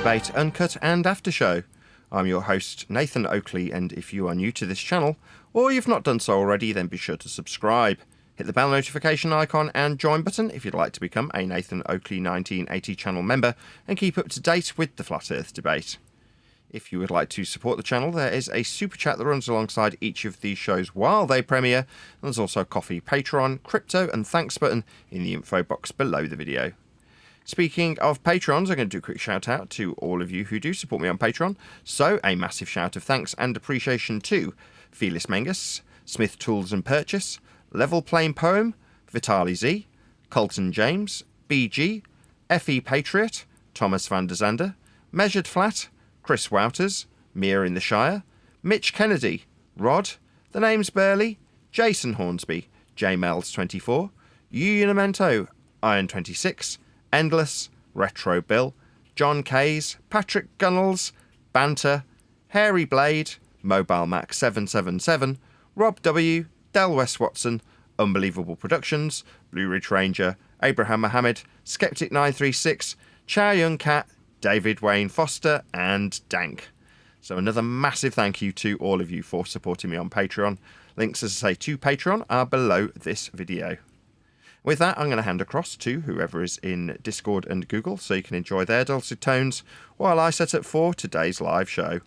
Debate, Uncut and After Show. I'm your host, Nathan Oakley, and if you are new to this channel, or you've not done so already, then be sure to subscribe. Hit the bell notification icon and join button if you'd like to become a Nathan Oakley 1980 channel member and keep up to date with the Flat Earth debate. If you would like to support the channel, there is a super chat that runs alongside each of these shows while they premiere, and there's also a coffee, Patreon, crypto and thanks button in the info box below the video. Speaking of patrons, I'm going to do a quick shout out to all of you who do support me on Patreon. So a massive shout of thanks and appreciation to Felis Mengus, Smith Tools and Purchase, Level Plain Poem, Vitali Z, Colton James, BG, FE Patriot, Thomas van der Zander, Measured Flat, Chris Wouters, Mia in the Shire, Mitch Kennedy, Rod, The Name's Burley, Jason Hornsby, JMels24, Unimento, Iron26, Endless, Retro Bill, John Kays, Patrick Gunnels, Banter, Hairy Blade, Mobile Mac 777, Rob W, Del West Watson, Unbelievable Productions, Blue Ridge Ranger, Abraham Mohammed, Skeptic 936, Chow Young Cat, David Wayne Foster, and Dank. So another massive thank you to all of you for supporting me on Patreon. Links, as I say, to Patreon are below this video. With that, I'm going to hand across to whoever is in Discord and Google so you can enjoy their dulcet tones while I set up for today's live show.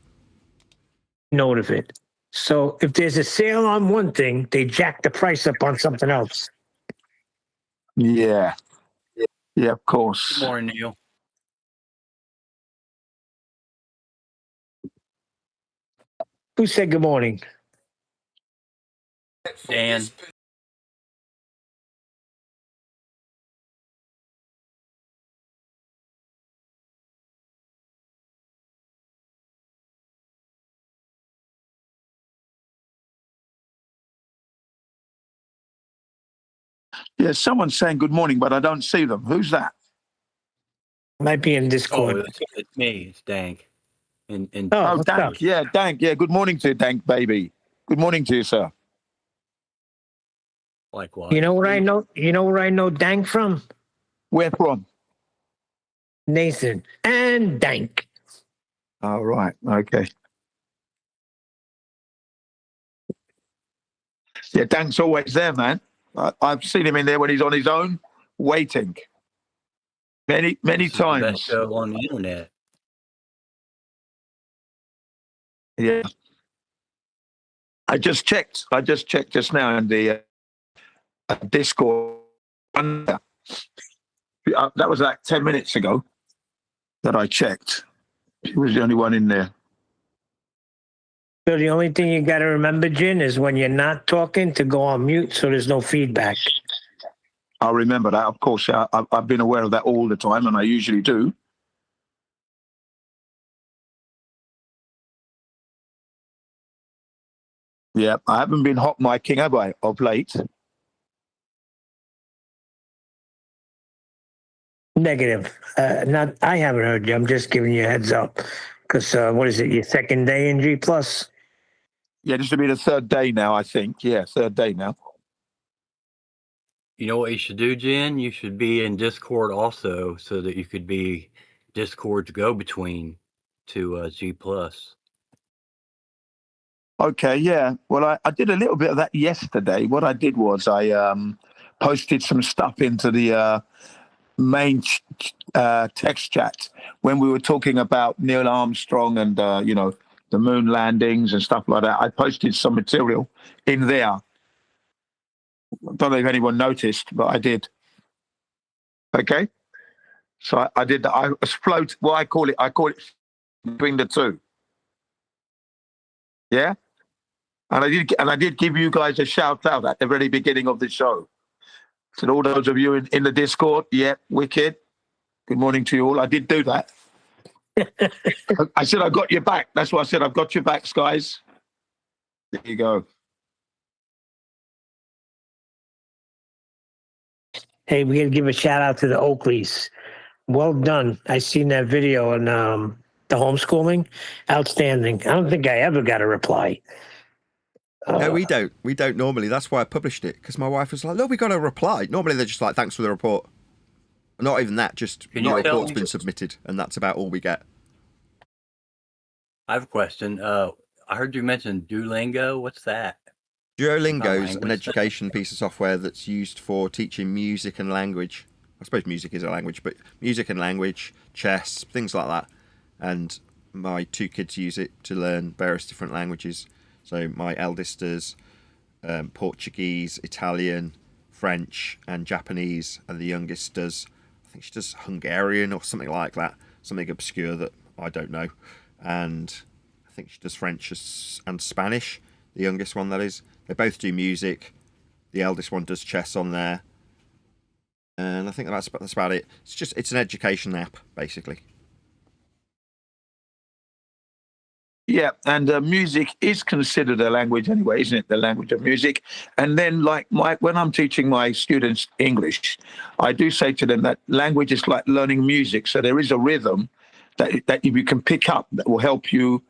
Note of it. So if there's a sale on one thing, they jack the price up on something else. Yeah. Yeah, of course. Good morning, Neil. Who said good morning? Dan. Yeah, someone's saying good morning, but I don't see them. Who's that? Might be in Discord. Oh, it's me. It's Dank. And Oh, what's Dank. up? Yeah, Dank. Yeah, good morning to you, Dank, baby. Good morning to you, sir. likewise. You know where I know? You know where I know Dank from? Where from? Nathan and Dank. Oh, right. Okay. Yeah, Dank's always there, man. I've seen him in there when he's on his own, waiting. Many This is the times. best show on the internet. Yeah. I just checked just now in the Discord. That was like 10 minutes ago that I checked. He was the only one in there. So the only thing you got to remember, Jin, is when you're not talking to go on mute so there's no feedback. I remember that, of course. I've been aware of that all the time, and I usually do. Yeah, I haven't been hot micing, have I, of late? Negative. I haven't heard you. I'm just giving you a heads up. Because what is it? Your second day in G Plus? Yeah, this will be the third day now, I think. Yeah, third day now. You know what you should do, Jen? You should be in Discord also so that you could be Discord's go-between to G+. Okay, yeah. Well, I did a little bit of that yesterday. What I did was I posted some stuff into the main text chat when we were talking about Neil Armstrong and, the moon landings and stuff like that. I posted some material in there. I don't know if anyone noticed, but I did. Okay? So I did that. I float, well, I call it between the two. Yeah? And I did give you guys a shout out at the very beginning of the show. So all those of you in the Discord, yeah, wicked. Good morning to you all. I did do that. I said I got your back. That's what I said. I've got your backs, guys. There you go. Hey, we got to give a shout out to the Oakleys. Well done. I seen that video on the homeschooling. Outstanding. I don't think I ever got a reply. No, we don't. We don't normally. That's why I published it, because my wife was like, look, we got a reply. Normally they're just like, thanks for the report. Not even that, just not a report's been submitted, and that's about all we get. I have a question. I heard you mention Duolingo. What's that? Duolingo is an language education piece of software that's used for teaching music and language. I suppose music is a language, but music and language, chess, things like that. And my two kids use it to learn various different languages. So my eldest does Portuguese, Italian, French, and Japanese, and the youngest does, I think she does Hungarian or something like that, something obscure that I don't know. And I think she does French and Spanish, the youngest one that is. They both do music. The eldest one does chess on there. And I think that's about it. It's an education app, basically. Yeah, and music is considered a language anyway, isn't it? The language of music. And then, like when I'm teaching my students English, I do say to them that language is like learning music. So there is a rhythm that you can pick up that will help you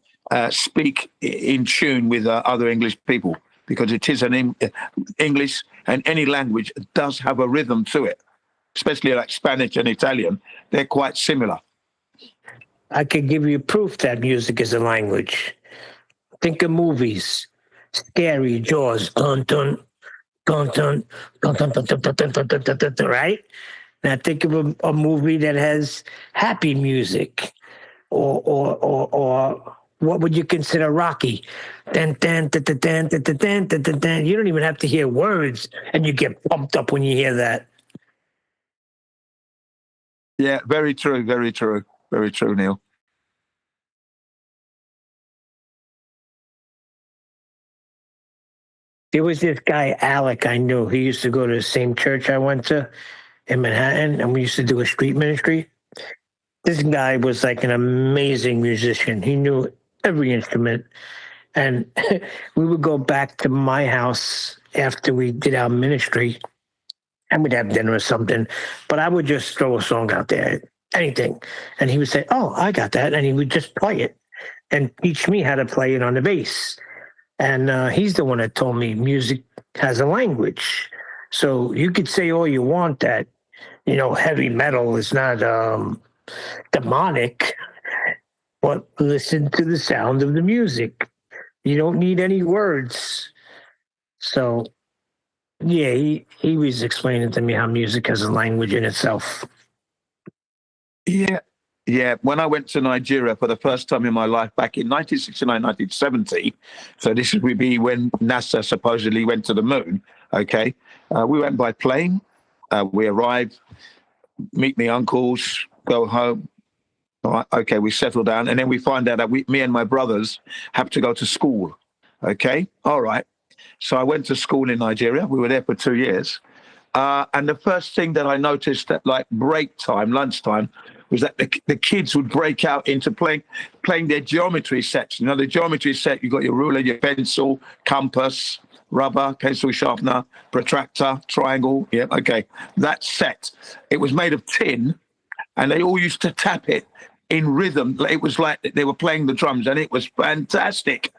speak in tune with other English people, because it is English, and any language does have a rhythm to it, especially like Spanish and Italian. They're quite similar. I could give you proof that music is a language. Think of movies. Scary, Jaws, dun dun dun dun dun dun dun dun dun dun dun dun dun dun, right? Now think of a movie that has happy music, or what would you consider Rocky? Dun dun dun dun dun dun dun dun dun dun. You don't even have to hear words, and you get pumped up when you hear that. Yeah, very true, very true. Very true, Neil. There was this guy, Alec, I knew. He used to go to the same church I went to in Manhattan, and we used to do a street ministry. This guy was like an amazing musician. He knew every instrument. And we would go back to my house after we did our ministry, and we'd have dinner or something. But I would just throw a song out there, anything. And he would say, "Oh, I got that." And he would just play it and teach me how to play it on the bass. And he's the one that told me music has a language. So you could say all you want that, heavy metal is not demonic, but listen to the sound of the music. You don't need any words. So, yeah, he was explaining to me how music has a language in itself. Yeah. When I went to Nigeria for the first time in my life back in 1969, 1970, so this would be when NASA supposedly went to the moon, okay? We went by plane. We arrived, meet my uncles, go home. All right, okay, we settle down, and then we find out that me and my brothers have to go to school, okay? All right. So I went to school in Nigeria. We were there for 2 years. And the first thing that I noticed at like break time, lunchtime, was that the kids would break out into playing their geometry sets. The geometry set, you've got your ruler, your pencil, compass, rubber, pencil sharpener, protractor, triangle. Yeah, okay. That set. It was made of tin, and they all used to tap it in rhythm. It was like they were playing the drums, and it was fantastic.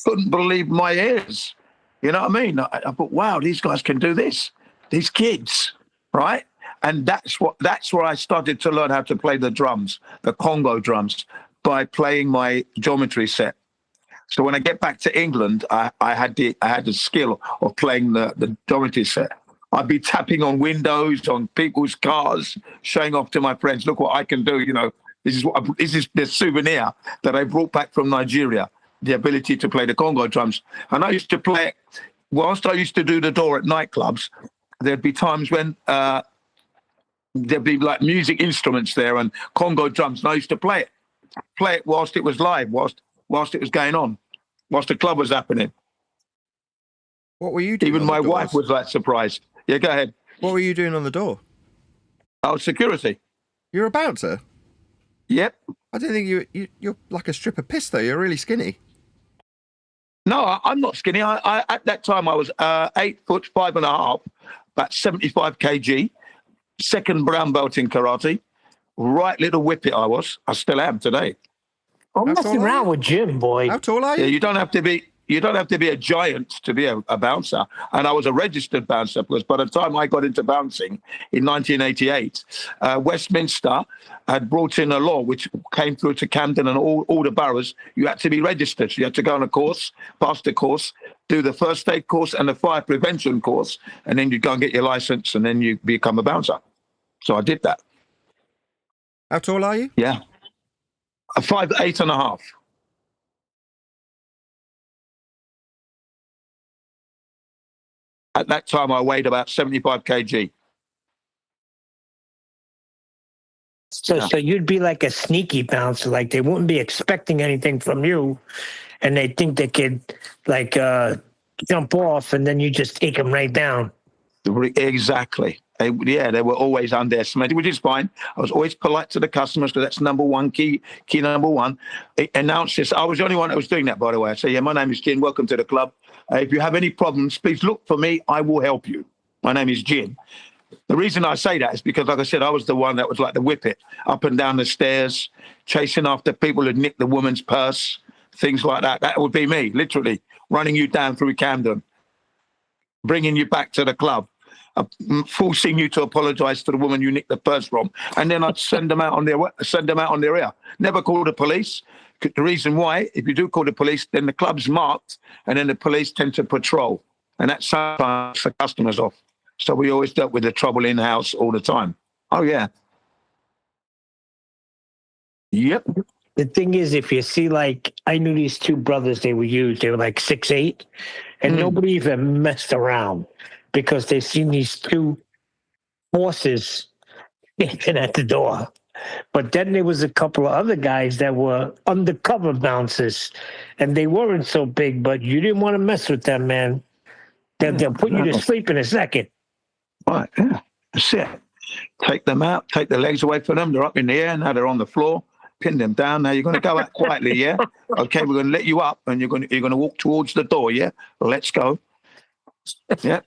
Couldn't believe my ears. You know what I mean? I thought, wow, these guys can do this. These kids, right? And that's where I started to learn how to play the drums, the Congo drums, by playing my geometry set. So when I get back to England, I had the skill of playing the geometry set. I'd be tapping on windows, on people's cars, showing off to my friends, look what I can do. This is the souvenir that I brought back from Nigeria, the ability to play the Congo drums. And I used to play it whilst I used to do the door at nightclubs. There'd be times when there'd be like music instruments there and Congo drums, and I used to play it whilst it was live, whilst it was going on, whilst the club was happening. What were you doing? Even my wife was like surprised. Yeah, go ahead. What were you doing on the door? Oh, security. You're a bouncer? Yep. I didn't think you're like a strip of piss though. You're really skinny. No, I'm not skinny. I at that time I was 8 foot 5.5, about 75 kg. Second brown belt in karate. Right little whippet I was. I still am today. I'm messing around with Jim, boy. How tall are you? Yeah, you don't have to be. you don't have to be a giant to be a bouncer. And I was a registered bouncer because by the time I got into bouncing in 1988, Westminster had brought in a law which came through to Camden and all the boroughs. You had to be registered. So you had to go on a course, pass the course, do the first aid course and the fire prevention course, and then you go and get your license, and then you become a bouncer. So I did that. How tall are you? Yeah. 5'8.5". At that time, I weighed about 75 kg. So you'd be like a sneaky bouncer, like they wouldn't be expecting anything from you, and they think they could like jump off, and then you just take them right down. Exactly. They were always underestimated, which is fine. I was always polite to the customers because that's number one, key number one. It announced this. I was the only one that was doing that, by the way. I say, yeah, my name is Jin. Welcome to the club. If you have any problems, please look for me. I will help you. My name is Jin. The reason I say that is because, like I said, I was the one that was like the whippet up and down the stairs, chasing after people who'd nicked the woman's purse, things like that. That would be me, literally, running you down through Camden, bringing you back to the club, forcing you to apologise to the woman you nicked the purse from, and then I'd send them out on their ear. Never call the police. The reason why, if you do call the police, then the club's marked, and then the police tend to patrol, and that sometimes the customers off. So we always dealt with the trouble in-house all the time. Oh, yeah. Yep. The thing is, if you see, like, I knew these two brothers, they were huge. They were like 6'8", and nobody even messed around because they seen these two horses standing at the door. But then there was a couple of other guys that were undercover bouncers, and they weren't so big, but you didn't want to mess with them, man. They'll put you to sleep in a second. Right, yeah, that's it. Take them out, take the legs away from them. They're up in the air, now they're on the floor. Pin them down. Now you're going to go out quietly, yeah? Okay, we're going to let you up, and you're going to walk towards the door, yeah? Let's go. Yeah,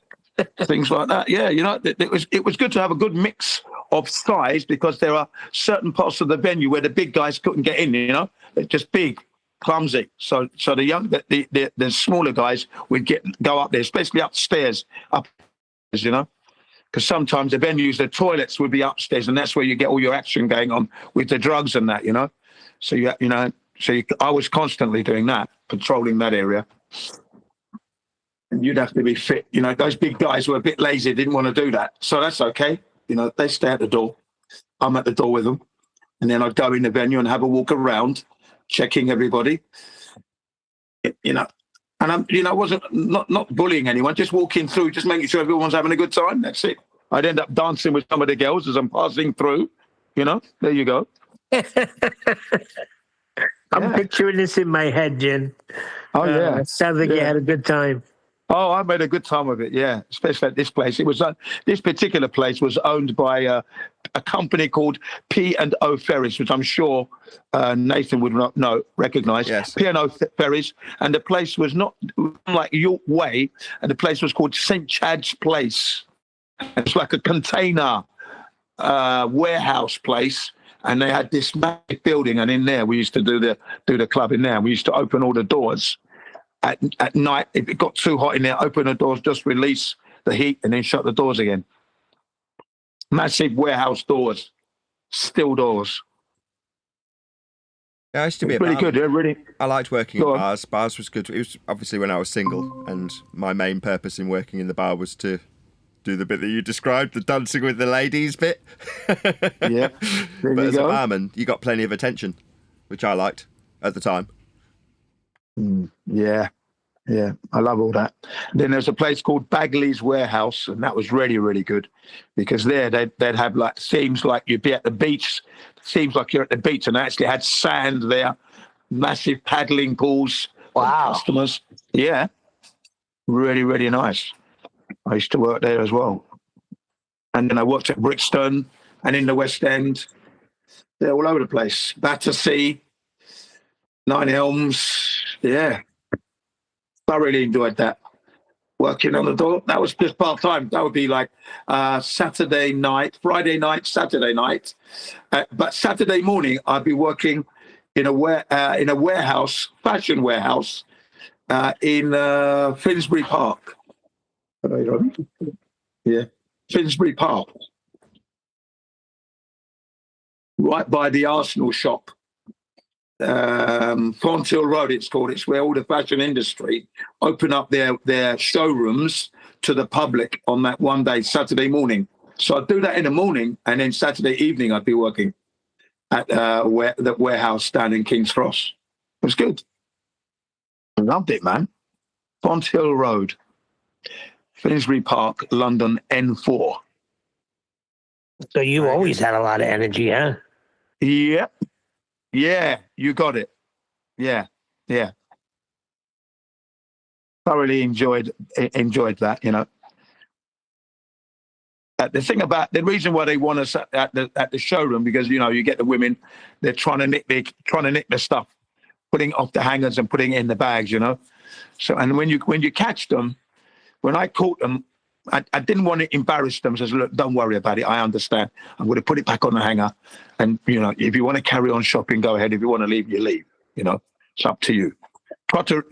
things like that. Yeah, you know, it was good to have a good mix of size because there are certain parts of the venue where the big guys couldn't get in. You know, they're just big, clumsy. So the smaller guys would go up there, especially upstairs, you know. Because sometimes the venues, the toilets would be upstairs, and that's where you get all your action going on with the drugs and that, you know. So I was constantly doing that, patrolling that area. And you'd have to be fit, you know. Those big guys were a bit lazy, didn't want to do that, so that's okay. You know, they stay at the door. I'm at the door with them, and then I'd go in the venue and have a walk around, checking everybody. You know. And I wasn't not bullying anyone, just walking through, just making sure everyone's having a good time. That's it. I'd end up dancing with some of the girls as I'm passing through. You know, there you go. I'm picturing this in my head, Jen. Oh, yeah. Sounds like you had a good time. Oh, I made a good time of it, yeah, especially at this place. It was this particular place was owned by a company called P&O Ferries, which I'm sure Nathan would not recognise. Yes. P&O Ferries, and the place was not like York Way, and the place was called St Chad's Place. It's like a container warehouse place, and they had this massive building, and in there we used to do the club in there. We used to open all the doors. At night, if it got too hot in there, open the doors, just release the heat, and then shut the doors again. Massive warehouse doors, steel doors. Yeah, I used to be really good. Yeah, really. I liked working at bars. Bars was good. It was obviously when I was single, and my main purpose in working in the bar was to do the bit that you described, the dancing with the ladies bit. Yeah. But as a barman, you got plenty of attention, which I liked at the time. Yeah, I love all that. Then there's a place called Bagley's Warehouse, and that was really, really good because there they'd have like seems like you'd be at the beach, seems like you're at the beach, and they actually had sand there, massive paddling pools. Wow, customers. Yeah, really, really nice. I used to work there as well, and then I worked at Brixton and in the West End. They're all over the place. Battersea, Nine Elms. Yeah, thoroughly enjoyed that. Working on the door, that was just part time. That would be like Saturday night, Friday night, Saturday night. But Saturday morning, I'd be working in a warehouse, fashion warehouse, in Finsbury Park. Yeah, Finsbury Park, right by the Arsenal shop. Fonthill Road, it's called. It's where all the fashion industry open up their showrooms to the public on that one day, Saturday morning. So I'd do that in the morning, and then Saturday evening I'd be working at the warehouse down in King's Cross. It was good. I loved it, man. Fonthill Road, Finsbury Park, London, N4. So you always had a lot of energy, huh? Yeah, yeah, you got it. Yeah, yeah. Thoroughly enjoyed that. You know, the reason why they want us at the showroom, because you know you get the women, they're trying to nick the stuff, putting off the hangers and putting it in the bags. You know, so and when you catch them, when I caught them, I didn't want to embarrass them. So I said, look, don't worry about it. I understand. I'm going to put it back on the hanger, and you know, if you want to carry on shopping, go ahead. If you want to leave, you leave. You know, it's up to you. Try to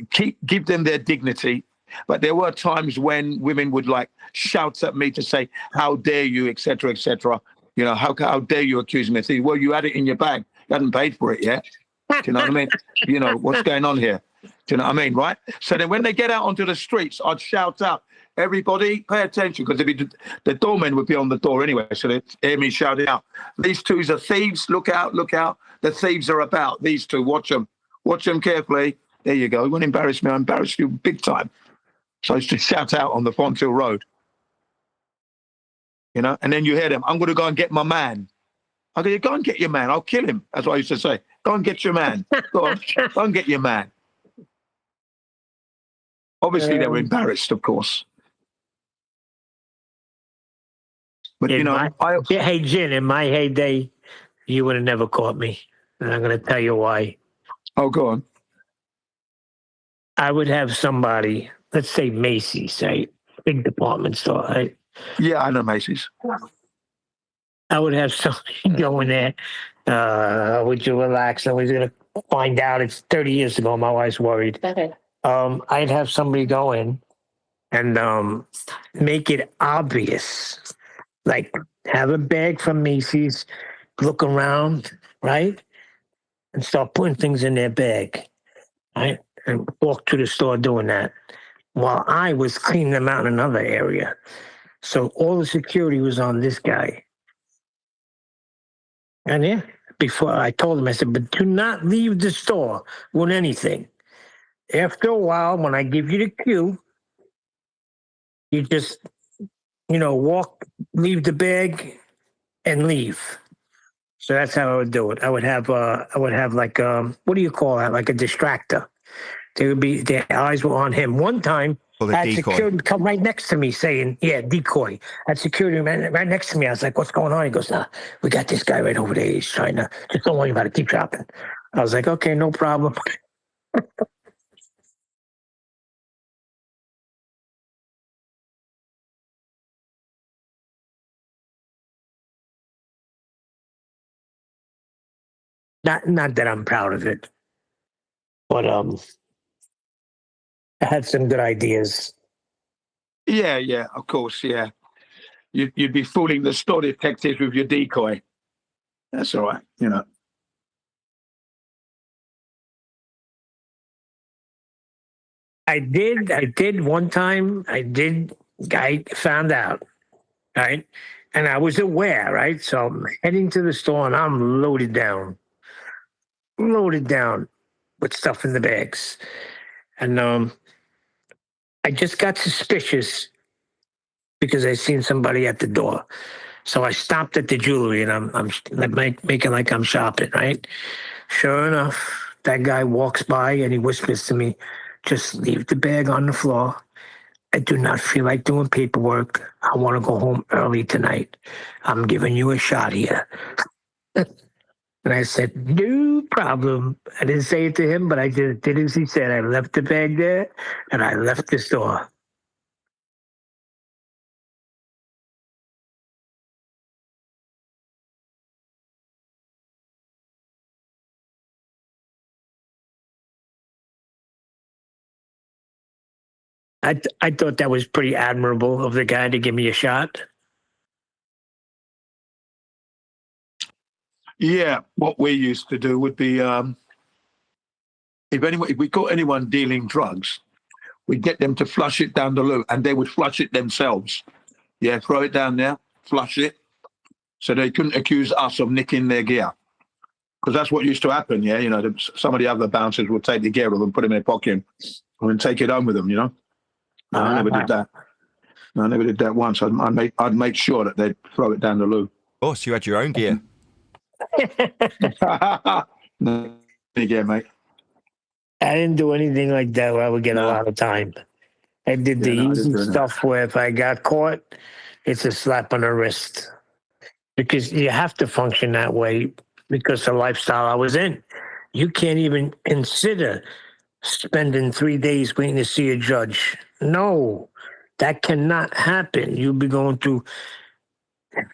give them their dignity. But there were times when women would like shout at me to say, "How dare you?" etc., etc. You know, how dare you accuse me of things? Well, you had it in your bag. You hadn't paid for it yet. Do you know what I mean? You know what's going on here. Do you know what I mean? Right. So then, when they get out onto the streets, I'd shout out, "Everybody, pay attention!" Because the doormen would be on the door anyway, so they hear me shouting out, "These twos are thieves! Look out! Look out! The thieves are about. These two, watch them carefully." There you go. You won't embarrass me. I embarrassed you big time. So I used to shout out on the Fonthill Road, you know, and then you hear them, "I'm going to go and get my man." I go, "You go and get your man. I'll kill him." That's what I used to say. Go and get your man. Go on, go and get your man. Obviously, they were embarrassed, of course. But, you know, hey, Jin, in my heyday, you would have never caught me. And I'm going to tell you why. Oh, go on. I would have somebody, let's say Macy's, right? Big department store, right? Yeah, I know Macy's. I would have somebody go in there. Would you relax? I was going to find out. It's 30 years ago. My wife's worried. Okay. I'd have somebody go in and make it obvious. Like, have a bag from Macy's, look around, right? And start putting things in their bag, right? And walk to the store doing that while I was cleaning them out in another area. So all the security was on this guy. And yeah, before I told him, I said, but do not leave the store with anything. After a while, when I give you the cue, you just, walk, leave the bag and leave. So that's how I would do it. I would have like, what do you call that? Like a distractor. Their eyes were on him. One time, Well, I had decoy. security come right next to me saying, yeah, decoy. I had security right next to me. I was like, what's going on? He goes, nah, we got this guy right over there. He's trying to, just don't worry about it. Keep shopping. I was like, okay, no problem. Not that I'm proud of it, but I had some good ideas. Yeah, of course, yeah. You'd be fooling the store detectives with your decoy. That's all right, you know. I did one time. I found out, right? And I was aware, right? So I'm heading to the store and I'm loaded down with stuff in the bags. And I just got suspicious because I seen somebody at the door. So I stopped at the jewelry and I'm like making like I'm shopping, right? Sure enough, that guy walks by and he whispers to me, just leave the bag on the floor. I do not feel like doing paperwork. I want to go home early tonight. I'm giving you a shot here. And I said, no problem. I didn't say it to him, but I just did as he said. I left the bag there and I left the store. I thought that was pretty admirable of the guy to give me a shot. Yeah, what we used to do would be if we caught anyone dealing drugs, we'd get them to flush it down the loo, and they would flush it themselves. Yeah, throw it down there, flush it, so they couldn't accuse us of nicking their gear. Because that's what used to happen, yeah. Some of the other bouncers would take the gear off and put it in their pocket and then take it home with them, No, I never did that. No, I never did that once. I'd make sure that they'd throw it down the loo. Oh, so you had your own gear. No gear, mate. I didn't do anything like that where I would get a lot of time. I did the easy stuff where if I got caught, it's a slap on the wrist. Because you have to function that way because the lifestyle I was in. You can't even consider spending 3 days waiting to see a judge. No, that cannot happen. You'll be going through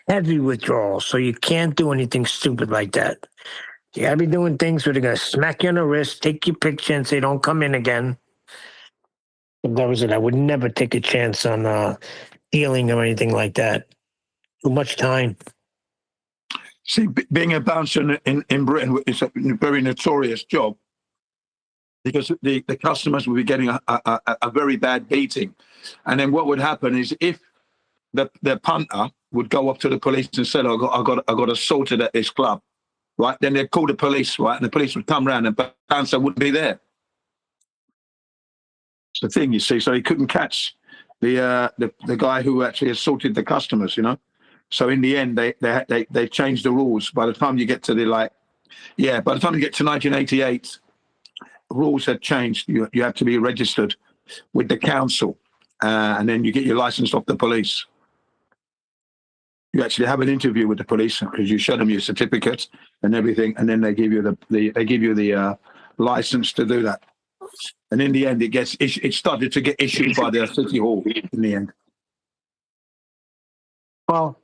heavy withdrawal, so you can't do anything stupid like that. You gotta be doing things where they're gonna smack you on the wrist, take your picture, and say, "Don't come in again." And that was it. I would never take a chance on dealing or anything like that. Too much time. See, being a bouncer in Britain is a very notorious job because the customers would be getting a very bad beating. And then what would happen is if the punter would go up to the police and say, I got assaulted at this club, right? Then they'd call the police, right? And the police would come around and the bouncer wouldn't be there. It's the thing, you see. So he couldn't catch the guy who actually assaulted the customers, So in the end, they changed the rules. By the time you get to by the time you get to 1988, rules had changed. You have to be registered with the council, and then you get your license off the police. You actually have an interview with the police because you show them your certificate and everything, and then they give you the license to do that. And in the end, it started to get issued by the city hall. In the end, well.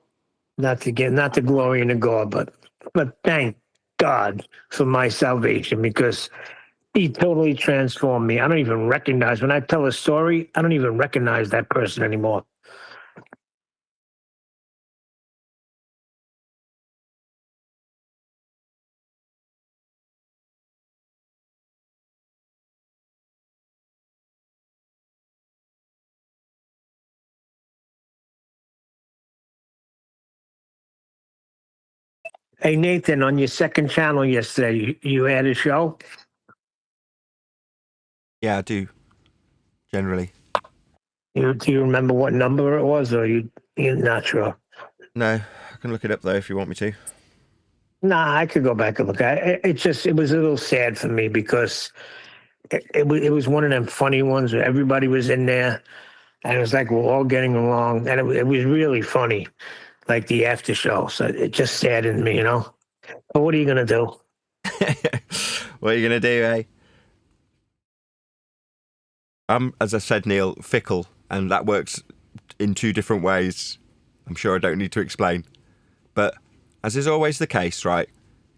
Not to glory in the God, but thank God for my salvation because he totally transformed me. I don't even recognize when I tell a story. I don't even recognize that person anymore. Hey Nathan, on your second channel yesterday, you had a show. Yeah, I do. Generally. Do you remember what number it was, or you're not sure? No, I can look it up though if you want me to. Nah, I could go back and look at it. It was a little sad for me because it was one of them funny ones where everybody was in there, and it was like we're all getting along, and it was really funny, like the after show. So it just saddened me, But what are you gonna do? What are you gonna do, eh? I'm, as I said, Neil, fickle, and that works in two different ways. I'm sure I don't need to explain. But as is always the case, right,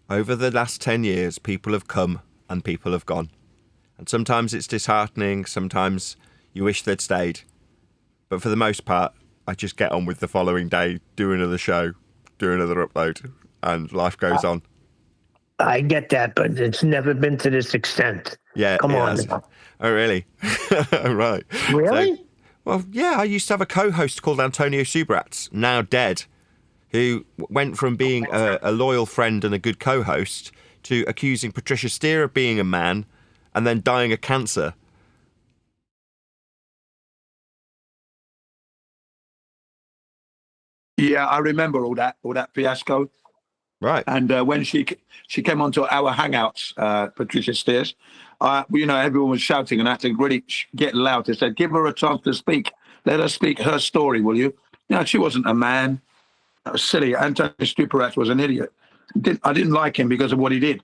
over the last 10 years, people have come and people have gone. And sometimes it's disheartening, sometimes you wish they'd stayed. But for the most part, I just get on with the following day, do another show, do another upload, and life goes on. I get that, but it's never been to this extent. Yeah. Come on. Oh, really? Right. Really? So, well, yeah, I used to have a co-host called Antonio Subrats, now dead, who went from being a loyal friend and a good co-host to accusing Patricia Steer of being a man and then dying of cancer. Yeah, I remember all that fiasco. Right. And when she came onto our Hangouts, Patricia Steers, everyone was shouting and I had to really get loud. They said, give her a chance to speak. Let her speak her story, will you? She wasn't a man. That was silly. Antonio Stuparat was an idiot. I didn't like him because of what he did.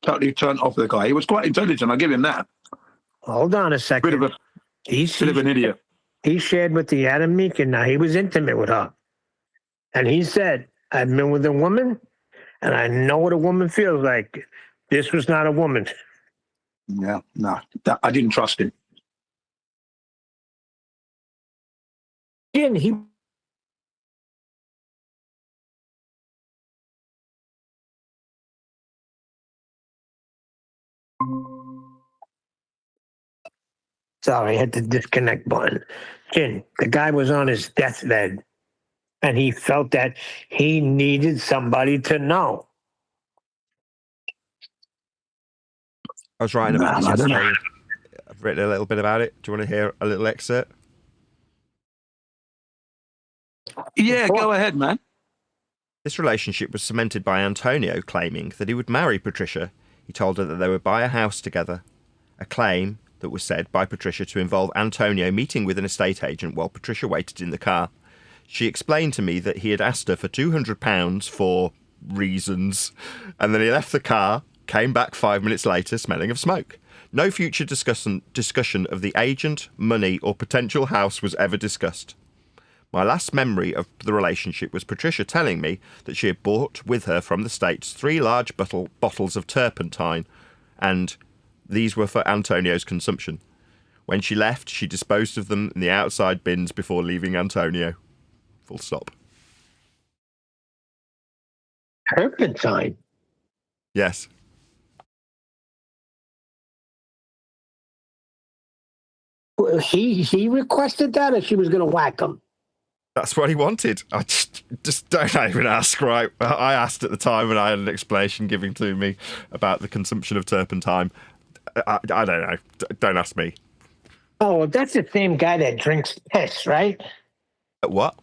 Totally turned off the guy. He was quite intelligent. I'll give him that. Hold on a second. Bit of an idiot. He shared with the Adam Meekin. Now, he was intimate with her. And he said, I've been with a woman, and I know what a woman feels like. This was not a woman. Yeah, no. I didn't trust him. Jim, he sorry, I hit the disconnect button. Jim, the guy was on his deathbed, and he felt that he needed somebody to know. I was writing about this I don't know. yesterday. I've written a little bit about it. Do you want to hear a little excerpt? Yeah, go ahead, man. This relationship was cemented by Antonio claiming that he would marry Patricia. He told her that they would buy a house together. A claim that was said by Patricia to involve Antonio meeting with an estate agent while Patricia waited in the car. She explained to me that he had asked her for £200 for reasons, and then he left the car, came back 5 minutes later smelling of smoke. No future discussion of the agent, money, or potential house was ever discussed. My last memory of the relationship was Patricia telling me that she had bought with her from the States 3 large bottles of turpentine, and these were for Antonio's consumption. When she left, she disposed of them in the outside bins before leaving Antonio. Full stop. Turpentine. Yes. He requested that, or she was going to whack him? That's what he wanted. I just don't even ask, right? I asked at the time and I had an explanation given to me about the consumption of turpentine. I don't know. Don't ask me. Oh, that's the same guy that drinks piss, right? What?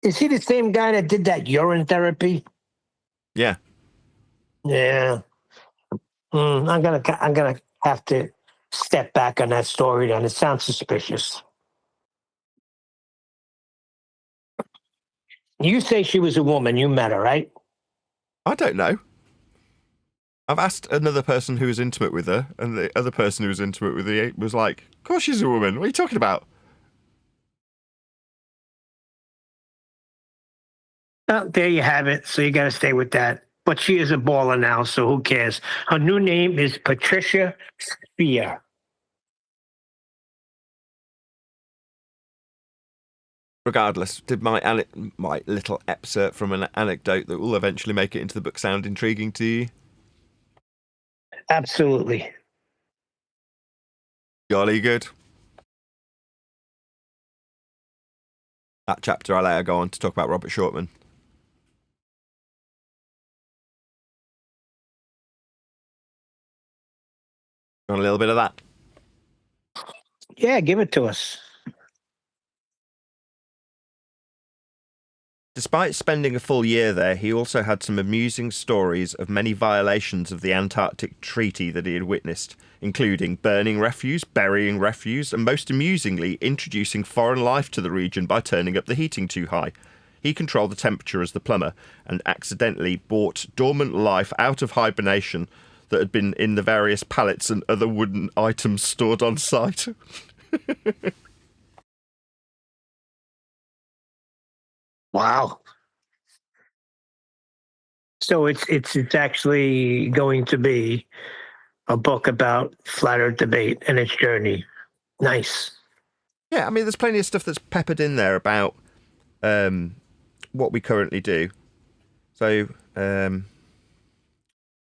Is he the same guy that did that urine therapy? Yeah. Yeah. I'm gonna have to step back on that story. Then it sounds suspicious. You say she was a woman. You met her, right? I don't know. I've asked another person who was intimate with her, and the other person who was intimate with her was like, of course she's a woman. What are you talking about? Oh, there you have it. So you got to stay with that. But she is a baller now, so who cares? Her new name is Patricia Spear. Regardless, did my little excerpt from an anecdote that will eventually make it into the book sound intriguing to you? Absolutely. Jolly good. That chapter I later go on to talk about Robert Shortman. Want a little bit of that? Yeah, give it to us. Despite spending a full year there, he also had some amusing stories of many violations of the Antarctic Treaty that he had witnessed, including burning refuse, burying refuse, and most amusingly, introducing foreign life to the region by turning up the heating too high. He controlled the temperature as the plumber, and accidentally brought dormant life out of hibernation that had been in the various pallets and other wooden items stored on site. Wow. So it's actually going to be a book about flat Earth debate and its journey. Nice. Yeah, I mean, there's plenty of stuff that's peppered in there about what we currently do. So, on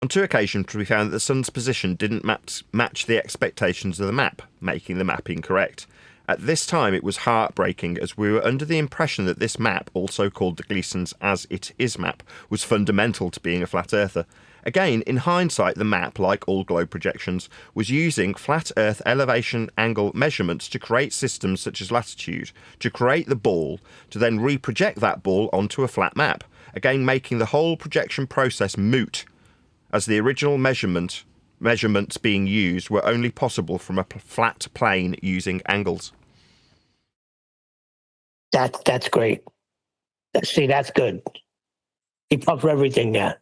2 occasions, we found that the sun's position didn't match the expectations of the map, making the map incorrect. At this time, it was heartbreaking, as we were under the impression that this map, also called the Gleason's As It Is map, was fundamental to being a flat earther. Again, in hindsight, the map, like all globe projections, was using flat Earth elevation angle measurements to create systems such as latitude, to create the ball, to then reproject that ball onto a flat map, again making the whole projection process moot, as the original measurements being used were only possible from a flat plane using angles. That's great. See, that's good. He covered everything there.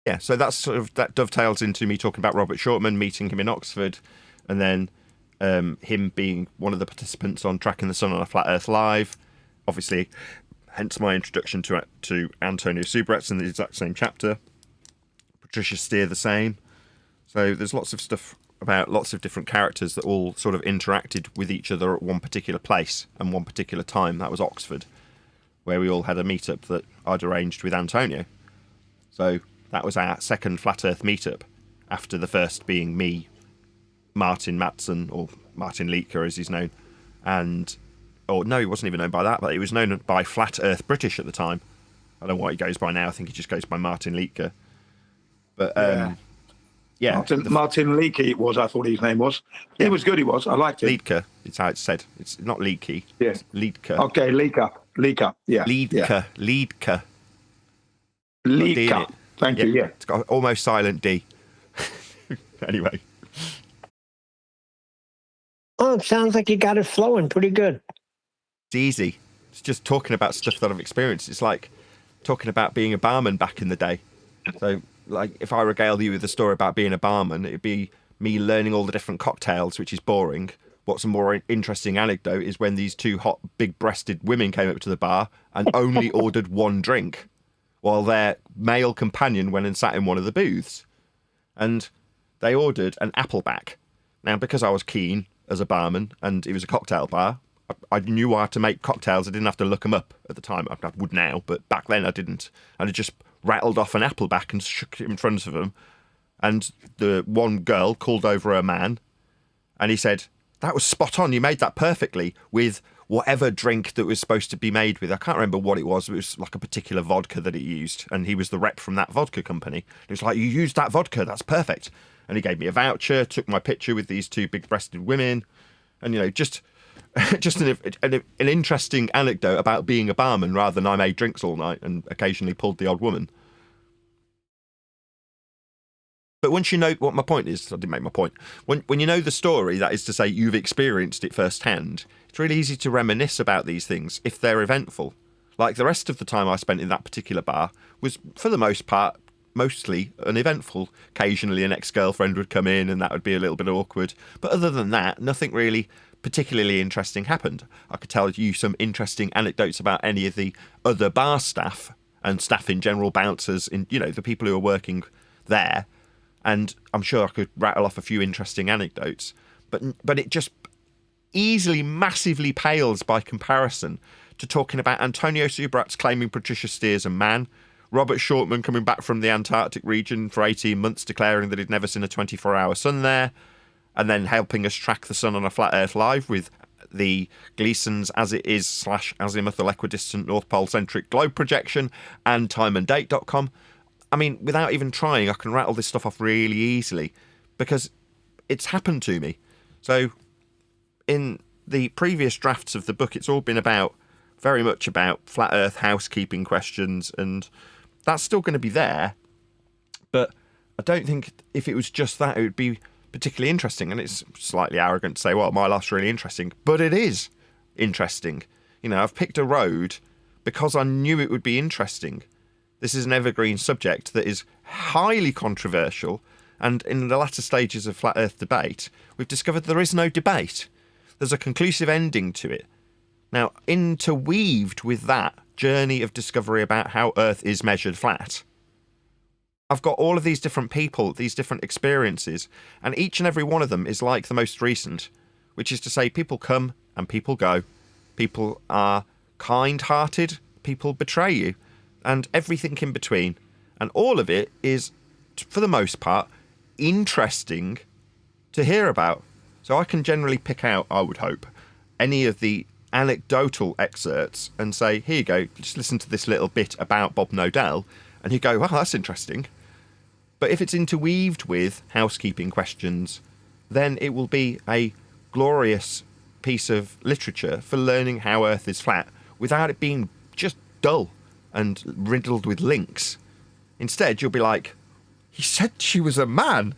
Yeah, so that dovetails into me talking about Robert Shortman, meeting him in Oxford, and then him being one of the participants on Tracking the Sun on a Flat Earth Live. Obviously, hence my introduction to Antonio Subretz in the exact same chapter. Patricia Steer the same. So there's lots of stuff about lots of different characters that all sort of interacted with each other at one particular place and one particular time. That was Oxford, where we all had a meetup that I'd arranged with Antonio. So that was our second Flat Earth meetup, after the first being me, Martin Matson, or Martin Leaker as he's known, no, he wasn't even known by that, but he was known by Flat Earth British at the time. I don't know what he goes by now. I think he just goes by Martin Leaker. But yeah, Martin Leakey it was. I thought his name was. Yeah. He was good. He was. I liked it. Leaker. It's how it's said. It's not leaky. Yeah. It's Leaker. Okay, Leaker. Yeah. Leaker. Yeah. Leaker. Leaker. Thank you. Yeah. It's got almost silent D. Anyway. Oh, it sounds like you got it flowing pretty good. It's easy. It's just talking about stuff that I've experienced. It's like talking about being a barman back in the day. So, like, if I regaled you with a story about being a barman, it'd be me learning all the different cocktails, which is boring. What's a more interesting anecdote is when these two hot, big-breasted women came up to the bar and only ordered one drink, while their male companion went and sat in one of the booths. And they ordered an Appleback. Now, because I was keen as a barman, and it was a cocktail bar, I knew how to make cocktails. I didn't have to look them up at the time. I would now, but back then I didn't. And I just rattled off an Appleback and shook it in front of them. And the one girl called over her man, and he said, "That was spot on. You made that perfectly with whatever drink that was supposed to be made with." I can't remember what it was. It was like a particular vodka that he used, and he was the rep from that vodka company. It was like, "You used that vodka. That's perfect." And he gave me a voucher, took my picture with these two big-breasted women, and just an interesting anecdote about being a barman rather than I made drinks all night and occasionally pulled the odd woman. But once you know what my point is, I didn't make my point. When you know the story, that is to say you've experienced it firsthand, it's really easy to reminisce about these things if they're eventful. Like the rest of the time I spent in that particular bar was, for the most part, mostly uneventful. Occasionally an ex-girlfriend would come in and that would be a little bit awkward. But other than that, nothing really particularly interesting happened. I could tell you some interesting anecdotes about any of the other bar staff and staff in general, bouncers, the people who are working there. And I'm sure I could rattle off a few interesting anecdotes. But it just easily, massively pales by comparison to talking about Antonio Subrat's claiming Patricia Steer's a man, Robert Shortman coming back from the Antarctic region for 18 months declaring that he'd never seen a 24-hour sun there, and then helping us track the sun on a Flat Earth Live with the Gleason's As It Is / Azimuthal Equidistant North Pole Centric Globe Projection and timeanddate.com. I mean, without even trying, I can rattle this stuff off really easily because it's happened to me. So in the previous drafts of the book, it's all been very much about flat earth housekeeping questions, and that's still going to be there. But I don't think if it was just that, it would be particularly interesting. And it's slightly arrogant to say, well, my life's really interesting, but it is interesting. I've picked a road because I knew it would be interesting. This is an evergreen subject that is highly controversial, and in the latter stages of flat earth debate, we've discovered there is no debate. There's a conclusive ending to it. Now, interweaved with that journey of discovery about how Earth is measured flat, I've got all of these different people, these different experiences, and each and every one of them is like the most recent, which is to say people come and people go. People are kind-hearted, people betray you, and everything in between. And all of it is, for the most part, interesting to hear about. So I can generally pick out, I would hope, any of the anecdotal excerpts and say, here you go, just listen to this little bit about Bob Nodell, and you go, wow, that's interesting. But if it's interweaved with housekeeping questions, then it will be a glorious piece of literature for learning how Earth is flat without it being just dull and riddled with links. Instead, you'll be like, he said she was a man,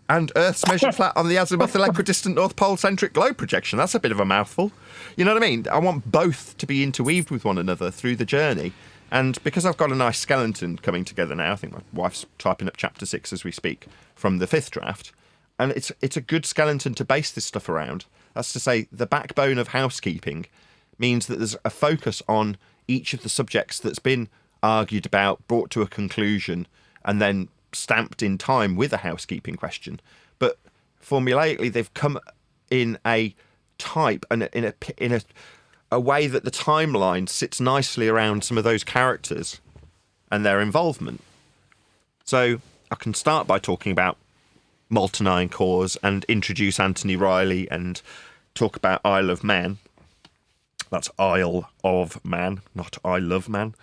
and Earth's measured flat on the azimuthal equidistant North Pole centric globe projection. That's a bit of a mouthful. You know what I mean? I want both to be interweaved with one another through the journey. And because I've got a nice skeleton coming together now, I think my wife's typing up chapter 6 as we speak from the 5th draft, and it's a good skeleton to base this stuff around. That's to say, the backbone of housekeeping means that there's a focus on each of the subjects that's been argued about, brought to a conclusion, and then stamped in time with a housekeeping question. But formulaically they've come in a type and in a way that the timeline sits nicely around some of those characters and their involvement. So I can start by talking about Molten Iron Cores and introduce Anthony Riley and talk about Isle of Man. That's Isle of Man, not I Love Man.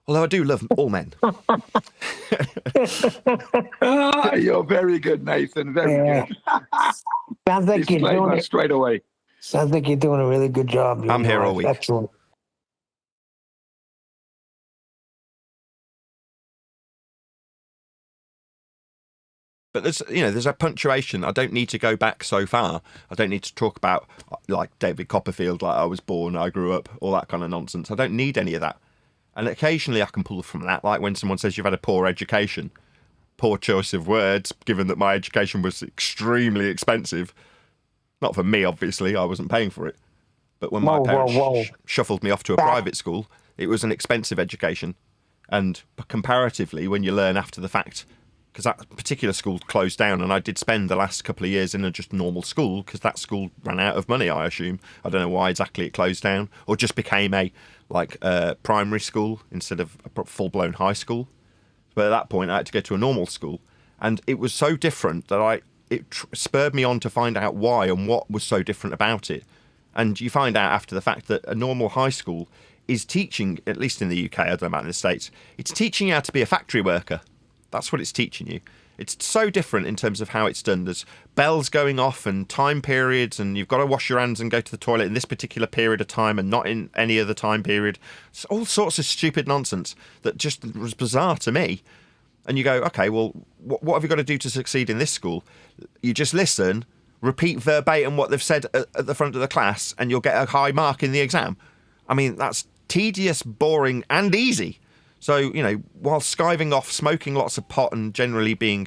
Although I do love all men. You're very good, Nathan. Very good. Sounds like you're doing it straight away. Sounds like you're doing a really good job. I'm here all week. Excellent. But there's a punctuation. I don't need to go back so far. I don't need to talk about like David Copperfield, like I was born, I grew up, all that kind of nonsense. I don't need any of that. And occasionally I can pull from that, like when someone says you've had a poor education. Poor choice of words, given that my education was extremely expensive. Not for me, obviously. I wasn't paying for it. But when my parents shuffled me off to a private school, it was an expensive education. And comparatively, when you learn after the fact, because that particular school closed down, and I did spend the last couple of years in a just normal school, because that school ran out of money, I assume. I don't know why exactly it closed down, or just became a primary school instead of a full-blown high school. But at that point, I had to go to a normal school, and it was so different that it spurred me on to find out why and what was so different about it. And you find out after the fact that a normal high school is teaching, at least in the UK, I don't know about in the States, it's teaching you how to be a factory worker. That's what it's teaching you. It's so different in terms of how it's done. There's bells going off and time periods, and you've got to wash your hands and go to the toilet in this particular period of time and not in any other time period. It's all sorts of stupid nonsense that just was bizarre to me. And you go, okay, well, what have you got to do to succeed in this school? You just listen, repeat verbatim what they've said at the front of the class, and you'll get a high mark in the exam. I mean, that's tedious, boring, and easy. So, while skiving off, smoking lots of pot and generally being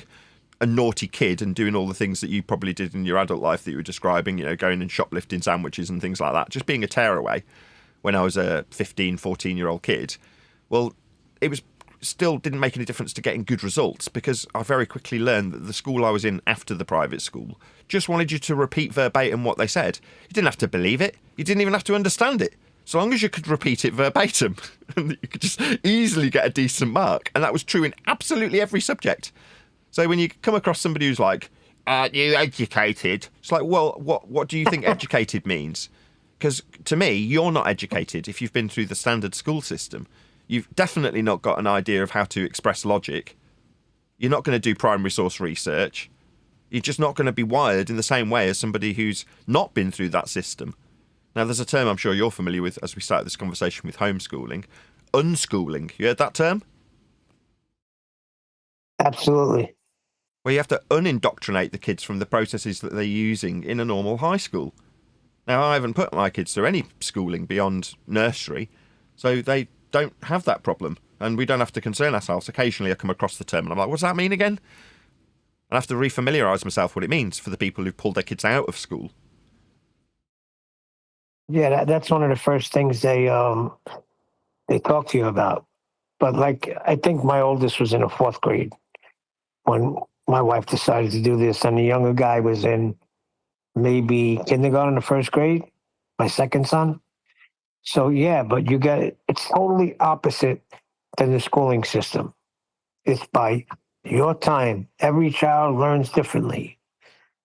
a naughty kid and doing all the things that you probably did in your adult life that you were describing, going and shoplifting sandwiches and things like that, just being a tearaway when I was a 15, 14-year-old kid, well, it was still didn't make any difference to getting good results, because I very quickly learned that the school I was in after the private school just wanted you to repeat verbatim what they said. You didn't have to believe it. You didn't even have to understand it. So long as you could repeat it verbatim, you could just easily get a decent mark. And that was true in absolutely every subject. So when you come across somebody who's like, aren't you educated? It's like, well, what do you think educated means? Because to me, you're not educated if you've been through the standard school system. You've definitely not got an idea of how to express logic. You're not going to do primary source research. You're just not going to be wired in the same way as somebody who's not been through that system. Now, there's a term I'm sure you're familiar with as we started this conversation with homeschooling. Unschooling. You heard that term? Absolutely. Where you have to unindoctrinate the kids from the processes that they're using in a normal high school. Now, I haven't put my kids through any schooling beyond nursery, so they don't have that problem, and we don't have to concern ourselves. Occasionally I come across the term and I'm like, what does that mean again? I have to refamiliarise myself what it means for the people who pulled their kids out of school. Yeah, that's one of the first things they talk to you about. But I think my oldest was in the 4th grade when my wife decided to do this, and the younger guy was in maybe kindergarten or 1st grade, my second son. So yeah, but it's totally opposite than the schooling system. It's by your time. Every child learns differently.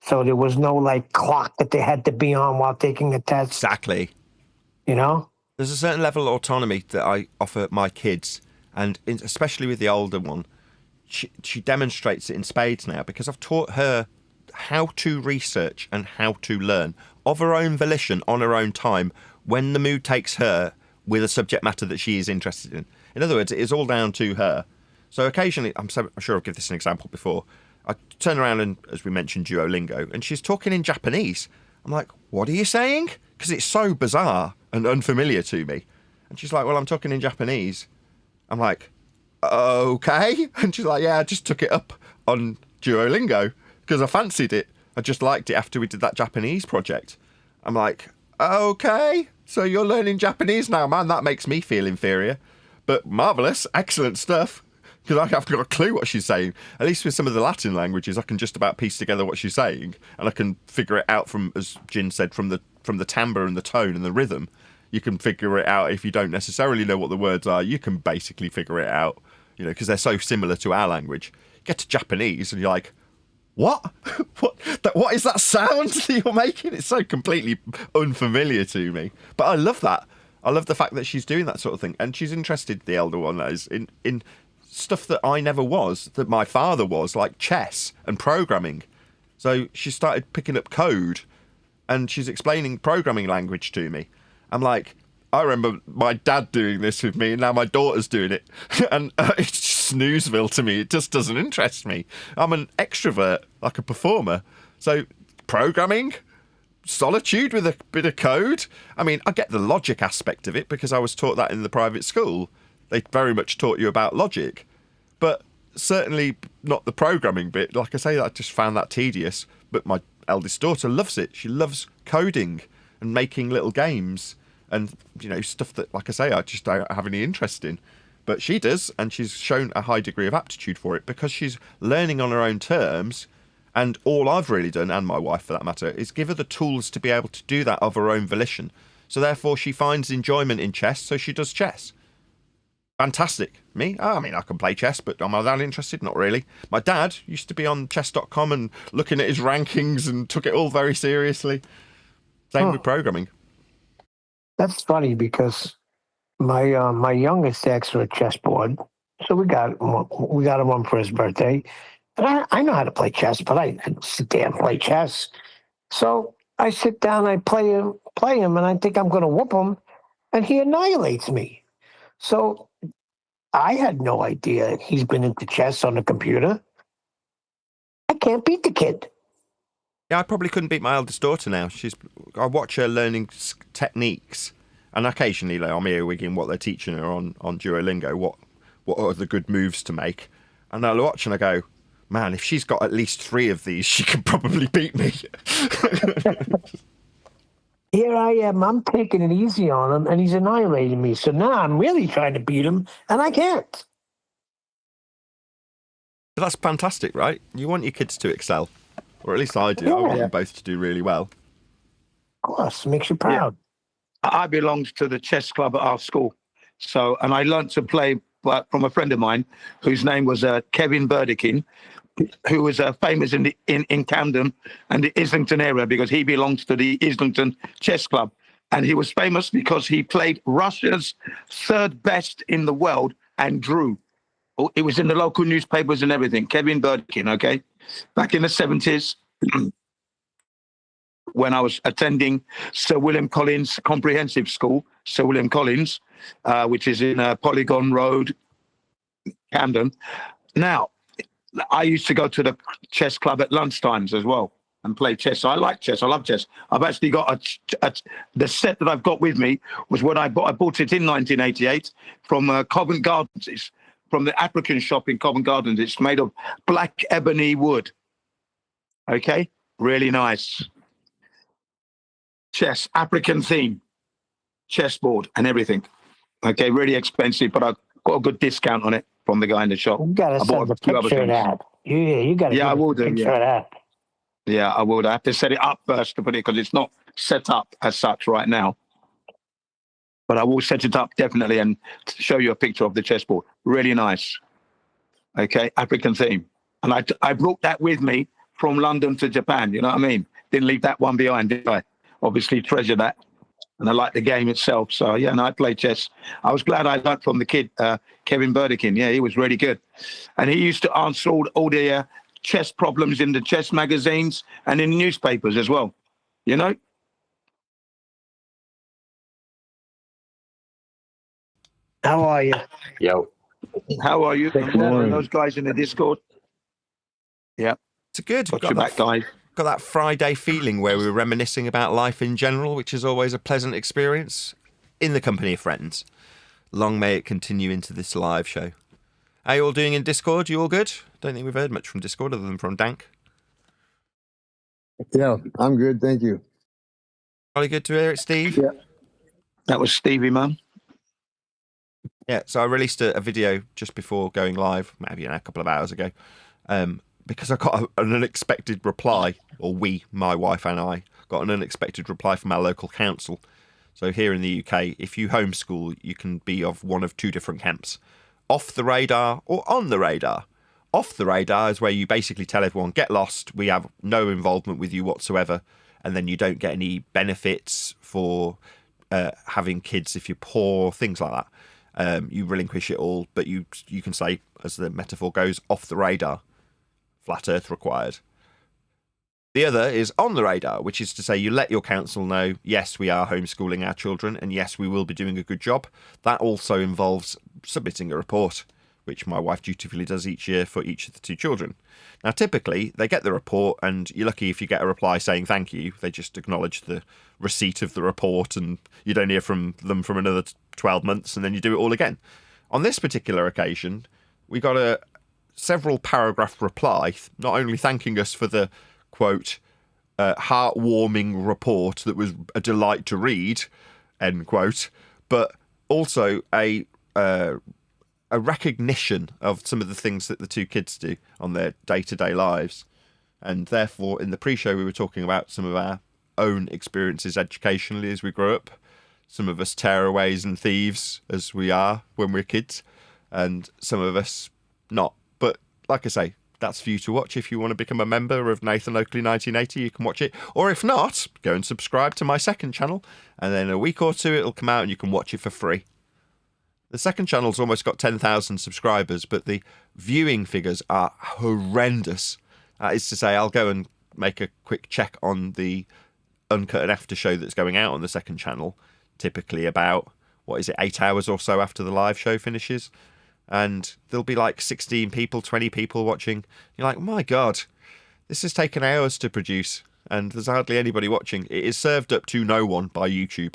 So there was no clock that they had to be on while taking a test. Exactly. There's a certain level of autonomy that I offer my kids, and especially with the older one, she demonstrates it in spades now, because I've taught her how to research and how to learn of her own volition on her own time when the mood takes her with a subject matter that she is interested in. In other words, it is all down to her. So occasionally, I'm sure I've given this an example before, I turn around and, as we mentioned, Duolingo, and she's talking in Japanese. I'm like, what are you saying? Because it's so bizarre and unfamiliar to me. And she's like, well, I'm talking in Japanese. I'm like, okay. And she's like, yeah, I just took it up on Duolingo because I fancied it. I just liked it after we did that Japanese project. I'm like, okay, so you're learning Japanese now, man. That makes me feel inferior. But marvellous, excellent stuff. because I haven't got a clue what she's saying. At least with some of the Latin languages, I can just about piece together what she's saying, and I can figure it out from, as Jin said, from the timbre and the tone and the rhythm. You can figure it out if you don't necessarily know what the words are. You can basically figure it out, because they're so similar to our language. You get to Japanese, and you're like, what? What is that sound that you're making? It's so completely unfamiliar to me. But I love that. I love the fact that she's doing that sort of thing, and she's interested, the elder one is, in stuff that I never was, that my father was, like chess and programming. So she started picking up code, and she's explaining programming language to me. I'm like, I remember my dad doing this with me, and now my daughter's doing it. And it's snoozeville to me. It just doesn't interest me. I'm an extrovert, like a performer. So programming, solitude with a bit of code. I mean, I get the logic aspect of it because I was taught that in the private school. They very much taught you about logic, but certainly not the programming bit. Like I say, I just found that tedious. But my eldest daughter loves it. She loves coding and making little games and, stuff that, like I say, I just don't have any interest in. But she does, and she's shown a high degree of aptitude for it because she's learning on her own terms. And all I've really done, and my wife for that matter, is give her the tools to be able to do that of her own volition. So therefore she finds enjoyment in chess, so she does chess. Fantastic. Me? I mean, I can play chess, but am I that interested? Not really. My dad used to be on chess.com and looking at his rankings and took it all very seriously. Same with programming. That's funny because my youngest asked for a chessboard, so we got him one for his birthday. And I know how to play chess, but I don't sit there and play chess. So I sit down, I play him, and I think I'm going to whoop him, and he annihilates me. So I had no idea he's been into chess on the computer. I can't beat the kid. Yeah, I probably couldn't beat my eldest daughter now. I watch her learning techniques, and occasionally I'm earwigging what they're teaching her on Duolingo, what are the good moves to make. And I watch and I go, man, if she's got at least 3 of these, she can probably beat me. Here I am. I'm taking it easy on him, and he's annihilating me. So now I'm really trying to beat him, and I can't. But that's fantastic, right? You want your kids to excel. Or at least I do. I want them both to do really well. Of course, makes you proud. Yeah. I belonged to the chess club at our school. So, and I learned to play from a friend of mine whose name was Kevin Burdekin, who was famous in Camden and the Islington area because he belongs to the Islington Chess Club. And he was famous because he played Russia's 3rd best in the world and drew. It was in the local newspapers and everything. Kevin Burdekin, okay? Back in the 70s, when I was attending Sir William Collins Comprehensive School, Sir William Collins, which is in Polygon Road, Camden. Now, I used to go to the chess club at lunchtimes as well and play chess. I like chess. I love chess. I've actually got the set that I've got with me was when I bought it in 1988 from Covent Gardens. It's from the African shop in Covent Gardens. It's made of black ebony wood. Okay, really nice. Chess, African theme, chessboard and everything. Okay, really expensive, but I got a good discount on it from the guy in the shop. You got to send a picture of that. You got to I will do. Picture of that. Yeah, I will. I have to set it up first to put it because it's not set up as such right now. But I will set it up definitely and show you a picture of the chessboard. Really nice. Okay, African theme. And I brought that with me from London to Japan. You know what I mean? Didn't leave that one behind, did I? Obviously treasure that. And I like the game itself. So, yeah, I play chess. I was glad I learned from the kid, Kevin Burdekin. Yeah, he was really good. And he used to answer all the chess problems in the chess magazines and in newspapers as well. You know? How are you? Yo. How are you? Good morning. Those guys in the Discord? Yeah. It's good. Got your back, guys. Got that Friday feeling where we were reminiscing about life in general, which is always a pleasant experience in the company of friends. Long may it continue into this live show. How you all doing in Discord? You all good? Don't think we've heard much from Discord other than from Dank. Yeah, I'm good. Thank you. Probably good to hear it, Steve. Yeah. That was Stevie, man. Yeah, so I released a video just before going live, maybe a couple of hours ago, because I got an unexpected reply, or my wife and I, got an unexpected reply from our local council. So here in the UK, if you homeschool, you can be of one of two different camps: off the radar or on the radar. Off the radar is where you basically tell everyone, get lost, we have no involvement with you whatsoever, and then you don't get any benefits for having kids if you're poor, things like that. You relinquish it all, but you can say, as the metaphor goes, off the radar. Flat Earth required. The other is on the radar, which is to say you let your council know, yes, we are homeschooling our children, and yes, we will be doing a good job. That also involves submitting a report, which my wife dutifully does each year for each of the two children. Now, typically, they get the report, and you're lucky if you get a reply saying thank you. They just acknowledge the receipt of the report, and you don't hear from them from another 12 months, and then you do it all again. On this particular occasion, we got a several paragraph reply, not only thanking us for the, quote, heartwarming report that was a delight to read, end quote, but also a recognition of some of the things that the two kids do on their day-to-day lives. And therefore, in the pre-show, we were talking about some of our own experiences educationally as we grow up. Some of us tearaways and thieves as we are when we're kids, and some of us not. But like I say, that's for you to watch. If you want to become a member of Nathan Oakley 1980, you can watch it. Or if not, go and subscribe to my second channel, and then in a week or two it'll come out and you can watch it for free. The second channel's almost got 10,000 subscribers, but the viewing figures are horrendous. That is to say, I'll go and make a quick check on the Uncut and After show that's going out on the second channel, typically about, 8 hours or so after the live show finishes. And there'll be like 16 people, 20 people watching. You're like, my God, this has taken hours to produce, and there's hardly anybody watching. It is served up to no one by YouTube.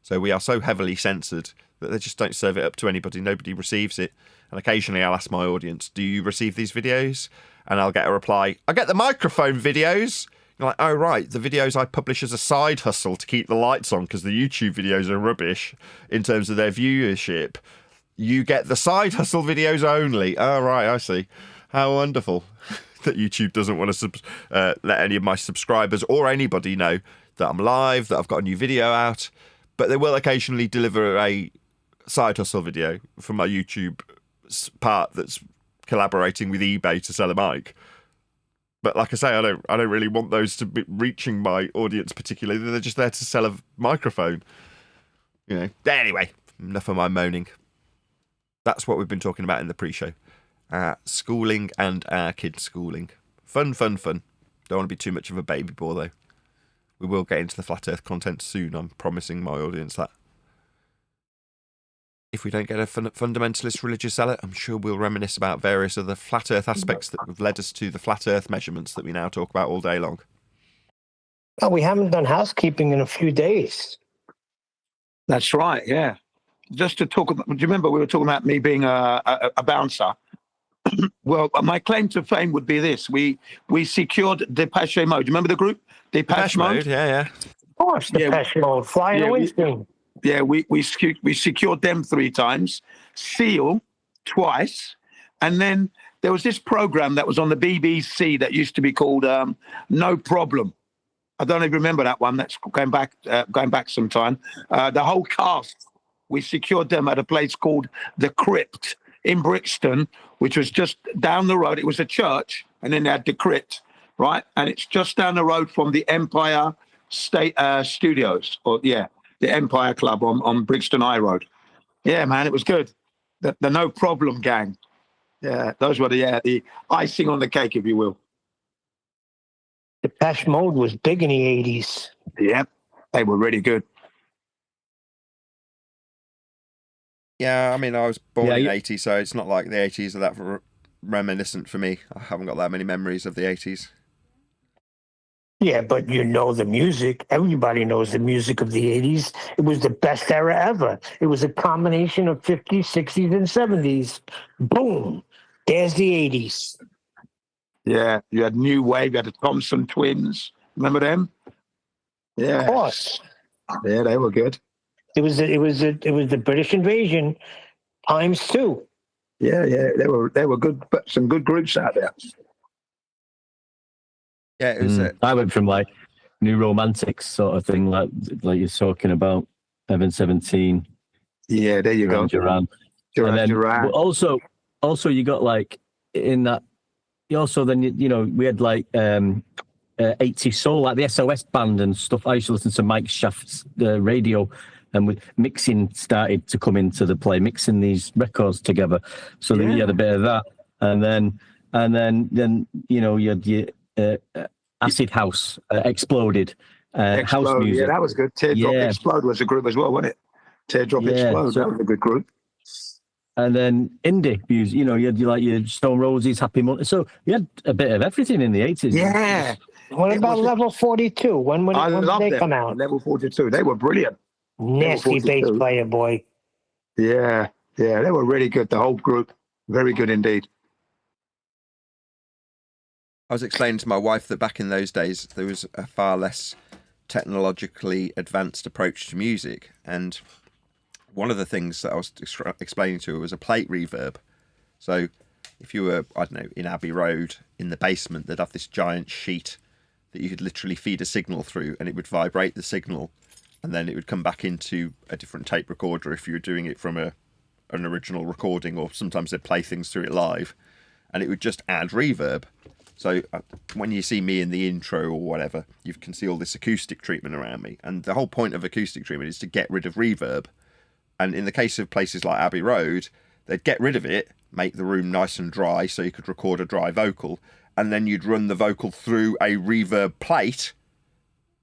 So we are so heavily censored that they just don't serve it up to anybody. Nobody receives it. And occasionally I'll ask my audience, do you receive these videos? And I'll get a reply, I get the microphone videos. You're like, oh, right, the videos I publish as a side hustle to keep the lights on because the YouTube videos are rubbish in terms of their viewership. You get the side hustle videos only. Oh, right, I see. How wonderful that YouTube doesn't want to let any of my subscribers or anybody know that I'm live, that I've got a new video out. But they will occasionally deliver a side hustle video from my YouTube part that's collaborating with eBay to sell a mic. But like I say, I don't really want those to be reaching my audience particularly. They're just there to sell a microphone. You know. Anyway, enough of my moaning. That's what we've been talking about in the pre-show. Schooling and our kids' schooling. Fun. Don't want to be too much of a baby bore, though. We will get into the Flat Earth content soon. I'm promising my audience that. If we don't get a fundamentalist religious zealot, I'm sure we'll reminisce about various other Flat Earth aspects that have led us to the Flat Earth measurements that we now talk about all day long. Oh, we haven't done housekeeping in a few days. That's right, yeah. Just to talk about, do you remember we were talking about me being a bouncer? Well, my claim to fame would be this. We secured Depeche Mode. Do you remember the group? Depeche Mode? Yeah. Of course, Depeche Mode. Fly in the windscreen. Yeah, we secured them 3 times, Seal twice, and then there was this program that was on the BBC that used to be called No Problem. I don't even remember that one. That's going back some time. The whole cast, we secured them at a place called The Crypt in Brixton, which was just down the road. It was a church, and then they had The Crypt, right? And it's just down the road from the Empire State Studios, the Empire Club on Brixton High Road. Yeah, man, it was good. The No Problem gang. Yeah, those were the icing on the cake, if you will. Depeche Mode was big in the 80s. Yeah, they were really good. Yeah, I mean, I was born in the 80s, so it's not like the 80s are that reminiscent for me. I haven't got that many memories of the 80s. Yeah, but you know the music. Everybody knows the music of the 80s. It was the best era ever. It was a combination of 50s, 60s, and 70s. Boom. There's the 80s. Yeah, you had New Wave, you had the Thompson Twins. Remember them? Yeah. Of course. Yeah, they were good. It was the British invasion. Times 2. Yeah, they were good, but some good groups out there. Yeah, it was. I went from like New Romantics sort of thing, like you're talking about, Evan 17. Yeah, there you go. Duran. Duran, And then, Duran. but also you got like in that. You also then you know we had like 80s soul, like the SOS band and stuff. I used to listen to Mike Shaft's radio, and with mixing started to come into the play, mixing these records together. So then you had a bit of that, and then you know you had your Acid House exploded. House music. Yeah, that was good. Teardrop Explode was a group as well, wasn't it? Teardrop Explode, that was a good group. And then indie music, you know, you had like your Stone Roses, Happy Monday. So you had a bit of everything in the 80s. Yeah. What about Level 42? When did they come out? Level 42. They were brilliant. Nasty bass player, boy. Yeah, they were really good. The whole group, very good indeed. I was explaining to my wife that back in those days there was a far less technologically advanced approach to music, and one of the things that I was explaining to her was a plate reverb. So if you were, I don't know, in Abbey Road in the basement, they'd have this giant sheet that you could literally feed a signal through, and it would vibrate the signal, and then it would come back into a different tape recorder if you were doing it from an original recording, or sometimes they'd play things through it live, and it would just add reverb. So when you see me in the intro or whatever, you can see all this acoustic treatment around me, and the whole point of acoustic treatment is to get rid of reverb. And in the case of places like Abbey Road, they'd get rid of it, make the room nice and dry so you could record a dry vocal, and then you'd run the vocal through a reverb plate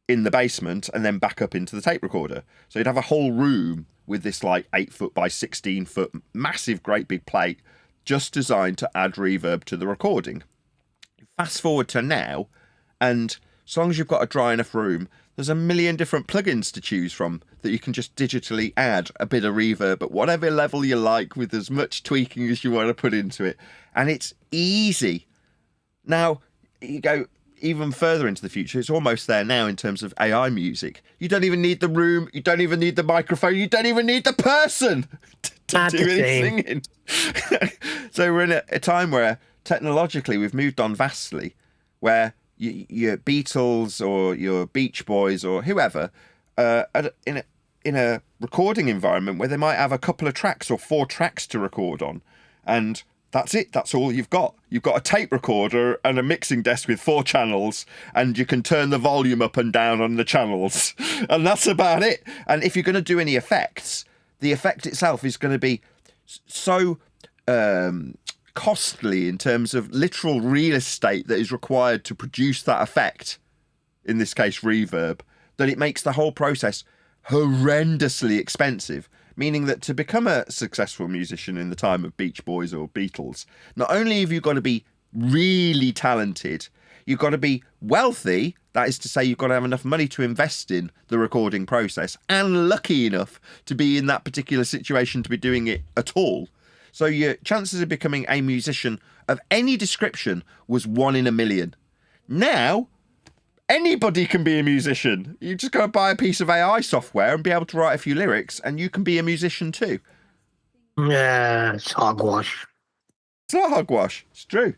in the basement and then back up into the tape recorder. So you'd have a whole room with this like 8-foot by 16-foot massive great big plate just designed to add reverb to the recording. Fast forward to now, and as long as you've got a dry enough room, there's a million different plugins to choose from that you can just digitally add a bit of reverb at whatever level you like with as much tweaking as you want to put into it. And it's easy. Now, you go even further into the future, it's almost there now in terms of AI music. You don't even need the room, you don't even need the microphone, you don't even need the person to do any singing. So we're in a time where technologically we've moved on vastly, where your Beatles or your Beach Boys or whoever in a recording environment where they might have a couple of tracks or 4 tracks to record on, and that's it. That's all you've got. You've got a tape recorder and a mixing desk with 4 channels, and you can turn the volume up and down on the channels, and that's about it. And if you're going to do any effects, the effect itself is going to be so costly in terms of literal real estate that is required to produce that effect, in this case reverb, that it makes the whole process horrendously expensive, meaning that to become a successful musician in the time of Beach Boys or Beatles, not only have you got to be really talented, you've got to be wealthy, that is to say you've got to have enough money to invest in the recording process, and lucky enough to be in that particular situation to be doing it at all. So your chances of becoming a musician of any description was 1 in a million. Now, anybody can be a musician. You just go and buy a piece of AI software and be able to write a few lyrics, and you can be a musician too. Yeah, it's hogwash. It's not hogwash. It's true.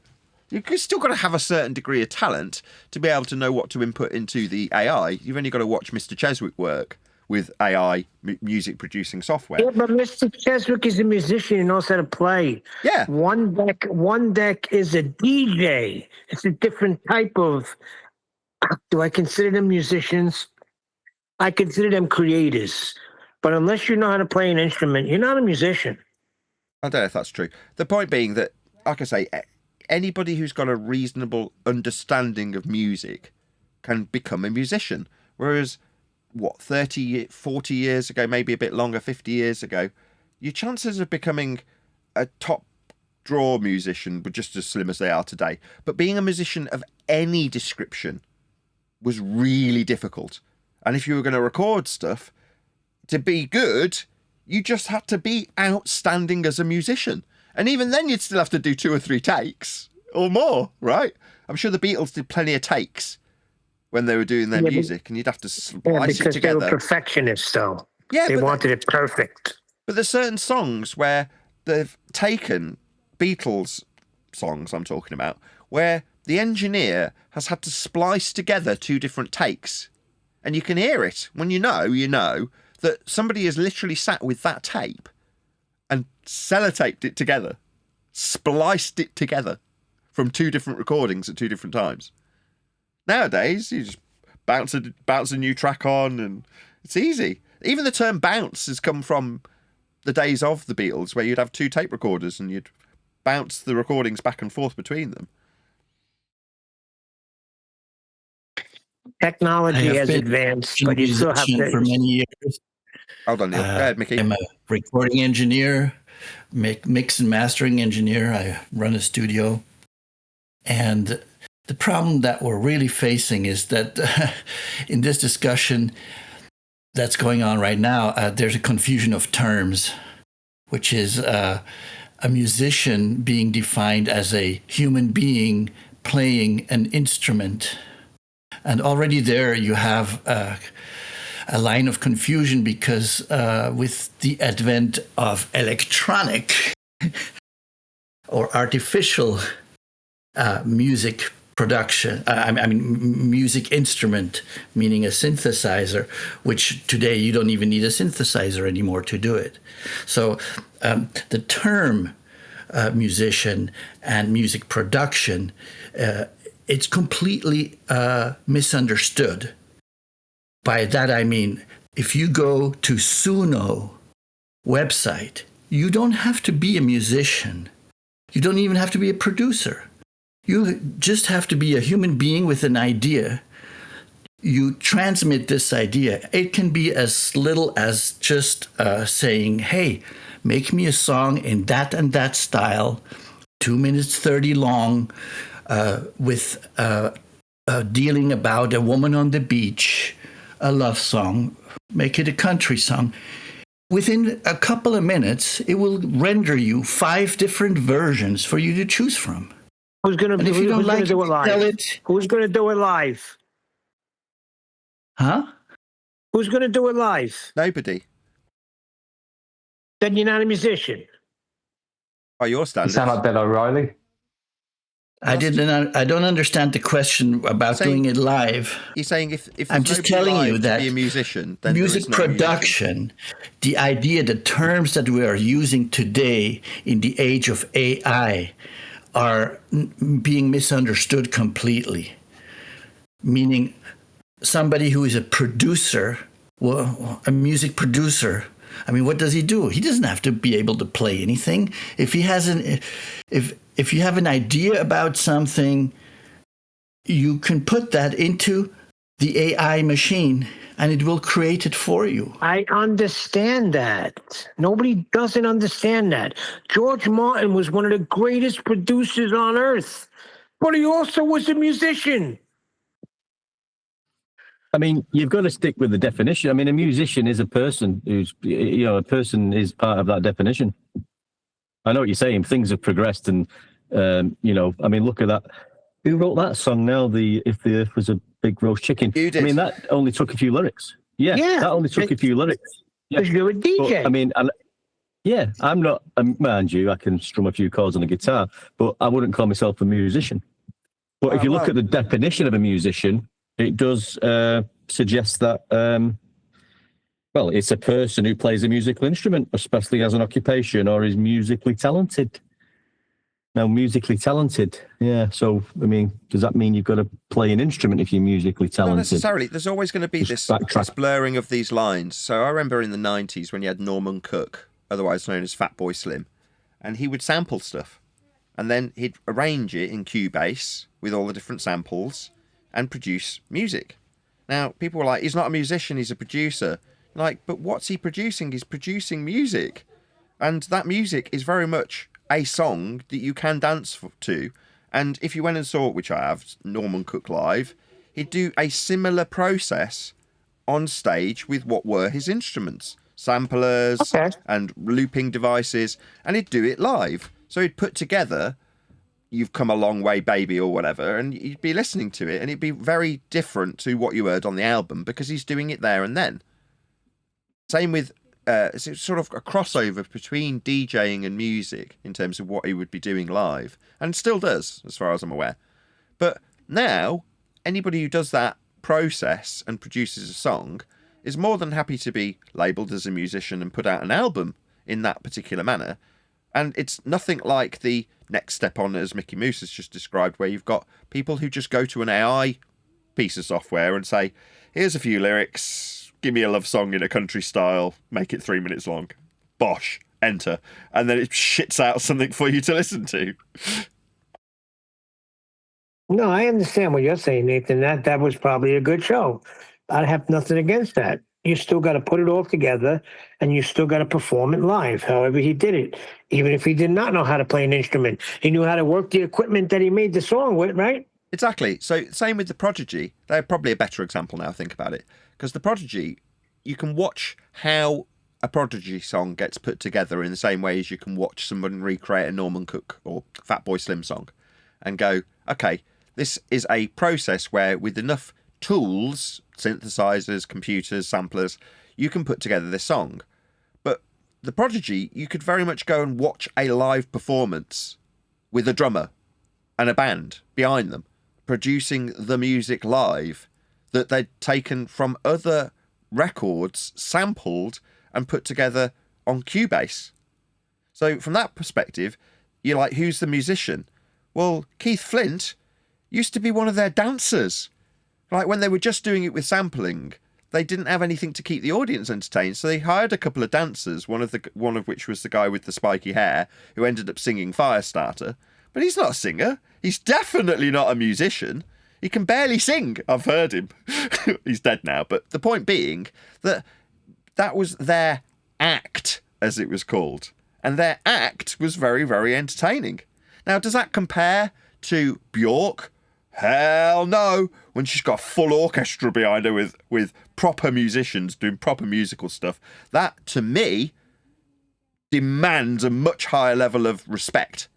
You've still got to have a certain degree of talent to be able to know what to input into the AI. You've only got to watch Mr. Cheswick work with AI music producing software. Yeah, but Mr. Cheswick is a musician. He knows how to play. Yeah. One deck is a DJ. It's a different type of. Do I consider them musicians? I consider them creators. But unless you know how to play an instrument, you're not a musician. I don't know if that's true. The point being that, like I say, anybody who's got a reasonable understanding of music can become a musician. Whereas, 30, 40 years ago, maybe a bit longer, 50 years ago, your chances of becoming a top draw musician were just as slim as they are today. But being a musician of any description was really difficult. And if you were going to record stuff, to be good, you just had to be outstanding as a musician. And even then, you'd still have to do 2 or 3 takes or more, right? I'm sure the Beatles did plenty of takes when they were doing their music, and you'd have to splice it together. They were perfectionists, though. Yeah, they wanted it perfect. But there's certain songs where they've taken Beatles songs I'm talking about, where the engineer has had to splice together 2 different takes. And you can hear it. When you know that somebody has literally sat with that tape and sellotaped it together, spliced it together from 2 different recordings at 2 different times. Nowadays, you just bounce a new track on and it's easy. Even the term bounce has come from the days of the Beatles, where you'd have 2 tape recorders and you'd bounce the recordings back and forth between them. Technology has advanced, but you still have to. For many years. Hold on, Neil. Go ahead, Mickey. I'm a recording engineer, mix and mastering engineer. I run a studio. And the problem that we're really facing is that in this discussion that's going on right now, there's a confusion of terms, which is a musician being defined as a human being playing an instrument. And already there you have a line of confusion because with the advent of electronic or artificial music production, music instrument, meaning a synthesizer, which today you don't even need a synthesizer anymore to do it. So the term musician and music production, it's completely misunderstood. By that I mean, if you go to Suno website, you don't have to be a musician. You don't even have to be a producer. You just have to be a human being with an idea. You transmit this idea. It can be as little as just saying, hey, make me a song in that and that style, 2 minutes 30 long, with dealing about a woman on the beach, a love song, make it a country song. Within a couple of minutes, it will render you 5 different versions for you to choose from. Who's going to do it live? Who's going to do it live? Huh? Who's going to do it live? Nobody. Then you're not a musician. By your You standards. sound like Bill O'Reilly. I don't understand the question about doing it live. You're saying if I'm just telling you that to be a musician, then music production, the idea, the terms that we are using today in the age of AI are being misunderstood completely. Meaning somebody who is a producer, well, a music producer, I mean, what does he do? He doesn't have to be able to play anything. If he has if you have an idea about something, you can put that into the AI machine and it will create it for you. I understand that. Nobody doesn't understand that. George Martin was one of the greatest producers on earth, but he also was a musician. I mean, you've got to stick with the definition. I mean, a musician is a person who's, a person is part of that definition. I know what you're saying. Things have progressed and, I mean, look at that. Who wrote that song now? If the earth was a big roast chicken. You did. I mean, that only took a few lyrics. Yeah. That only took a few lyrics. Yeah. Because you're a DJ. But, I mean, I'm not, mind you, I can strum a few chords on a guitar, but I wouldn't call myself a musician. But if you look at the definition of a musician, it does suggest that, it's a person who plays a musical instrument, especially as an occupation, or is musically talented. Now, musically talented, yeah. So, I mean, does that mean you've got to play an instrument if you're musically talented? Not necessarily. There's always going to be this blurring of these lines. So I remember in the 90s when you had Norman Cook, otherwise known as Fatboy Slim, and he would sample stuff. And then he'd arrange it in Cubase with all the different samples and produce music. Now, people were like, he's not a musician, he's a producer. Like, but what's he producing? He's producing music. And that music is very much a song that you can dance to. And if you went and saw, which I have, Norman Cook live, he'd do a similar process on stage with what were his instruments. Samplers and looping devices. And he'd do it live. So he'd put together You've Come a Long Way, Baby, or whatever, and you'd be listening to it, and it'd be very different to what you heard on the album because he's doing it there and then. Same with it's sort of a crossover between DJing and music in terms of what he would be doing live, and still does, as far as I'm aware. But now, anybody who does that process and produces a song is more than happy to be labelled as a musician and put out an album in that particular manner. And it's nothing like the next step on, as Mickey Moose has just described, where you've got people who just go to an AI piece of software and say, here's a few lyrics, give me a love song in a country style, make it 3 minutes long. Bosh, enter. And then it shits out something for you to listen to. No, I understand what you're saying, Nathan. That was probably a good show. I have nothing against that. You still got to put it all together, and you still got to perform it live, however he did it. Even if he did not know how to play an instrument, he knew how to work the equipment that he made the song with, right? Exactly. So same with The Prodigy. They're probably a better example now, think about it. Because The Prodigy, you can watch how a Prodigy song gets put together in the same way as you can watch someone recreate a Norman Cook or Fatboy Slim song and go, okay, this is a process where with enough tools, synthesizers, computers, samplers, you can put together this song. But The Prodigy, you could very much go and watch a live performance with a drummer and a band behind them, producing the music live that they'd taken from other records, sampled and put together on Cubase. So from that perspective, you're like, who's the musician? Well, Keith Flint used to be one of their dancers. Like when they were just doing it with sampling, they didn't have anything to keep the audience entertained, so they hired a couple of dancers, one of which was the guy with the spiky hair who ended up singing Firestarter. But he's not a singer. He's definitely not a musician. He can barely sing. I've heard him. He's dead now. But the point being that was their act, as it was called. And their act was very, very entertaining. Now, does that compare to Bjork? Hell no. When she's got a full orchestra behind her with proper musicians doing proper musical stuff. That, to me, demands a much higher level of respect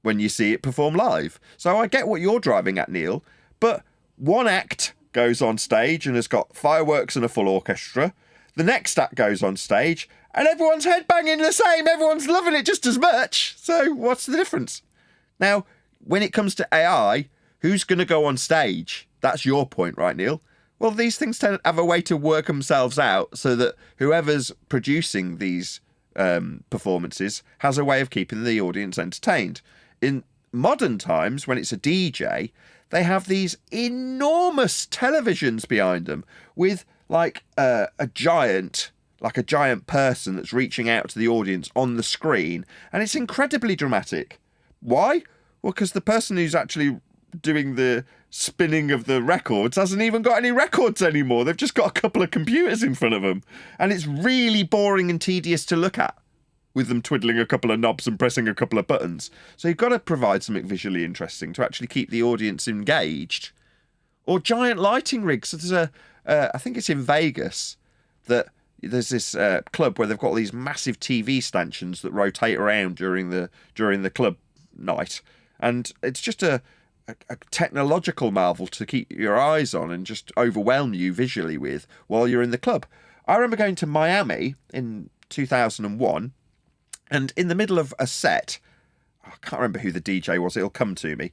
when you see it perform live. So I get what you're driving at, Neil, but one act goes on stage and has got fireworks and a full orchestra. The next act goes on stage and everyone's headbanging the same. Everyone's loving it just as much. So what's the difference? Now, when it comes to AI, who's going to go on stage? That's your point, right, Neil? Well, these things tend to have a way to work themselves out so that whoever's producing these performances has a way of keeping the audience entertained. In modern times, when it's a DJ, they have these enormous televisions behind them with like a giant person that's reaching out to the audience on the screen, and it's incredibly dramatic. Why? Well, because the person who's actually doing the spinning of the records hasn't even got any records anymore. They've just got a couple of computers in front of them, and it's really boring and tedious to look at, with them twiddling a couple of knobs and pressing a couple of buttons. So you've got to provide something visually interesting to actually keep the audience engaged. Or giant lighting rigs. So there's I think it's in Vegas, that there's this club where they've got these massive TV stanchions that rotate around during the club night. And it's just a technological marvel to keep your eyes on and just overwhelm you visually with while you're in the club. I remember going to Miami in 2001, and in the middle of a set, I can't remember who the DJ was, it'll come to me,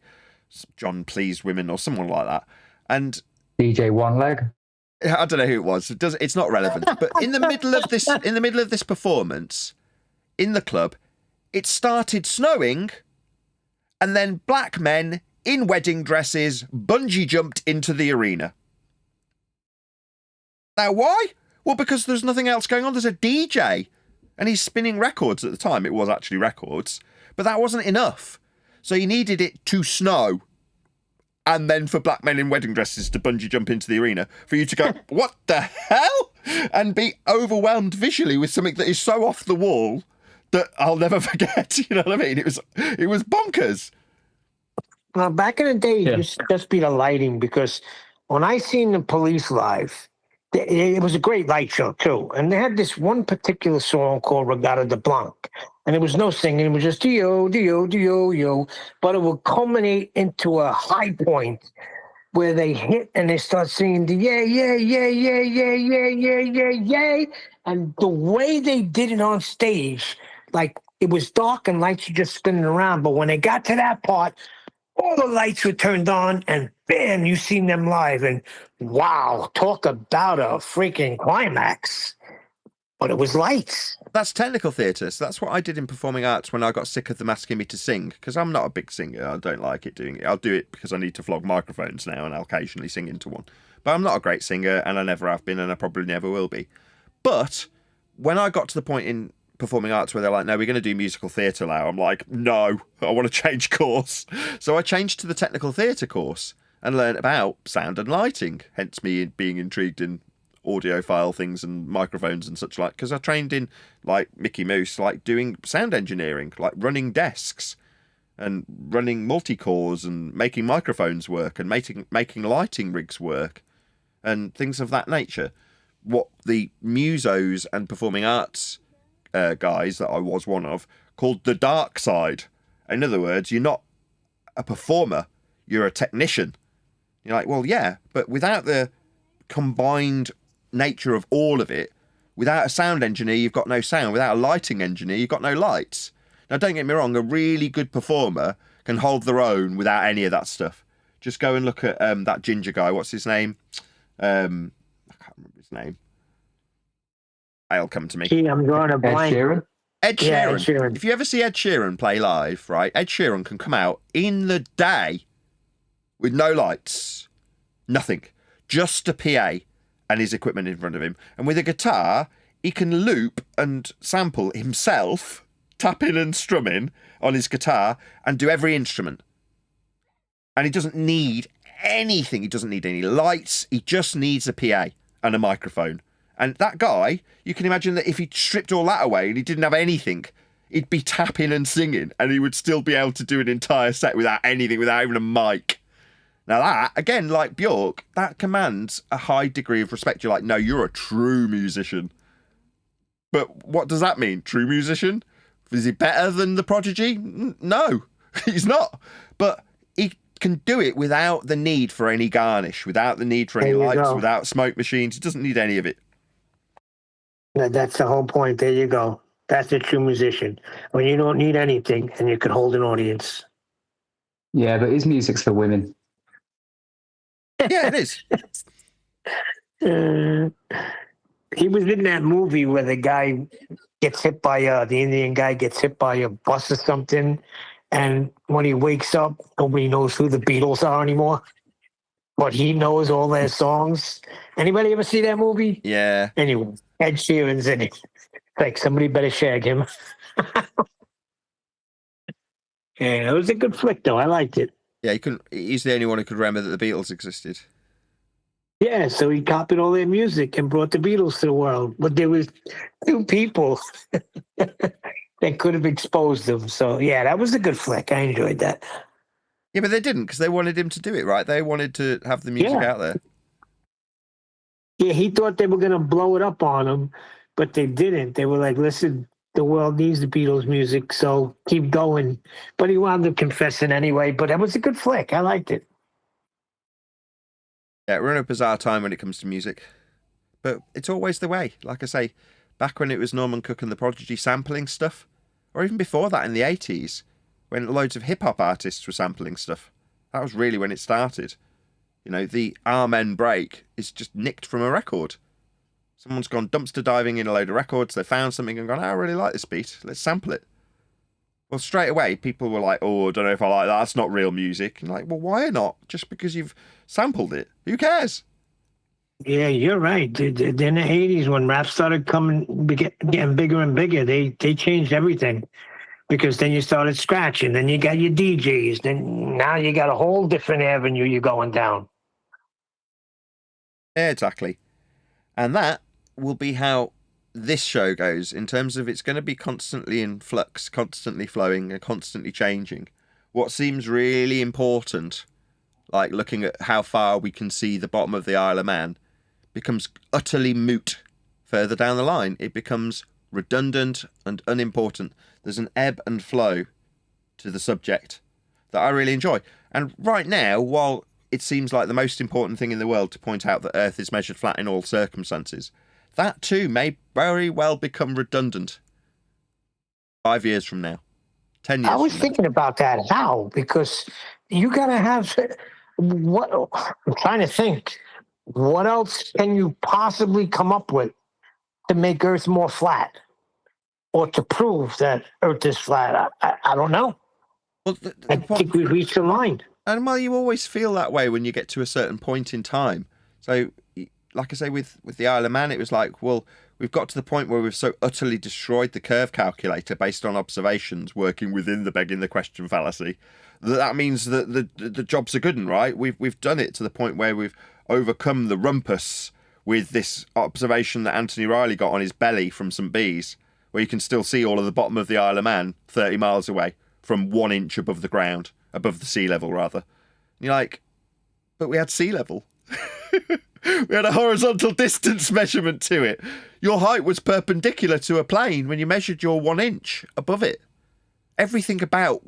John Pleased Women or someone like that. And DJ One Leg? I don't know who it was. It's not relevant. But in the middle of this performance, in the club, it started snowing, and then black men in wedding dresses bungee jumped into the arena. Now, why? Well, because there's nothing else going on. There's a DJ, and he's spinning records at the time. It was actually records, but that wasn't enough. So you needed it to snow, and then for black men in wedding dresses to bungee jump into the arena, for you to go, what the hell? And be overwhelmed visually with something that is so off the wall that I'll never forget. You know what I mean? It was bonkers. Well, back in the day, it used to just be the lighting, because when I seen the Police live, it was a great light show too. And they had this one particular song called Regatta de Blanc. And there was no singing, it was just yo, yo, yo, yo. But it would culminate into a high point where they hit and they start singing the yeah, yeah, yeah, yeah, yeah, yeah, yeah, yeah, yeah. And the way they did it on stage, like it was dark and lights were just spinning around. But when they got to that part, all the lights were turned on and bam, you seen them live. And wow, talk about a freaking climax. But it was lights. That's technical theatre. So that's what I did in performing arts when I got sick of them asking me to sing, because I'm not a big singer. I don't like it doing it. I'll do it because I need to flog microphones now, and I'll occasionally sing into one. But I'm not a great singer, and I never have been, and I probably never will be. But when I got to the point in performing arts where they're like, no, we're going to do musical theatre now, I'm like, no, I want to change course. So I changed to the technical theatre course and learned about sound and lighting, hence me being intrigued in audiophile things and microphones and such like, because I trained in, like Mickey Mouse, like doing sound engineering, like running desks and running multi-cores and making microphones work and making lighting rigs work and things of that nature. What the musos and performing arts guys that I was one of called the dark side. In other words, you're not a performer, you're a technician. You're like, well, yeah, but without the combined nature of all of it, without a sound engineer, you've got no sound. Without a lighting engineer, you've got no lights. Now, don't get me wrong, a really good performer can hold their own without any of that stuff. Just go and look at that ginger guy. What's his name? I can't remember his name. It'll come to me. Gee, I'm drawing a blank. Ed Sheeran. Yeah, Ed Sheeran. If you ever see Ed Sheeran play live, right, Ed Sheeran can come out in the day with no lights, nothing, just a PA and his equipment in front of him. And with a guitar, he can loop and sample himself, tapping and strumming on his guitar, and do every instrument. And he doesn't need anything. He doesn't need any lights. He just needs a PA and a microphone. And that guy, you can imagine that if he stripped all that away and he didn't have anything, he'd be tapping and singing, and he would still be able to do an entire set without anything, without even a mic. Now that, again, like Bjork, that commands a high degree of respect. You're like, no, you're a true musician. But what does that mean? True musician? Is he better than the Prodigy? No, he's not. But he can do it without the need for any garnish, without the need for any lights, without smoke machines. He doesn't need any of it. That's the whole point. There you go. That's a true musician. When you don't need anything and you can hold an audience. Yeah, but his music's for women. Yeah, it is. He was in that movie where the guy gets hit by the Indian guy gets hit by a bus or something, and when he wakes up, nobody knows who the Beatles are anymore, but he knows all their songs. Anybody ever see that movie? Yeah. Anyway, Ed Sheeran's in it. Like, somebody better shag him. Yeah, it was a good flick, though. I liked it. Yeah, he's the only one who could remember that the Beatles existed. Yeah, so he copied all their music and brought the Beatles to the world. But there was two people that could have exposed them. So, yeah, that was a good flick. I enjoyed that. Yeah, but they didn't, because they wanted him to do it, right? They wanted to have the music out there. Yeah, he thought they were going to blow it up on him, but they didn't. They were like, listen, the world needs the Beatles music, so keep going. But he wound up confessing anyway. But that was a good flick. I liked it. Yeah, we're in a bizarre time when it comes to music. But it's always the way. Like I say, back when it was Norman Cook and the Prodigy sampling stuff, or even before that in the 80s, when loads of hip-hop artists were sampling stuff. That was really when it started. You know, the Amen break is just nicked from a record. Someone's gone dumpster diving in a load of records, they found something and gone, I really like this beat, let's sample it. Well, straight away, people were like, oh, I don't know if I like that, that's not real music. And like, well, why not? Just because you've sampled it. Who cares? Yeah, you're right. In the 80s, when rap started getting bigger and bigger, they changed everything. Because then you started scratching, then you got your DJs, then now you got a whole different avenue you're going down. Yeah, exactly. And that will be how this show goes, in terms of it's going to be constantly in flux, constantly flowing and constantly changing. What seems really important, like looking at how far we can see the bottom of the Isle of Man, becomes utterly moot further down the line. It becomes redundant and unimportant. There's an ebb and flow to the subject that I really enjoy. And right now, while it seems like the most important thing in the world to point out that Earth is measured flat in all circumstances, that too may very well become redundant 5 years from now, 10 years I was from thinking about that. How? Because you got to have what? I'm trying to think. What else can you possibly come up with to make Earth more flat, or to prove that Earth is flat? I don't know. now. Well, I think we reached a line. and well, you always feel that way when you get to a certain point in time. So, like I say, with the Isle of Man, it was like, well, we've got to the point where we've so utterly destroyed the curve calculator based on observations working within the begging the question fallacy that means that the job's a good one, right? We've done it to the point where we've overcome the rumpus with this observation that Anthony Riley got on his belly from St. Bees, where you can still see all of the bottom of the Isle of Man 30 miles away from 1 inch above the ground, above the sea level, rather. And you're like, but we had sea level. We had a horizontal distance measurement to it. Your height was perpendicular to a plane when you measured your 1 inch above it. Everything about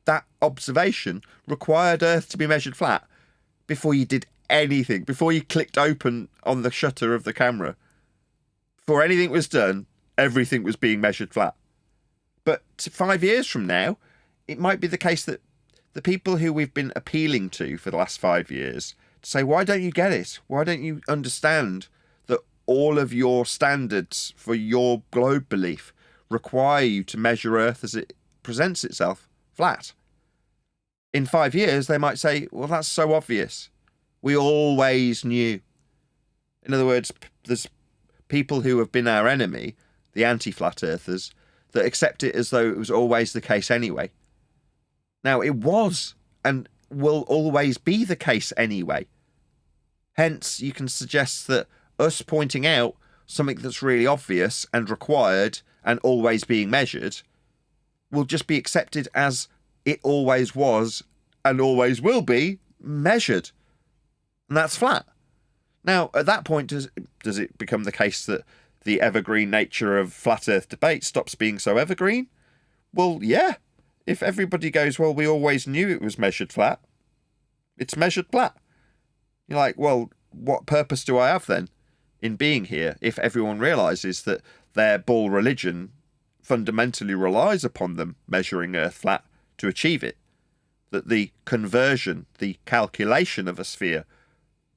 that observation required Earth to be measured flat before you did anything, before you clicked open on the shutter of the camera. Before anything was done, everything was being measured flat. But 5 years from now, it might be the case that the people who we've been appealing to for the last 5 years to say, why don't you get it? Why don't you understand that all of your standards for your globe belief require you to measure Earth as it presents itself flat? In 5 years, they might say, well, that's so obvious. We always knew. In other words, there's people who have been our enemy, the anti-flat earthers, that accept it as though it was always the case anyway. Now, it was and will always be the case anyway. Hence, you can suggest that us pointing out something that's really obvious and required and always being measured will just be accepted as it always was and always will be measured. And that's flat. Now, at that point, does it become the case that the evergreen nature of flat earth debate stops being so evergreen? Well, yeah. If everybody goes, well, we always knew it was measured flat, it's measured flat. You're like, well, what purpose do I have then in being here if everyone realises that their bull religion fundamentally relies upon them measuring Earth flat to achieve it? That the conversion, the calculation of a sphere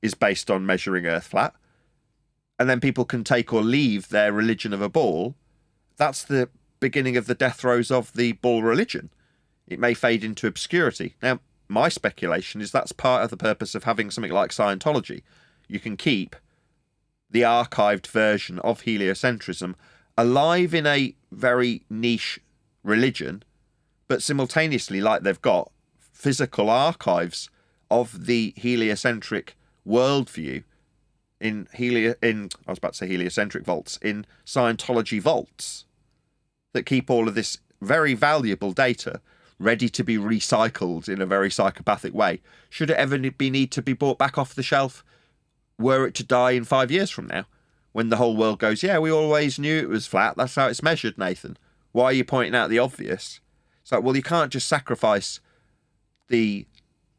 is based on measuring Earth flat, and then people can take or leave their religion of a ball. That's the beginning of the death throes of the bull religion. It may fade into obscurity. Now, my speculation is that's part of the purpose of having something like Scientology. You can keep the archived version of heliocentrism alive in a very niche religion, but simultaneously, like they've got physical archives of the heliocentric worldview in heliocentric vaults, in Scientology vaults, that keep all of this very valuable data ready to be recycled in a very psychopathic way. Should it ever need to be brought back off the shelf, were it to die in 5 years from now, when the whole world goes, yeah, we always knew it was flat, that's how it's measured, Nathan. Why are you pointing out the obvious? It's like, well, you can't just sacrifice the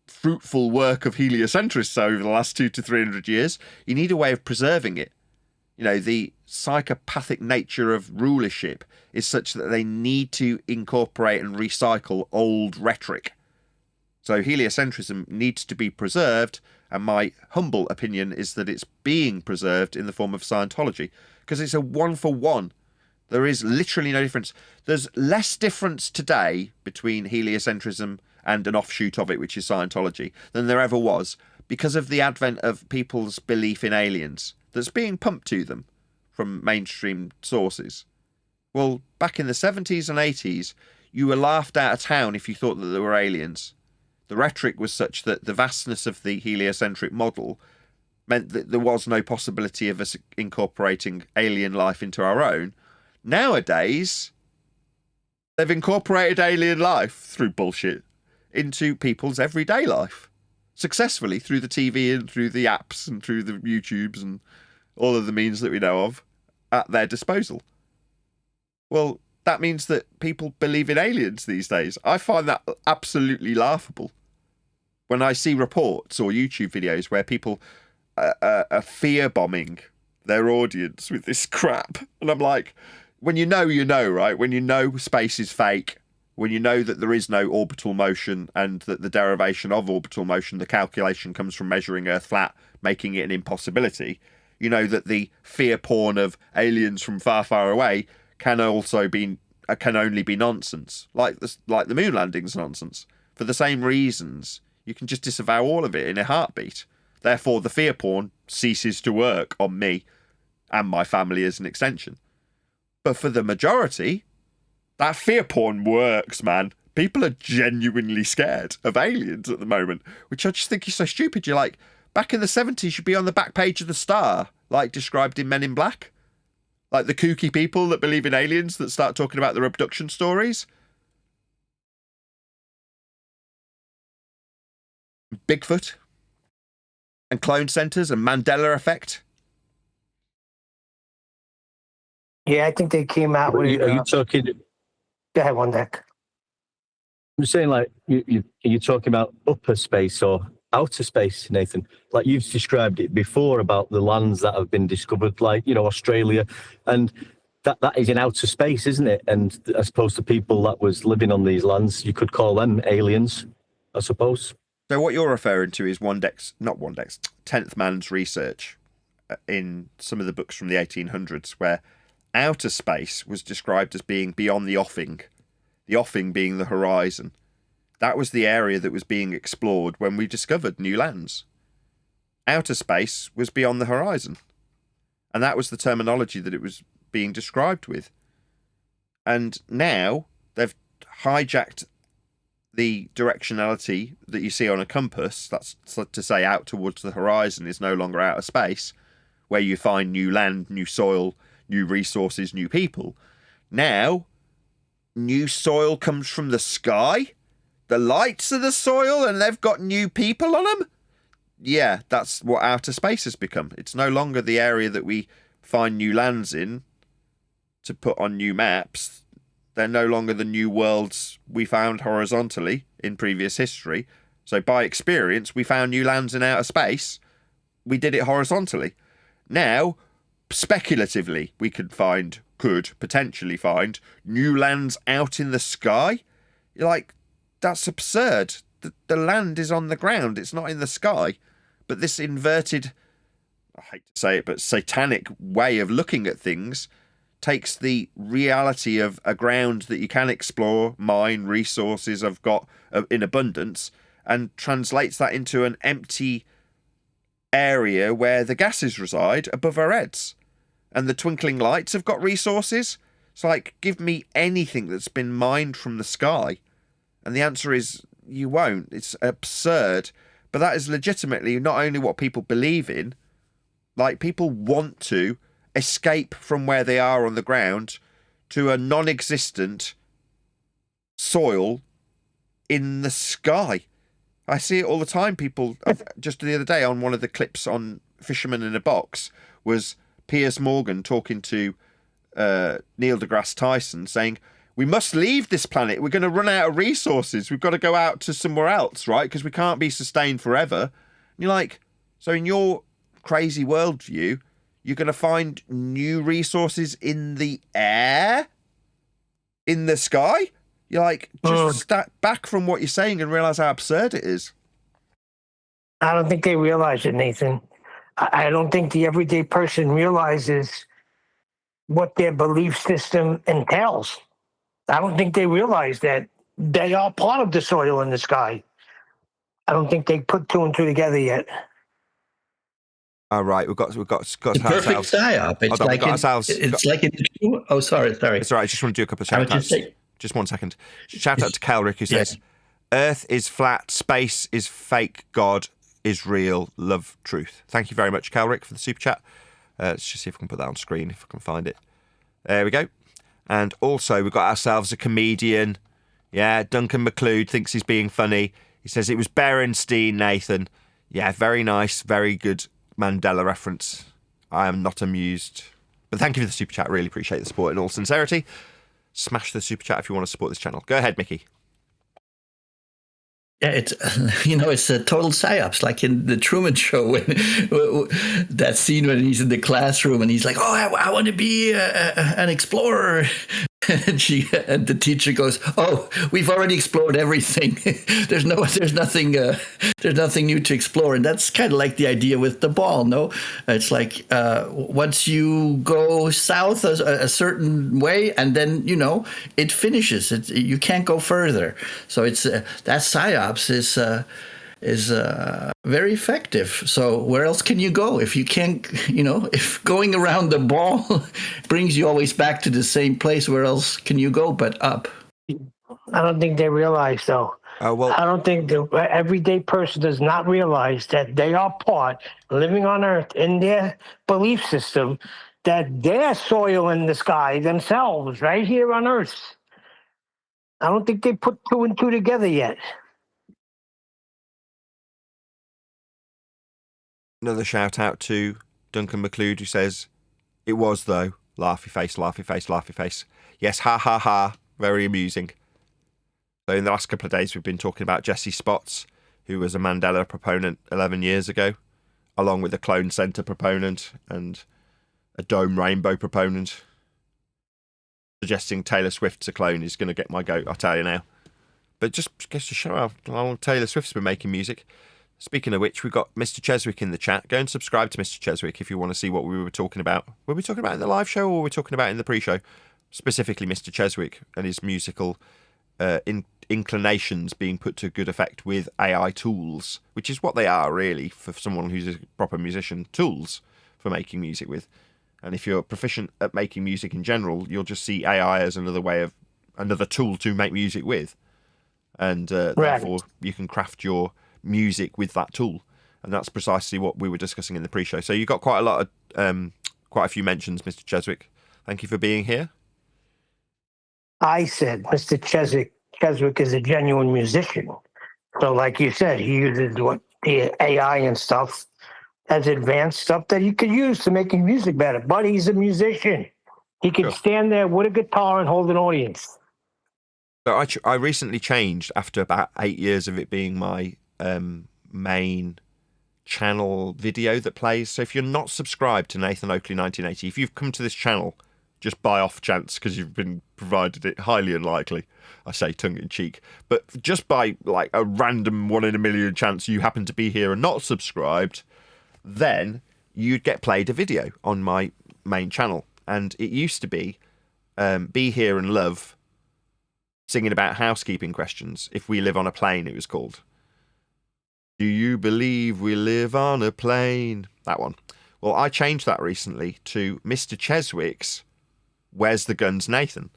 fruitful work of heliocentrists over the last 200 to 300 years. You need a way of preserving it. You know, the psychopathic nature of rulership is such that they need to incorporate and recycle old rhetoric. So heliocentrism needs to be preserved, and my humble opinion is that it's being preserved in the form of Scientology, because it's a one-for-one. There is literally no difference. There's less difference today between heliocentrism and an offshoot of it, which is Scientology, than there ever was, because of the advent of people's belief in aliens that's being pumped to them from mainstream sources. Well, back in the 70s and 80s, you were laughed out of town if you thought that there were aliens. The rhetoric was such that the vastness of the heliocentric model meant that there was no possibility of us incorporating alien life into our own. Nowadays, they've incorporated alien life through bullshit into people's everyday life, successfully through the TV and through the apps and through the YouTubes and all of the means that we know of at their disposal. Well, that means that people believe in aliens these days. I find that absolutely laughable. When I see reports or YouTube videos where people are fear bombing their audience with this crap. And I'm like, when you know, right? When you know space is fake, when you know that there is no orbital motion and that the derivation of orbital motion, the calculation comes from measuring Earth flat, making it an impossibility, you know that the fear porn of aliens from far, far away can only be nonsense. Like the moon landing's nonsense. For the same reasons, you can just disavow all of it in a heartbeat. Therefore, the fear porn ceases to work on me and my family as an extension. But for the majority, that fear porn works, man. People are genuinely scared of aliens at the moment, which I just think is so stupid. You're like, back in the 70s, you'd be on the back page of the Star, like described in Men in Black. Like the kooky people that believe in aliens that start talking about their abduction stories. Bigfoot. And clone centers and Mandela effect. Yeah, I think they came out with. Are you talking? Go ahead, one deck. I'm saying, like, are you talking about upper space or outer space, Nathan? Like you've described it before about the lands that have been discovered, like, you know, Australia, and that is in outer space, isn't it? And as opposed to people that was living on these lands, you could call them aliens, I suppose. So what you're referring to is Tenth Man's research in some of the books from the 1800s, where outer space was described as being beyond the offing being the horizon. That was the area that was being explored when we discovered new lands. Outer space was beyond the horizon. And that was the terminology that it was being described with. And now they've hijacked the directionality that you see on a compass, that's to say out towards the horizon, is no longer outer space, where you find new land, new soil, new resources, new people. Now, new soil comes from the sky. The lights are the soil and they've got new people on them. Yeah, that's what outer space has become. It's no longer the area that we find new lands in to put on new maps. They're no longer the new worlds we found horizontally in previous history. So by experience, we found new lands in outer space. We did it horizontally. Now, speculatively, we could potentially find new lands out in the sky. You're like, that's absurd. The land is on the ground. It's not in the sky. But this inverted, I hate to say it, but satanic way of looking at things takes the reality of a ground that you can explore, mine, resources have got in abundance, and translates that into an empty area where the gases reside above our heads. And the twinkling lights have got resources. It's like, give me anything that's been mined from the sky. And the answer is, you won't. It's absurd. But that is legitimately not only what people believe in, like people want to escape from where they are on the ground to a non-existent soil in the sky. I see it all the time. People, just the other day on one of the clips on Fisherman in a Box was Piers Morgan talking to Neil deGrasse Tyson saying, we must leave this planet. We're going to run out of resources. We've got to go out to somewhere else, right? Because we can't be sustained forever. And you're like, so in your crazy worldview, you're going to find new resources in the air? In the sky? You're like, just step back from what you're saying and realize how absurd it is. I don't think they realize it, Nathan. I don't think the everyday person realizes what their belief system entails. I don't think they realize that they are part of the soil in the sky. I don't think they put two and two together yet. All right, we've got the perfect psyop. It's like in the true. Oh, sorry. It's all right. I just want to do a couple of shout outs. Just 1 second. Shout out to Calric, who says, Earth is flat, space is fake, God is real, love, truth. Thank you very much, Calric, for the super chat. Let's just see if we can put that on screen, if I can find it. There we go. And also, we've got ourselves a comedian. Yeah, Duncan McLeod thinks he's being funny. He says it was Berenstein, Nathan. Yeah, very nice, very good Mandela reference. I am not amused. But thank you for the super chat. Really appreciate the support in all sincerity. Smash the super chat if you want to support this channel. Go ahead, Mickey. Yeah, it's it's a total psyops, like in the Truman Show, when that scene when he's in the classroom and he's like, "Oh, I want to be an explorer," and the teacher goes, "Oh, we've already explored everything. there's nothing new to explore." And that's kind of like the idea with the ball. No, it's like once you go south a certain way, and then it finishes. You can't go further. So it's that psyops is very effective. So where else can you go if you can't? If going around the ball brings you always back to the same place, where else can you go but up? I don't think they realize, though. I don't think the everyday person does not realize that they are living on Earth in their belief system, that they're soil in the sky themselves, right here on Earth. I don't think they put two and two together yet. Another shout out to Duncan McLeod, who says, "It was, though. Laughy face, laughy face, laughy face. Yes, ha ha ha. Very amusing." So in the last couple of days, we've been talking about Jesse Spots, who was a Mandela proponent 11 years ago, along with a clone center proponent and a dome rainbow proponent. Suggesting Taylor Swift's a clone is going to get my goat, I'll tell you now. But just goes to show how long Taylor Swift's been making music. Speaking of which, we've got Mr. Cheswick in the chat. Go and subscribe to Mr. Cheswick if you want to see what we were talking about. Were we talking about in the live show or were we talking about in the pre-show? Specifically, Mr. Cheswick and his musical inclinations being put to good effect with AI tools, which is what they are, really, for someone who's a proper musician. Tools for making music with. And if you're proficient at making music in general, you'll just see AI as another tool to make music with. And therefore, you can craft your music with that tool, and that's precisely what we were discussing in the pre-show. So you got quite a few mentions, Mr. Cheswick. Thank you for being here. I said Mr. Cheswick is a genuine musician. So like you said, he uses the AI and stuff as advanced stuff that he could use to making music better. But he's a musician. He can stand there with a guitar and hold an audience. So I recently changed after about 8 years of it being my main channel video that plays. So if you're not subscribed to Nathan Oakley 1980, if you've come to this channel just by off chance because you've been provided it, highly unlikely, I say tongue in cheek, but just by like a random 1 in a million chance you happen to be here and not subscribed, then you'd get played a video on my main channel. And it used to be Be Here and Love singing about housekeeping questions. If We Live on a Plane, it was called. Do you believe we live on a plane? That one. Well, I changed that recently to Mr. Cheswick's Where's the Guns, Nathan?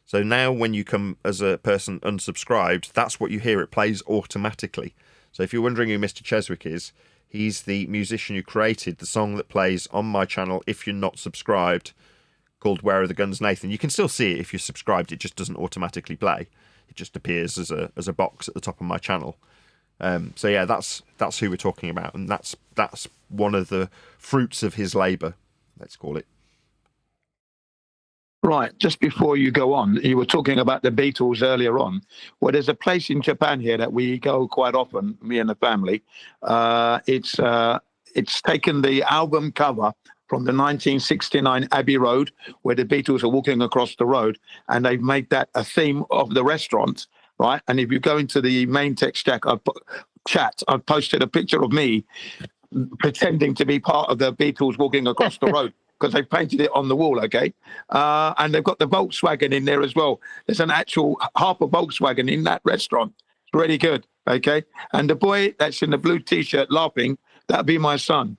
So now when you come as a person unsubscribed, that's what you hear. It plays automatically. So if you're wondering who Mr. Cheswick is, he's the musician who created the song that plays on my channel if you're not subscribed, called Where Are the Guns, Nathan. You can still see it if you're subscribed. It just doesn't automatically play. It just appears as a box at the top of my channel. So yeah, that's who we're talking about, and that's one of the fruits of his labour, let's call it. Right, just before you go on, you were talking about the Beatles earlier on. Well, there's a place in Japan here that we go quite often, me and the family. It's taken the album cover from the 1969 Abbey Road, where the Beatles are walking across the road, and they've made that a theme of the restaurant, right? And if you go into the main text chat, I've posted a picture of me pretending to be part of the Beatles walking across the road, because they've painted it on the wall, okay? And they've got the Volkswagen in there as well. There's an actual Harper Volkswagen in that restaurant. It's really good, okay? And the boy that's in the blue T-shirt laughing, that'd be my son,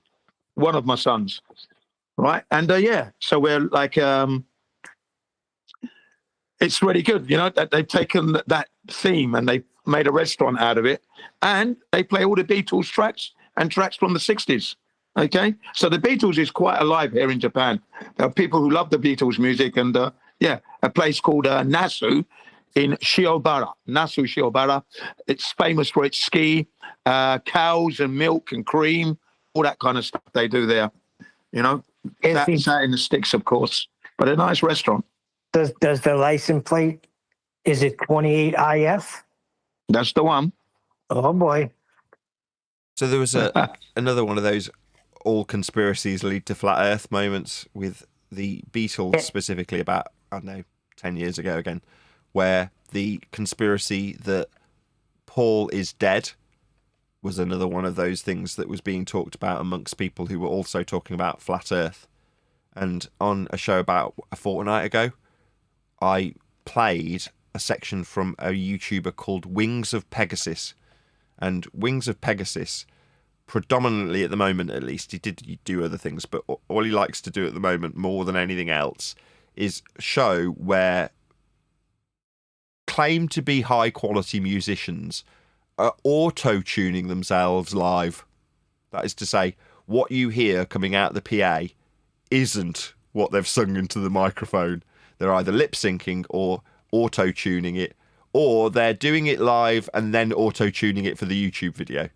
one of my sons, right? And yeah, so we're like, it's really good, you know, that they've taken that theme and they made a restaurant out of it. And they play all the Beatles tracks and tracks from the 60s. Okay, so the Beatles is quite alive here in Japan. There are people who love the Beatles music, and yeah, a place called Nasu in Shiobara. Nasu Shiobara. It's famous for its ski, cows and milk and cream, all that kind of stuff they do there. You know, that's out in the sticks, of course, but a nice restaurant. Does the license plate, is it 28IF? That's the one. Oh boy. So there was another one of those all conspiracies lead to flat Earth moments with the Beatles, specifically about, I don't know, 10 years ago again, where the conspiracy that Paul is dead was another one of those things that was being talked about amongst people who were also talking about flat Earth. And on a show about a fortnight ago, I played a section from a YouTuber called Wings of Pegasus. And Wings of Pegasus, predominantly at the moment at least, he did do other things, but all he likes to do at the moment more than anything else is show where claim to be high quality musicians are auto-tuning themselves live. That is to say, what you hear coming out the PA isn't what they've sung into the microphone. They're either lip-syncing or auto-tuning it, or they're doing it live and then auto-tuning it for the YouTube video.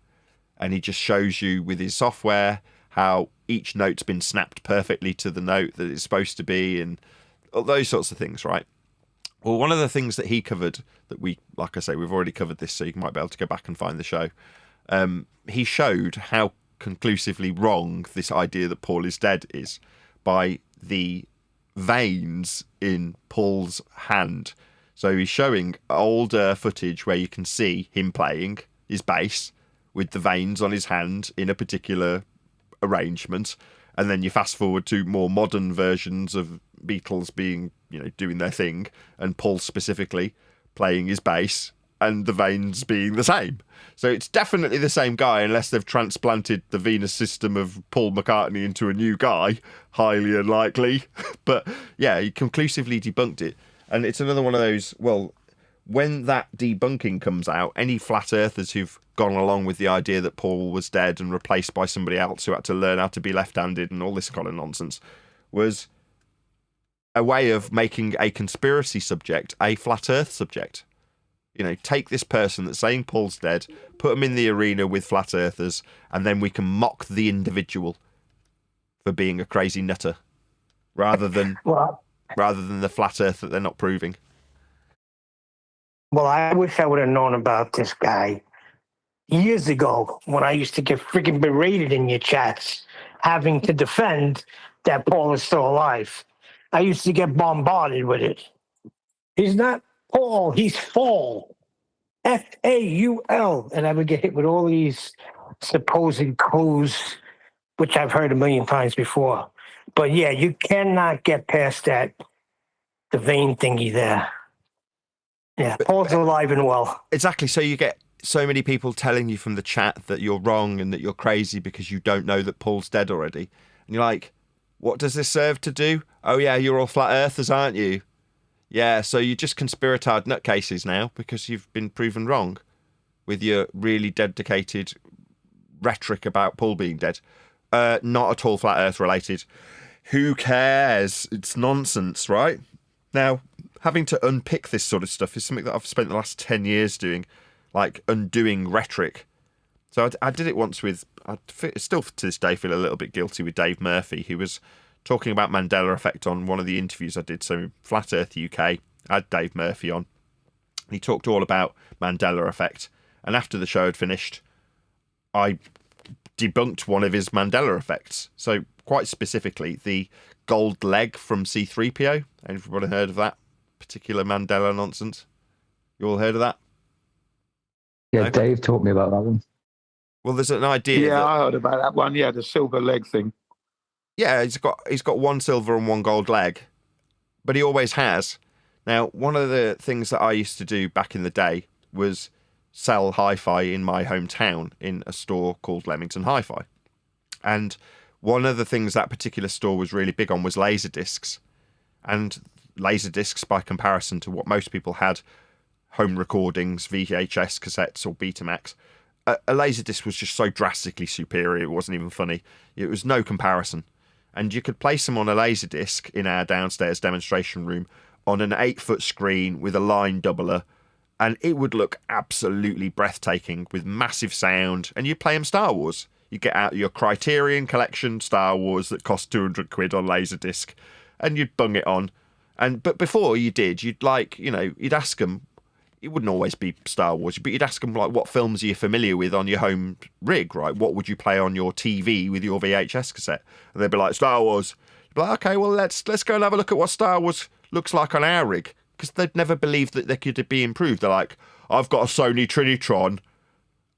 And he just shows you with his software how each note's been snapped perfectly to the note that it's supposed to be, and all those sorts of things, right? Well, one of the things that he covered that we, like I say, we've already covered this, so you might be able to go back and find the show. He showed how conclusively wrong this idea that Paul is dead is by the veins in Paul's hand. So he's showing older footage where you can see him playing his bass with the veins on his hand in a particular arrangement. And then you fast forward to more modern versions of Beatles being, doing their thing, and Paul specifically playing his bass and the veins being the same. So it's definitely the same guy, unless they've transplanted the venous system of Paul McCartney into a new guy. Highly unlikely. But yeah, he conclusively debunked it. And it's another one of those, well, when that debunking comes out, any flat earthers who've gone along with the idea that Paul was dead and replaced by somebody else who had to learn how to be left-handed and all this kind of nonsense was a way of making a conspiracy subject a flat earth subject. Take this person that's saying Paul's dead, put them in the arena with flat earthers, and then we can mock the individual for being a crazy nutter rather than the flat earth that they're not proving. Well, I wish I would have known about this guy years ago when I used to get freaking berated in your chats having to defend that Paul is still alive. I used to get bombarded with it. He's not Paul, he's Faul. Faul. And I would get hit with all these supposed clues, which I've heard a million times before. But yeah, you cannot get past that, the vein thingy there. Yeah, Paul's alive and well. Exactly. So you get so many people telling you from the chat that you're wrong and that you're crazy because you don't know that Paul's dead already. And you're like, what does this serve to do? Oh, yeah, you're all flat earthers, aren't you? Yeah, so you're just conspiratard nutcases now because you've been proven wrong with your really dedicated rhetoric about Paul being dead. Not at all flat earth related. Who cares? It's nonsense, right? Now, having to unpick this sort of stuff is something that I've spent the last 10 years doing, like undoing rhetoric. So I did it once with, I still to this day feel a little bit guilty with Dave Murphy, who was talking about Mandela effect on one of the interviews I did. So Flat Earth UK, I had Dave Murphy on. He talked all about Mandela effect. And after the show had finished, I debunked one of his Mandela effects. So quite specifically, the gold leg from C-3PO. Everybody heard of that particular Mandela nonsense? You all heard of that? Yeah, No? Dave taught me about that one. Well, there's an idea. Yeah, I heard about that one. Yeah, the silver leg thing. Yeah, he's got one silver and one gold leg, but he always has. Now, one of the things that I used to do back in the day was sell hi-fi in my hometown in a store called Leamington Hi-Fi. And one of the things that particular store was really big on was laser discs. And laser discs, by comparison to what most people had, home recordings, VHS cassettes or Betamax, a laser disc was just so drastically superior, it wasn't even funny. It was no comparison. And you could place them on a laser disc in our downstairs demonstration room on an 8-foot screen with a line doubler, and it would look absolutely breathtaking with massive sound, and you'd play them Star Wars. You get out your Criterion collection Star Wars that cost 200 quid on Laserdisc, and you'd bung it on. But before you did, you'd ask them, it wouldn't always be Star Wars, but you'd ask them, like, what films are you familiar with on your home rig, right? What would you play on your TV with your VHS cassette? And they'd be like, Star Wars. You'd be like, okay, well, let's go and have a look at what Star Wars looks like on our rig, because they'd never believed that they could be improved. They're like, I've got a Sony Trinitron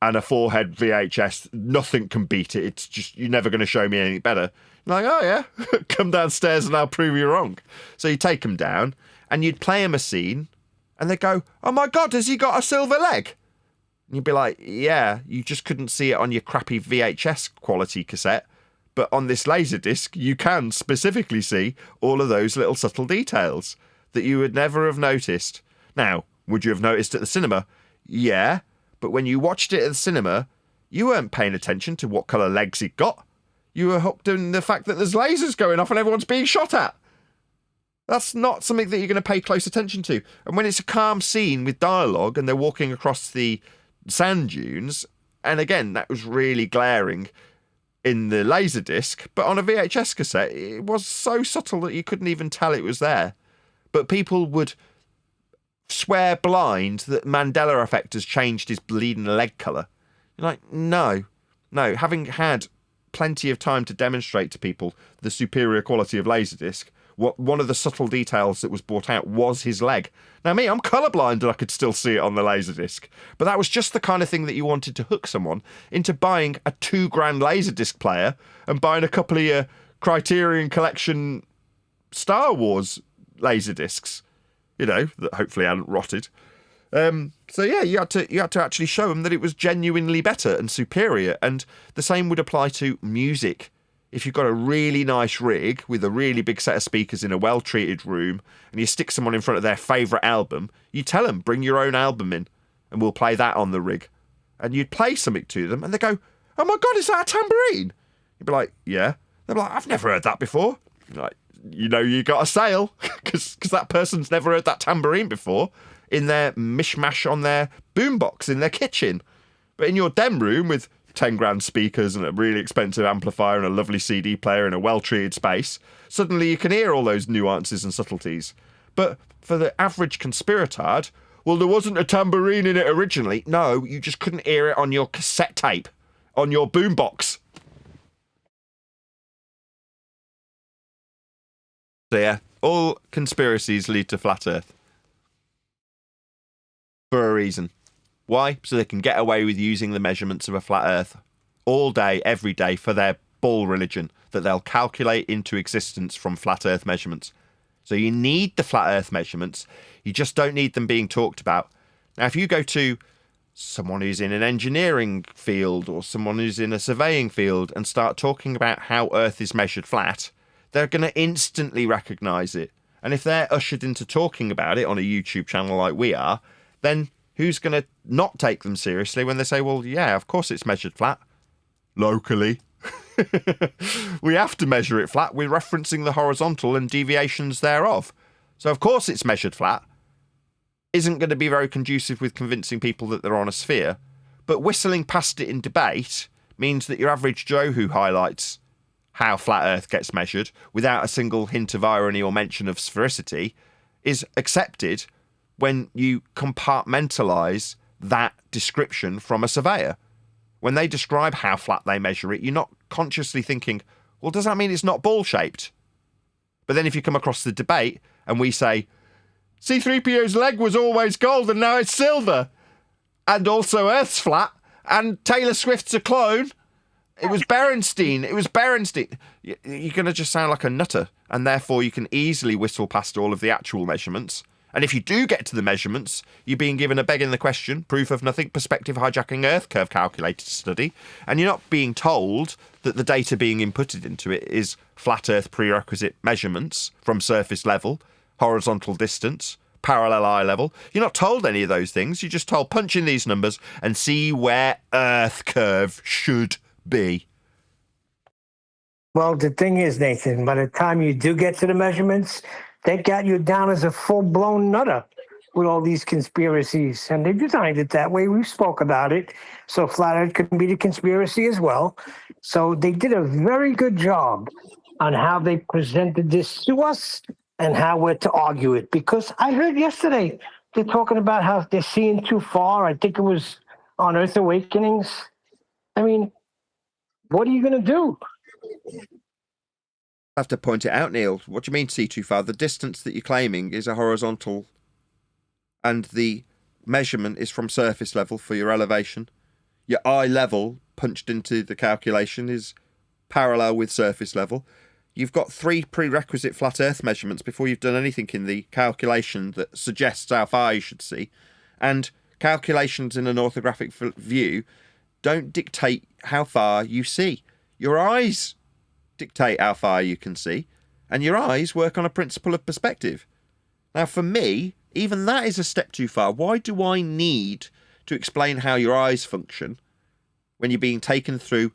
and a 4-head VHS. Nothing can beat it. It's just, you're never going to show me anything better. You're like, oh, yeah, come downstairs and I'll prove you wrong. So you take them down and you'd play them a scene, and they go, oh my God, has he got a silver leg? And you'd be like, yeah, you just couldn't see it on your crappy VHS quality cassette. But on this Laserdisc, you can specifically see all of those little subtle details that you would never have noticed. Now, would you have noticed at the cinema? Yeah, but when you watched it at the cinema, you weren't paying attention to what colour legs it got. You were hooked on the fact that there's lasers going off and everyone's being shot at. That's not something that you're going to pay close attention to. And when it's a calm scene with dialogue and they're walking across the sand dunes, and again, that was really glaring in the Laserdisc, but on a VHS cassette, it was so subtle that you couldn't even tell it was there. But people would swear blind that Mandela effect has changed his bleeding leg colour. You're like, no. Having had plenty of time to demonstrate to people the superior quality of Laserdisc, one of the subtle details that was brought out was his leg. Now, me, I'm colourblind and I could still see it on the Laserdisc. But that was just the kind of thing that you wanted to hook someone into buying a $2,000 Laserdisc player and buying a couple of your Criterion Collection Star Wars Laserdiscs, that hopefully hadn't rotted. So yeah, you had to actually show them that it was genuinely better and superior. And the same would apply to music. If you've got a really nice rig with a really big set of speakers in a well-treated room and you stick someone in front of their favourite album, you tell them, bring your own album in and we'll play that on the rig. And you'd play something to them and they go, oh my God, is that a tambourine? You'd be like, yeah. They're like, I've never heard that before. You're like, you got a sale because that person's never heard that tambourine before in their mishmash on their boombox in their kitchen. But in your den room with $10,000 speakers and a really expensive amplifier and a lovely CD player in a well-treated space, suddenly you can hear all those nuances and subtleties. But for the average conspiratard, well, there wasn't a tambourine in it originally. No, you just couldn't hear it on your cassette tape, on your boombox. So yeah, all conspiracies lead to flat Earth. For a reason. Why? So they can get away with using the measurements of a flat Earth all day, every day for their bull religion that they'll calculate into existence from flat Earth measurements. So you need the flat Earth measurements. You just don't need them being talked about. Now, if you go to someone who's in an engineering field or someone who's in a surveying field and start talking about how Earth is measured flat, they're going to instantly recognise it. And if they're ushered into talking about it on a YouTube channel like we are, then who's going to not take them seriously when they say, well, yeah, of course it's measured flat. Locally. We have to measure it flat. We're referencing the horizontal and deviations thereof. So of course it's measured flat. Isn't going to be very conducive with convincing people that they're on a sphere. But whistling past it in debate means that your average Joe who highlights how flat Earth gets measured without a single hint of irony or mention of sphericity is accepted when you compartmentalise that description from a surveyor. When they describe how flat they measure it, you're not consciously thinking, well, does that mean it's not ball-shaped? But then if you come across the debate and we say, C-3PO's leg was always gold and now it's silver, and also Earth's flat, and Taylor Swift's a clone, it was Berenstein. You're going to just sound like a nutter, and therefore you can easily whistle past all of the actual measurements. And if you do get to the measurements, you're being given a begging the question, proof of nothing, perspective hijacking Earth curve calculator study, and you're not being told that the data being inputted into it is flat Earth prerequisite measurements from surface level, horizontal distance, parallel eye level. You're not told any of those things. You're just told punch in these numbers and see where Earth curve should be. Well, the thing is, Nathan, by the time you do get to the measurements, they got you down as a full-blown nutter with all these conspiracies. And they designed it that way. We spoke about it. So flat Earth could be the conspiracy as well. So they did a very good job on how they presented this to us and how we're to argue it. Because I heard yesterday they're talking about how they're seeing too far. I think it was on Earth Awakenings. I mean, what are you going to do? I have to point it out, Neil. What do you mean see too far? The distance that you're claiming is a horizontal, and the measurement is from surface level for your elevation. Your eye level punched into the calculation is parallel with surface level. You've got 3 prerequisite flat Earth measurements before you've done anything in the calculation that suggests how far you should see. And calculations in an orthographic view don't dictate how far you see. Your eyes dictate how far you can see, and your eyes work on a principle of perspective. Now, for me, even that is a step too far. Why do I need to explain how your eyes function when you're being taken through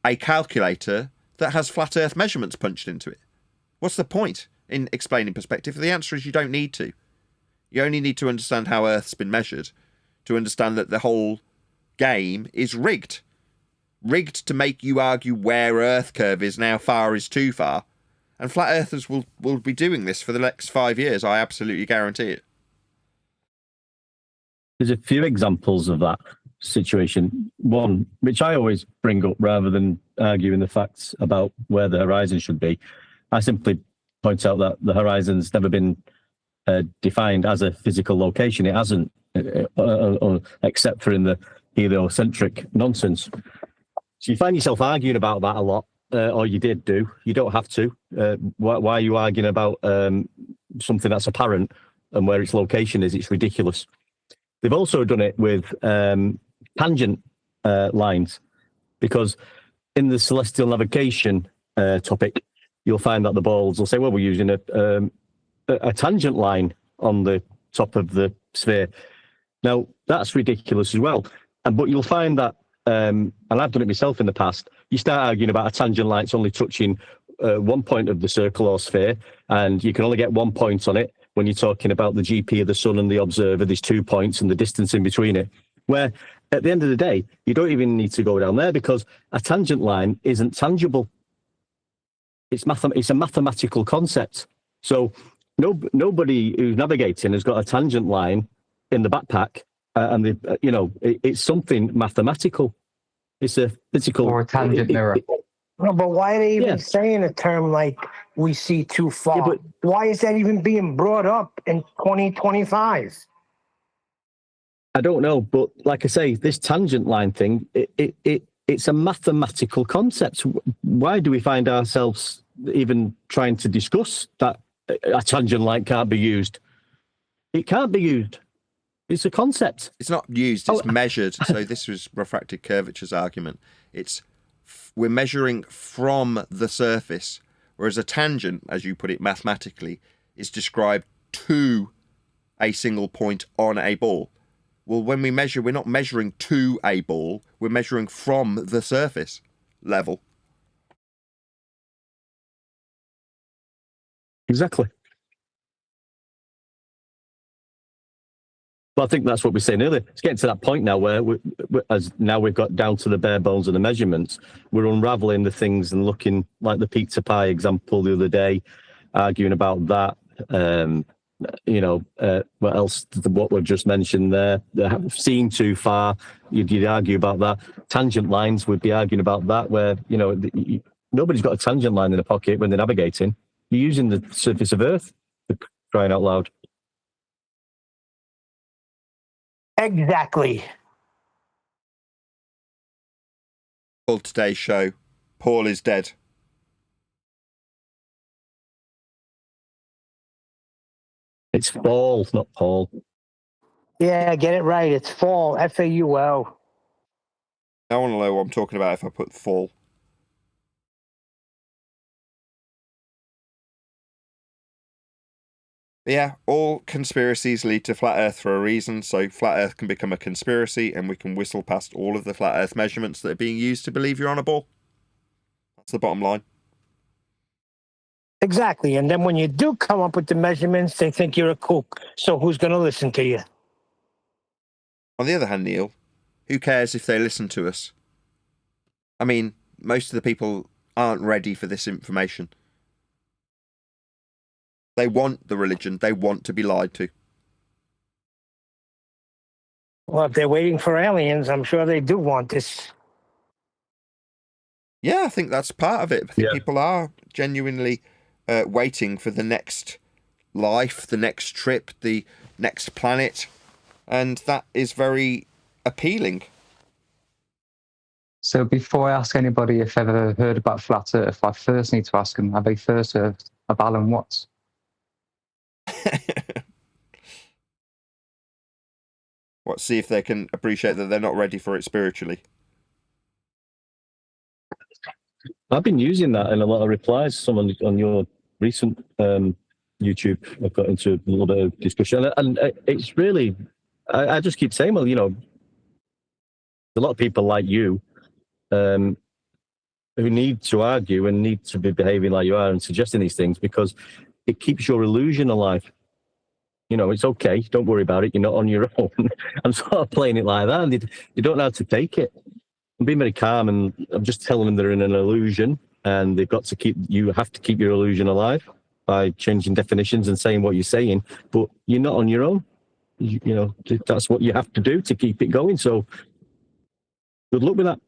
a calculator that has flat Earth measurements punched into it? What's the point in explaining perspective? The answer is you don't need to. You only need to understand how Earth's been measured to understand that the whole game is rigged. Rigged to make you argue where Earth curve is and how far is too far. And flat earthers will be doing this for the next 5 years. I absolutely guarantee it. There's a few examples of that situation. One, which I always bring up rather than arguing the facts about where the horizon should be. I simply point out that the horizon's never been defined as a physical location. It hasn't, except for in the heliocentric nonsense. So you find yourself arguing about that a lot, or you did do. You don't have to. Why are you arguing about something that's apparent and where its location is? It's ridiculous. They've also done it with tangent lines, because in the celestial navigation topic, you'll find that the balls will say, well, we're using a tangent line on the top of the sphere. Now, that's ridiculous as well. But you'll find that, and I've done it myself in the past, you start arguing about a tangent line that's only touching one point of the circle or sphere, and you can only get 1 point on it. When you're talking about the GP of the sun and the observer, there's 2 points and the distance in between it. Where at the end of the day, you don't even need to go down there, because a tangent line isn't tangible. It's a mathematical concept. So nobody who's navigating has got a tangent line in the backpack, and it's something mathematical. It's a physical Or a tangent mirror. No, but why are they even Yeah. saying a term like we see too far? Yeah, but- Why is that even being brought up in 2025? I don't know, but like I say, this tangent line thing, it's a mathematical concept. Why do we find ourselves even trying to discuss that a tangent line can't be used? It can't be used. It's a concept. It's not used, it's measured. So this was refracted curvature's argument. We're measuring from the surface, whereas a tangent, as you put it mathematically, is described to a single point on a ball. Well, when we measure, we're not measuring to a ball, we're measuring from the surface level. Exactly. But I think that's what we were saying earlier. It's getting to that point now where, now we've got down to the bare bones of the measurements, we're unraveling the things and looking like the pizza pie example the other day, arguing about that. What else? What we've just mentioned there, seeing too far, you'd argue about that. Tangent lines, would be arguing about that, where nobody's got a tangent line in a pocket when they're navigating. You're using the surface of Earth, for crying out loud. Exactly. Called today's show, Paul is dead. It's Paul, not Paul. Yeah, get it right. It's fall. FAUL. I want to know what I'm talking about if I put fall. Yeah, all conspiracies lead to flat Earth for a reason, so flat Earth can become a conspiracy and we can whistle past all of the flat Earth measurements that are being used to believe you're on a ball. That's the bottom line. Exactly. And then when you do come up with the measurements, they think you're a kook. So who's going to listen to you? On the other hand, Neil, who cares if they listen to us? I mean, most of the people aren't ready for this information. They want the religion. They want to be lied to. Well, if they're waiting for aliens, I'm sure they do want this. Yeah, I think that's part of it. I think Yeah. people are genuinely waiting for the next life, the next trip, the next planet, and that is very appealing. So before I ask anybody if they've ever heard about Flat Earth, I first need to ask them, have they first heard of Alan Watts? What, see if they can appreciate that they're not ready for it spiritually. I've been using that in a lot of replies. Someone on your recent YouTube, I've got into a little bit of discussion, and it's really, I just keep saying, well, a lot of people like you who need to argue and need to be behaving like you are and suggesting these things because it keeps your illusion alive. It's okay. Don't worry about it. You're not on your own. I'm sort of playing it like that, and they don't know how to take it. I'm being very calm, and I'm just telling them they're in an illusion, and you have to keep your illusion alive by changing definitions and saying what you're saying, but you're not on your own. That's what you have to do to keep it going. So good luck with that.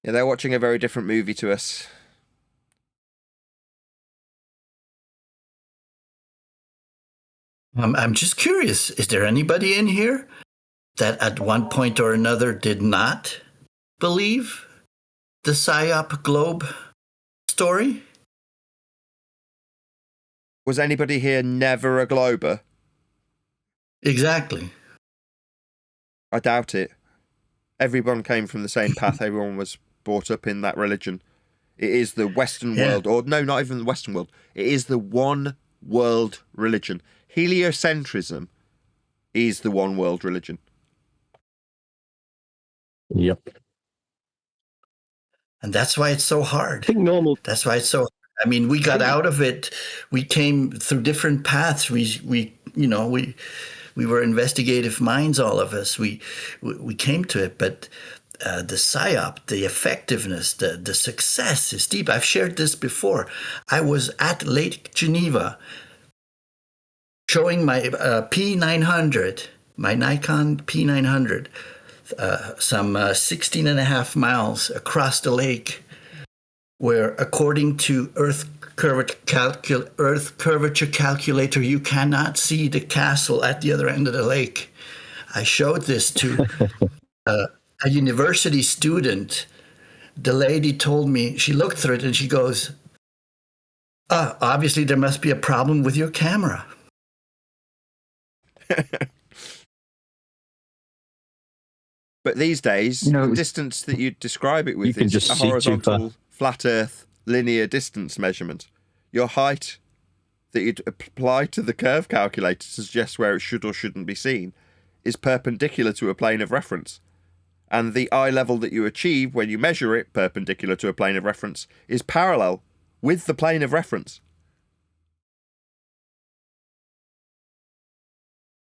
Yeah, they're watching a very different movie to us. I'm just curious, is there anybody in here that at one point or another did not believe the PSYOP globe story? Was anybody here never a glober? Exactly. I doubt it. Everyone came from the same path. Everyone was brought up in that religion. It is the Western world, or no, not even the Western world. It is the one world religion. Heliocentrism is the one world religion. Yep. And that's why it's so hard. I think normal. That's why it's so. I mean, we got out of it. We came through different paths. We were investigative minds, all of us. We came to it, but the PSYOP, the effectiveness, the success is deep. I've shared this before. I was at Lake Geneva showing my P900, my Nikon P900, some 16 and a half miles across the lake, where according to Earth curvature calculator, you cannot see the castle at the other end of the lake. I showed this to a university student. The lady told me, she looked through it and she goes, obviously there must be a problem with your camera. But these days, the distance that you describe it with is a horizontal, flat Earth, linear distance measurement. Your height that you'd apply to the curve calculator to suggest where it should or shouldn't be seen is perpendicular to a plane of reference. And the eye level that you achieve when you measure it perpendicular to a plane of reference is parallel with the plane of reference.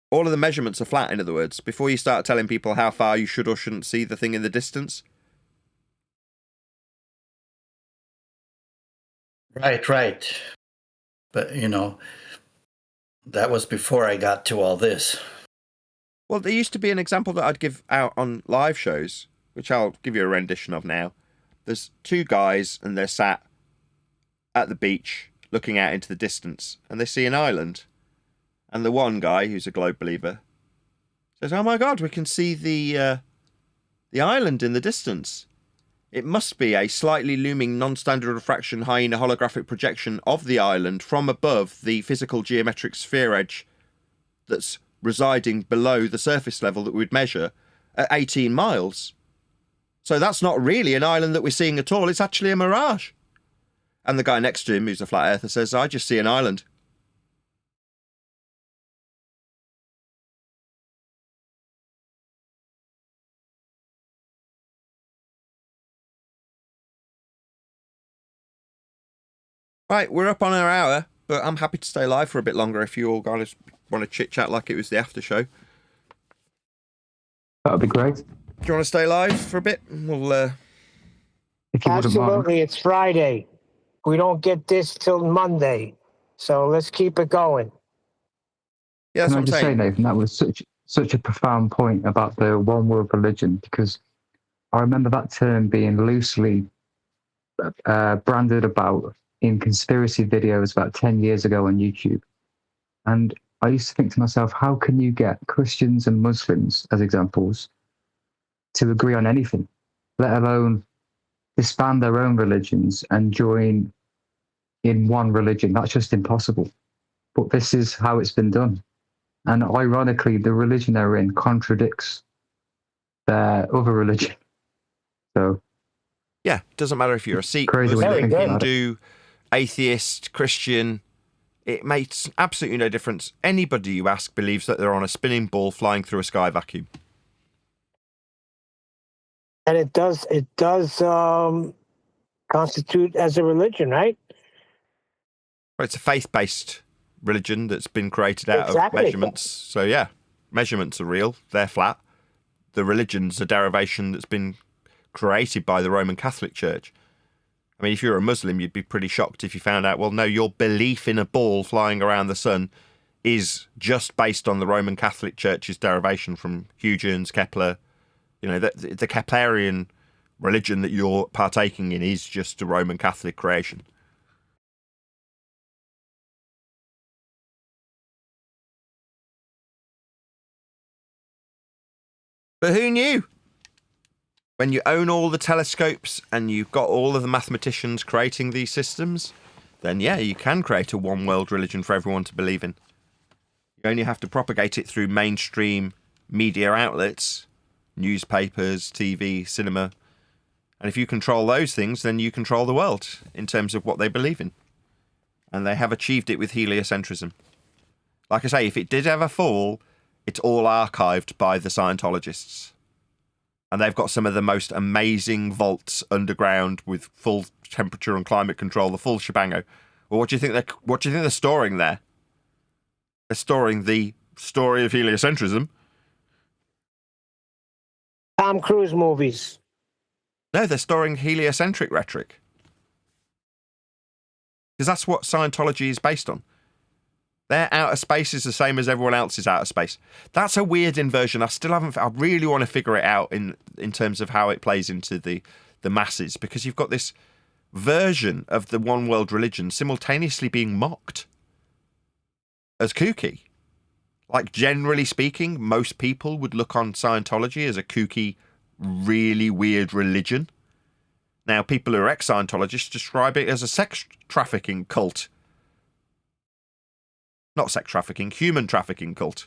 All of the measurements are flat, in other words, before you start telling people how far you should or shouldn't see the thing in the distance. Right. But, that was before I got to all this. Well, there used to be an example that I'd give out on live shows, which I'll give you a rendition of now. There's two guys, and they're sat at the beach looking out into the distance, and they see an island. And the one guy, who's a globe believer, says, "Oh my God, we can see the island in the distance. It must be a slightly looming non-standard refraction hyena holographic projection of the island from above the physical geometric sphere edge that's residing below the surface level that we'd measure at 18 miles. So that's not really an island that we're seeing at all. It's actually a mirage." And the guy next to him, who's a flat earther, says, "I just see an island." Right, we're up on our hour, but I'm happy to stay live for a bit longer if you all guys want to chit-chat like it was the after show. That would be great. Do you want to stay live for a bit? We'll, If you wouldn't mind. Absolutely, it's Friday. We don't get this till Monday, so let's keep it going. Yeah, that's Can I what I'm just say, saying. Nathan, that was such a profound point about the one world religion, because I remember that term being loosely branded about in conspiracy videos about 10 years ago on YouTube. And I used to think to myself, how can you get Christians and Muslims, as examples, to agree on anything, let alone disband their own religions and join in one religion? That's just impossible. But this is how it's been done. And ironically, the religion they're in contradicts their other religion. So, yeah, doesn't matter if you're a Sikh, crazy when you Muslim, think about it. Hindu, atheist, Christian. It makes absolutely no difference. Anybody you ask believes that they're on a spinning ball flying through a sky vacuum. And it does constitute as a religion, right? Well, it's a faith-based religion that's been created out of measurements. So yeah, measurements are real. They're flat. The religion's a derivation that's been created by the Roman Catholic Church. I mean, if you're a Muslim, you'd be pretty shocked if you found out, well, no, your belief in a ball flying around the sun is just based on the Roman Catholic Church's derivation from Huygens, Kepler. You know, the Keplerian religion that you're partaking in is just a Roman Catholic creation. But who knew? When you own all the telescopes and you've got all of the mathematicians creating these systems, then yeah, you can create a one world religion for everyone to believe in. You only have to propagate it through mainstream media outlets, newspapers, TV, cinema. And if you control those things, then you control the world in terms of what they believe in. And they have achieved it with heliocentrism. Like I say, if it did ever fall, it's all archived by the Scientologists. And they've got some of the most amazing vaults underground with full temperature and climate control, the full shebango. Well, what do you think they're storing there? They're storing the story of heliocentrism. Tom Cruise movies. No, they're storing heliocentric rhetoric. Because that's what Scientology is based on. Their outer space is the same as everyone else's outer space. That's a weird inversion. I really want to figure it out in terms of how it plays into the masses, because you've got this version of the one world religion simultaneously being mocked as kooky. Like, generally speaking, most people would look on Scientology as a kooky, really weird religion. Now, people who are ex-Scientologists describe it as a sex trafficking cult. Not sex trafficking, human trafficking cult.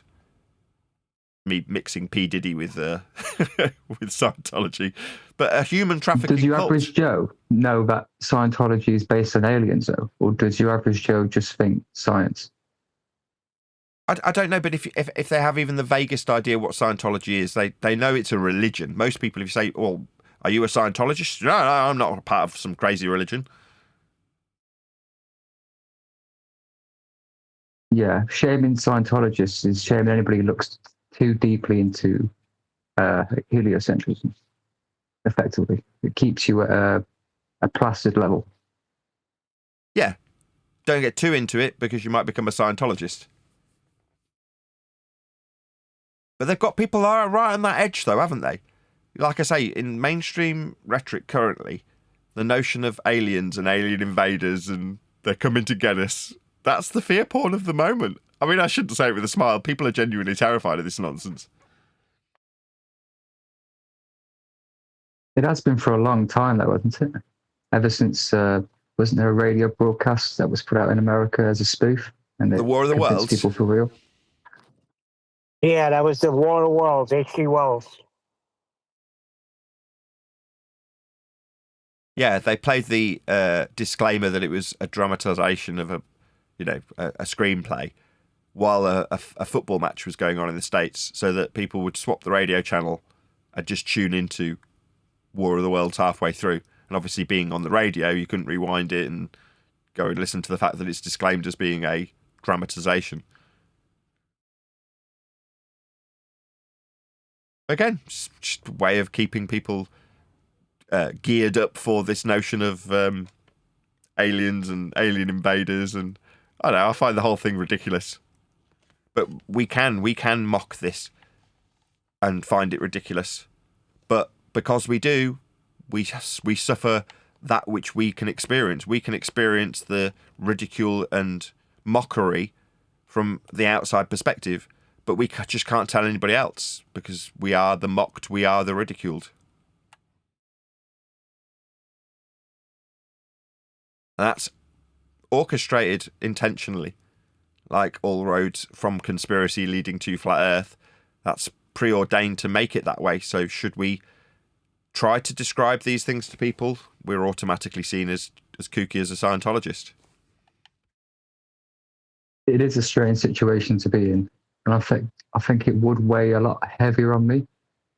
Me mixing P. Diddy with with Scientology. But a human trafficking Does your cult. average Joe know that Scientology is based on aliens, though? Or does your average Joe just think science? I don't know, but if they have even the vaguest idea what Scientology is, they know it's a religion. Most people, if you say, well, are you a Scientologist? No, I'm not a part of some crazy religion. Yeah, shaming Scientologists is shaming anybody who looks too deeply into heliocentrism, effectively. It keeps you at a placid level. Yeah. Don't get too into it because you might become a Scientologist. But they've got people right on that edge, though, haven't they? Like I say, in mainstream rhetoric currently, the notion of aliens and alien invaders and they're coming to get us, that's the fear porn of the moment. I mean, I shouldn't say it with a smile. People are genuinely terrified of this nonsense. It has been for a long time, though, hasn't it? Ever since, wasn't there a radio broadcast that was put out in America as a spoof? And The War of the convinced Worlds? people for real? Yeah, that was the War of the Worlds, H.G. Wells. Yeah, they played the disclaimer that it was a dramatization of a screenplay while a football match was going on in the States, so that people would swap the radio channel and just tune into War of the Worlds halfway through. And obviously, being on the radio, you couldn't rewind it and go and listen to the fact that it's disclaimed as being a dramatization. Again, just a way of keeping people geared up for this notion of aliens and alien invaders, and I don't know, I find the whole thing ridiculous. But we can mock this. and find it ridiculous. But because we do, we suffer that which we can experience. We can experience the ridicule and mockery from the outside perspective, but we just can't tell anybody else because we are the mocked, we are the ridiculed. And that's orchestrated intentionally, like all roads from conspiracy leading to flat Earth. That's preordained to make it that way. So should we try to describe these things to people, we're automatically seen as kooky as a Scientologist. It is a strange situation to be in, and I think it would weigh a lot heavier on me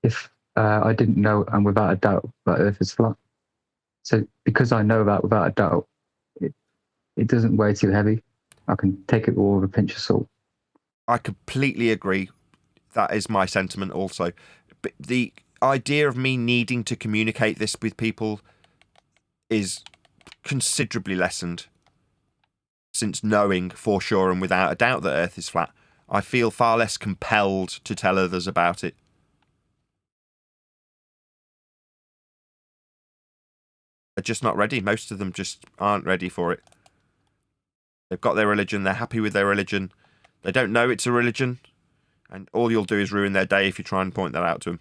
if I didn't know and without a doubt that Earth is flat. So because I know that without a doubt, it doesn't weigh too heavy. I can take it all with a pinch of salt. I completely agree. That is my sentiment also. But the idea of me needing to communicate this with people is considerably lessened since knowing for sure and without a doubt that Earth is flat. I feel far less compelled to tell others about it. They're just not ready. Most of them just aren't ready for it. They've got their religion. They're happy with their religion. They don't know it's a religion. And all you'll do is ruin their day if you try and point that out to them.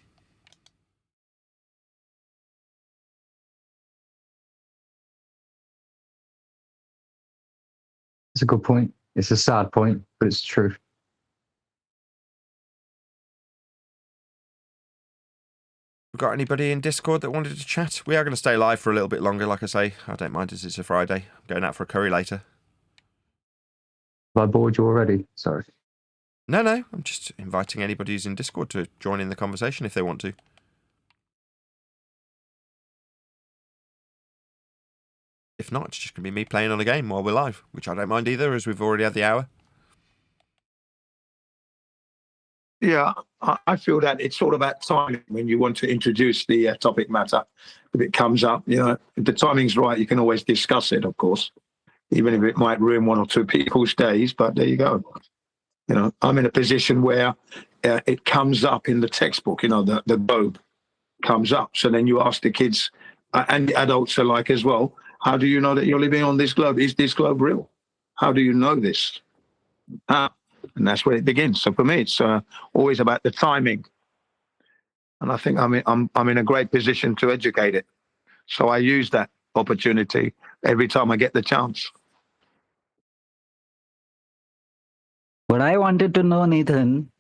It's a good point. It's a sad point, but it's true. We've got anybody in Discord that wanted to chat? We are going to stay live for a little bit longer, like I say. I don't mind as it's a Friday. I'm going out for a curry later. Have I bored you already? Sorry. No, I'm just inviting anybody who's in Discord to join in the conversation if they want to. If not, it's just going to be me playing on a game while we're live, which I don't mind either, as we've already had the hour. Yeah, I feel that it's all about timing when you want to introduce the topic matter. If it comes up, if the timing's right, you can always discuss it, of course, even if it might ruin one or two people's days. But there you go. I'm in a position where it comes up in the textbook, the globe comes up. So then you ask the kids and the adults alike as well, how do you know that you're living on this globe? Is this globe real? How do you know this? And that's where it begins. So for me, it's always about the timing. And I think I'm in a great position to educate it. So I use that opportunity every time I get the chance. What I wanted to know, Nathan,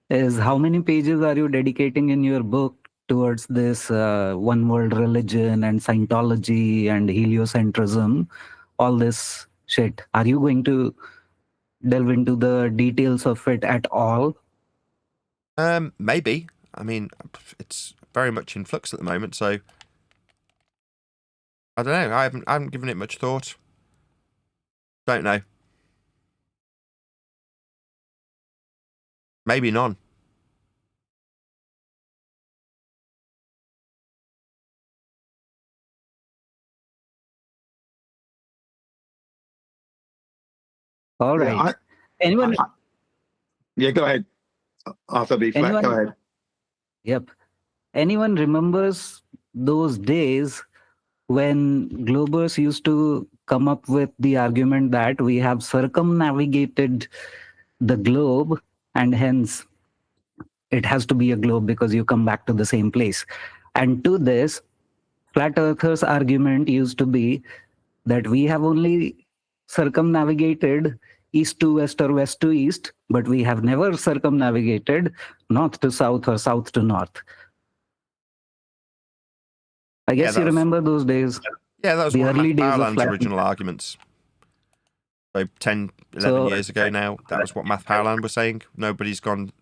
is how many pages are you dedicating in your book towards this one world religion and Scientology and heliocentrism, all this shit? Are you going to delve into the details of it at all? Maybe. I mean, it's very much in flux at the moment, so I don't know. I haven't given it much thought. Don't know. Maybe none. All right. Anyone? Yeah, go ahead. Arthur B. Flat, go ahead. Yep. Anyone remembers those days when Globers used to come up with the argument that we have circumnavigated the globe and hence it has to be a globe because you come back to the same place? And to this, flat earthers' argument used to be that we have only circumnavigated east to west or west to east, but we have never circumnavigated north to south or south to north. I guess you remember those days. Yeah, that was the one of early Matt days of Powerland's flat original arguments. So 10, 11 years ago now, that was what Matt Powerland was saying. Nobody's gone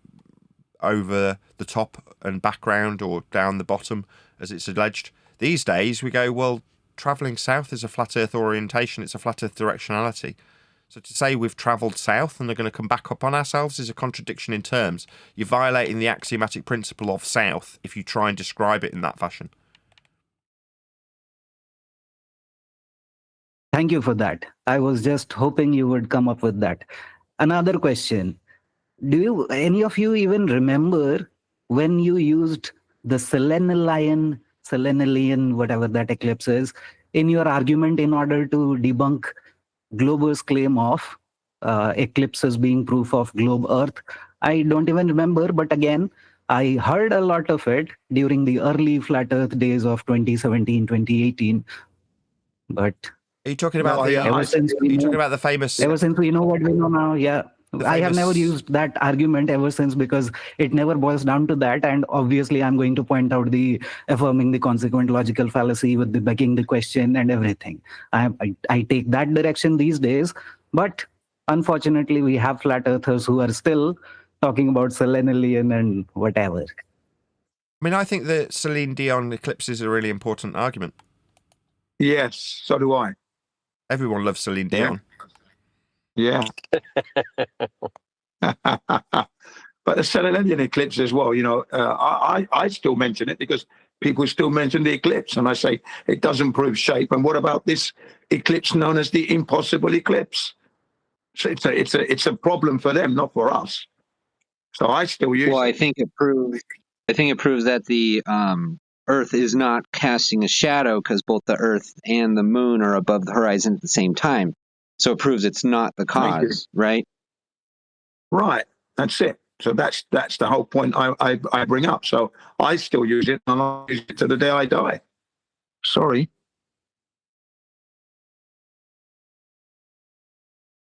over the top and background or down the bottom, as it's alleged. These days, we go, well, travelling south is a flat earth orientation, it's a flat earth directionality. So to say we've travelled south and they're going to come back up on ourselves is a contradiction in terms. You're violating the axiomatic principle of south if you try and describe it in that fashion. Thank you for that. I was just hoping you would come up with that. Another question. Do any of you even remember when you used the selenian, whatever that eclipse is, in your argument in order to debunk Glober's claim of eclipses being proof of globe Earth. I don't even remember, but again, I heard a lot of it during the early flat Earth days of 2017, 2018. But Are you talking about ever since we know, talking about the famous? Ever since we know what we know now, yeah. I have never used that argument ever since because it never boils down to that. And obviously, I'm going to point out the affirming the consequent logical fallacy with the begging the question and everything. I take that direction these days. But unfortunately, we have flat earthers who are still talking about selenian and whatever. I mean, I think the Celine Dion eclipse is a really important argument. Yes, so do I. Everyone loves Celine Dion. Yeah. But the selenian eclipse as well, you know, I still mention it because people still mention the eclipse, and I say it doesn't prove shape. And what about this eclipse known as the impossible eclipse? So it's a problem for them, not for us. So I still use. Well, it. I think it proves that the Earth is not casting a shadow because both the Earth and the Moon are above the horizon at the same time. So it proves it's not the cause, right? Right. That's it. So that's the whole point I bring up. So I still use it, and I'll use it to the day I die. Sorry.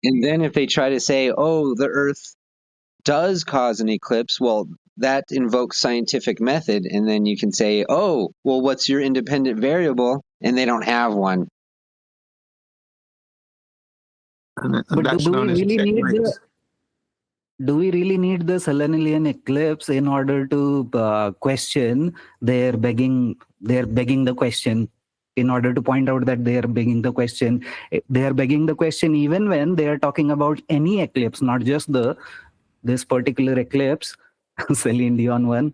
And then if they try to say, oh, the Earth does cause an eclipse, well, that invokes scientific method. And then you can say, oh, well, what's your independent variable? And they don't have one. And But that's known as do we really need the selenian eclipse in order to question their begging the question? In order to point out that they are begging the question, they are begging the question even when they are talking about any eclipse, not just this particular eclipse, Celine Dion one.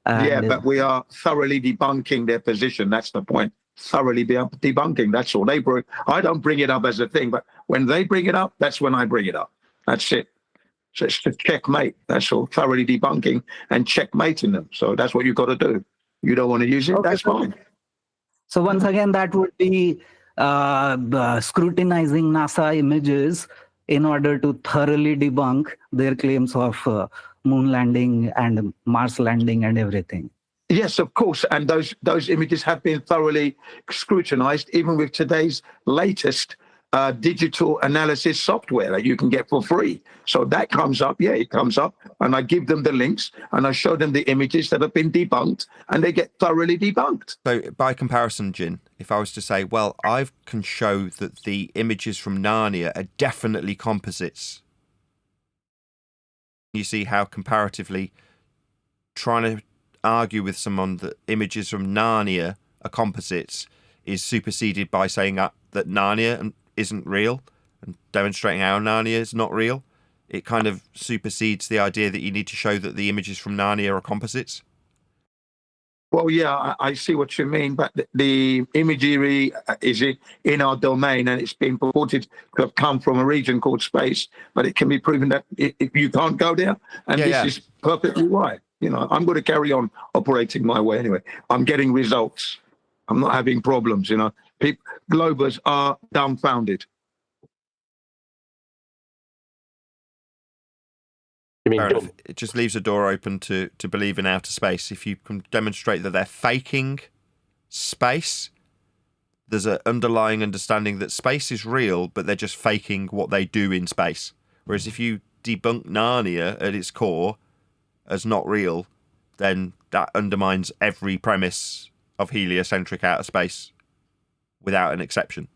Yeah, but we are thoroughly debunking their position. That's the point. Thoroughly debunking. That's all. I don't bring it up as a thing, but when they bring it up, that's when I bring it up. That's it. So it's to checkmate. That's all. Thoroughly debunking and checkmating them. So that's what you've got to do. You don't want to use it, Okay, that's fine. So once again, that would be scrutinizing NASA images in order to thoroughly debunk their claims of moon landing and Mars landing and everything. Yes, of course. And those images have been thoroughly scrutinized, even with today's latest digital analysis software that you can get for free. So that comes up. Yeah, it comes up. And I give them the links and I show them the images that have been debunked, and they get thoroughly debunked. So by comparison, Jin, if I was to say, well, I can show that the images from Narnia are definitely composites. You see how comparatively trying to argue with someone that images from Narnia are composites is superseded by saying that Narnia isn't real and demonstrating how Narnia is not real. It kind of supersedes the idea that you need to show that the images from Narnia are composites. Well, yeah, I see what you mean, but the imagery is in our domain, and it's been purported to have come from a region called space, but it can be proven that you can't go there, and this is perfectly right. You know, I'm going to carry on operating my way anyway. I'm getting results. I'm not having problems, you know. Globers are dumbfounded. It just leaves a door open to believe in outer space. If you can demonstrate that they're faking space, there's an underlying understanding that space is real, but they're just faking what they do in space. Whereas if you debunk Narnia at its core as not real, then that undermines every premise of heliocentric outer space without an exception.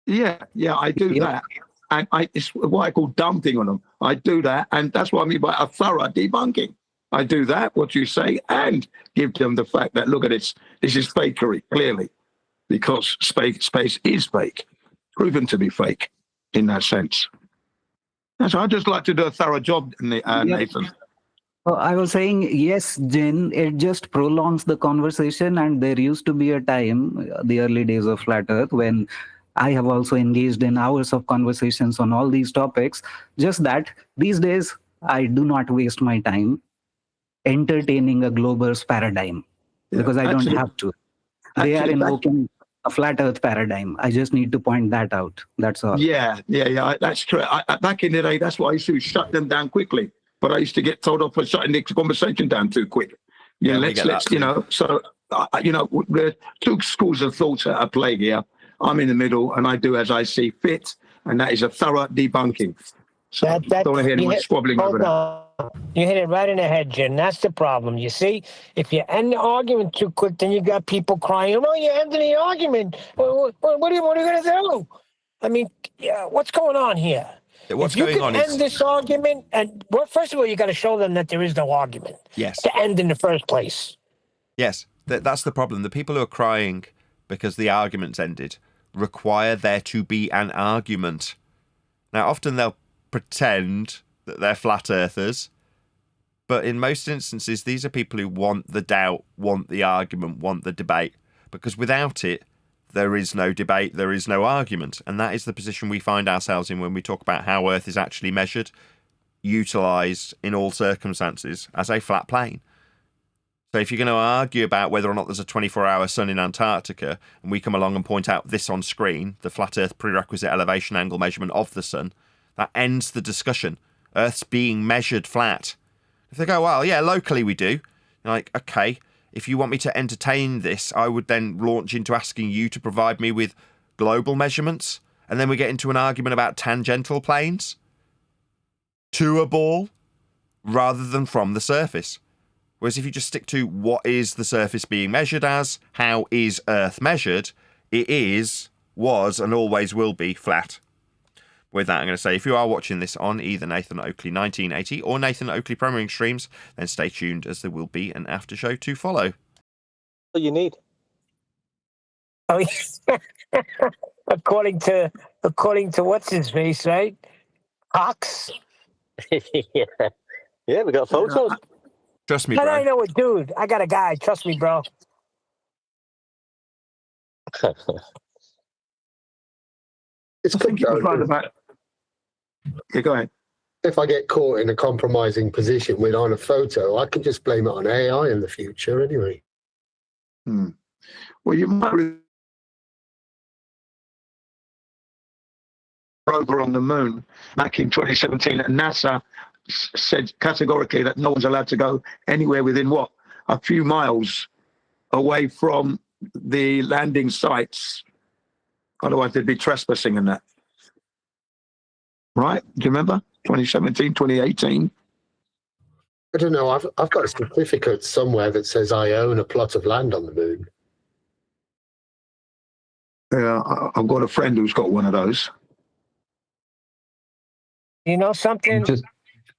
Yeah, I do that. And it's what I call dumping on them. I do that, and that's what I mean by a thorough debunking. I do that, what you say, and give them the fact that, look at this is fakery, clearly, because space is fake, proven to be fake in that sense. And so I'd just like to do a thorough job, Nathan. Well, I was saying, yes, Jin, it just prolongs the conversation. And there used to be a time, the early days of Flat Earth, when I have also engaged in hours of conversations on all these topics. Just that these days, I do not waste my time. entertaining a global's paradigm because I don't have to. They are invoking a flat Earth paradigm. I just need to point that out. That's all. Yeah. That's true. Back in the day, that's what I used to shut them down quickly. But I used to get told off for shutting the conversation down too quick. Yeah, let's So there are two schools of thought at play here. I'm in the middle, and I do as I see fit, and that is a thorough debunking. So don't want to hear anyone squabbling over that. You hit it right in the head, Jim. That's the problem. You see, if you end the argument too quick, then you got people crying, "Oh, you ended the argument. What are you going to do?" I mean, what's going on here? What's if you going can on end is this argument, and first of all, you got to show them that there is no argument. Yes. To end in the first place. Yes, that's the problem. The people who are crying because the argument's ended require there to be an argument. Now, often they'll pretend that they're flat earthers, but in most instances, these are people who want the doubt, want the argument, want the debate, because without it, there is no debate, there is no argument. And that is the position we find ourselves in when we talk about how Earth is actually measured, utilised in all circumstances as a flat plane. So if you're going to argue about whether or not there's a 24-hour sun in Antarctica, and we come along and point out this on screen, the flat Earth prerequisite elevation angle measurement of the sun, that ends the discussion. Earth's being measured flat. If they go, well, yeah, locally we do. You're like, okay, if you want me to entertain this, I would then launch into asking you to provide me with global measurements, and then we get into an argument about tangential planes to a ball rather than from the surface. Whereas if you just stick to what is the surface being measured as, how is Earth measured, it is, was, and always will be flat. With that, I'm going to say, if you are watching this on either Nathan Oakley 1980 or Nathan Oakley Premiering streams, then stay tuned as there will be an after show to follow. What you need? Oh, yeah. according to what's his face, right? Cox. yeah, we got photos. Trust me, And bro. I know a dude. I got a guy. Trust me, bro. It's good though. Yeah, go ahead. If I get caught in a compromising position with on a photo, I can just blame it on AI in the future anyway. Well, you might rover on the moon back in 2017, and NASA said categorically that no one's allowed to go anywhere within a few miles away from the landing sites. Otherwise, they'd be trespassing in that. Right? Do you remember? 2017, 2018. I don't know. I've got a certificate somewhere that says I own a plot of land on the moon. Yeah, I've got a friend who's got one of those. You know something?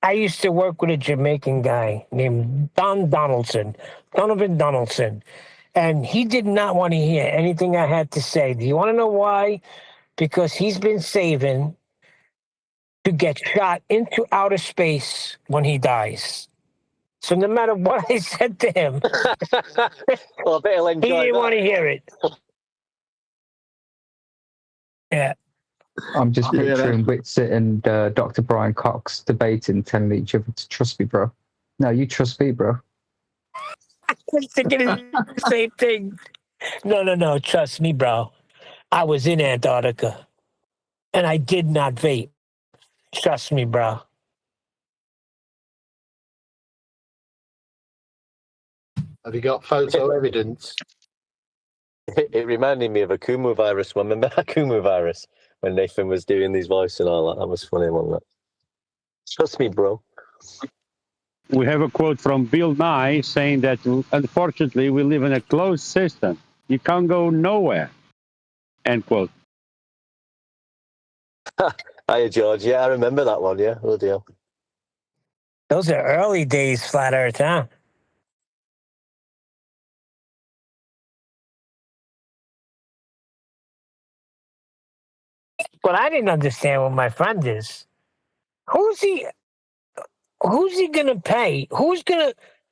I used to work with a Jamaican guy named Donovan Donaldson, and he did not want to hear anything I had to say. Do you want to know why? Because he's been saving to get shot into outer space when he dies. So no matter what I said to him, well, I bet he'll enjoy he didn't that. want to hear it. Yeah. I'm just picturing Whitsitt and Dr. Brian Cox debating, telling each other to trust me, bro. No, you trust me, bro. I was thinking the same thing. No, trust me, bro. I was in Antarctica, and I did not vape. Trust me, bro. Have you got photo evidence? It reminded me of a Kumu virus. Remember Kumu virus when Nathan was doing these voices and all that? That was funny, wasn't it? Trust me, bro. We have a quote from Bill Nye saying that, unfortunately, we live in a closed system. You can't go nowhere. End quote. Hiya, George. Yeah, I remember that one. Yeah, oh dear. Those are early days, Flat Earth, huh? What I didn't understand with my friend is, who's he gonna pay?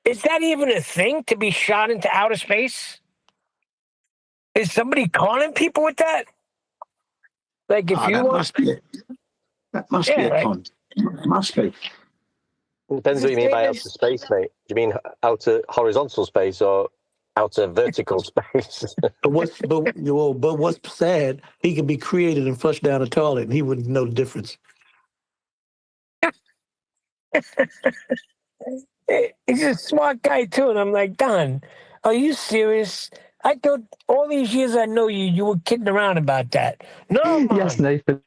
Is that even a thing to be shot into outer space? Is somebody calling people with that? Like if you that want, must be it. That must be Yeah, it, right. Con. Must be. Depends what you mean by outer space, mate. Do you mean outer horizontal space or outer vertical space? But what's sad, he could be created and flushed down a toilet and he wouldn't know the difference. He's a smart guy too, and I'm like, Don, are you serious? I thought all these years I know you, you were kidding around about that. No, man. Yes, Nathan.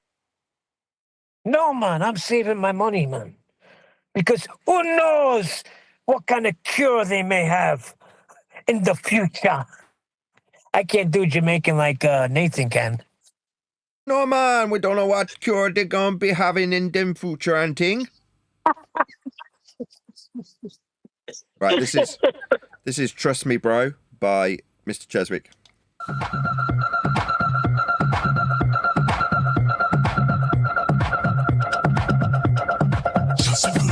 No, man, I'm saving my money, man. Because who knows what kind of cure they may have in the future. I can't do Jamaican like Nathan can. No, man, we don't know what cure they're going to be having in them future and thing. Right, this is Trust Me Bro by Mr. Cheswick. Just bro,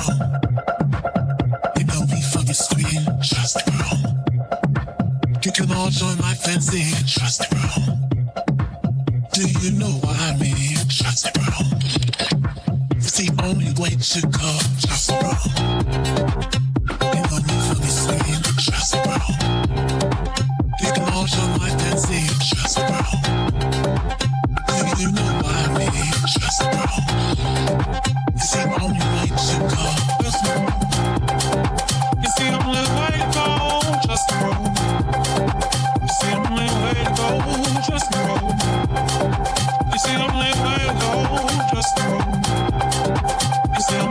you know me from the screen. Just bro, you can all join my fancy. Just bro, do you know what I mean? Just bro, it's the only way to go. Just bro. You know me from the screen, just bro. You can all show my fancy, just bro. Do you know what I mean, just bro? It's the only way to go, just bro. It's the only way to go, just bro. It's the only way to go, just bro. It's the only way to go, just bro. It's the only way to go, just bro. It's the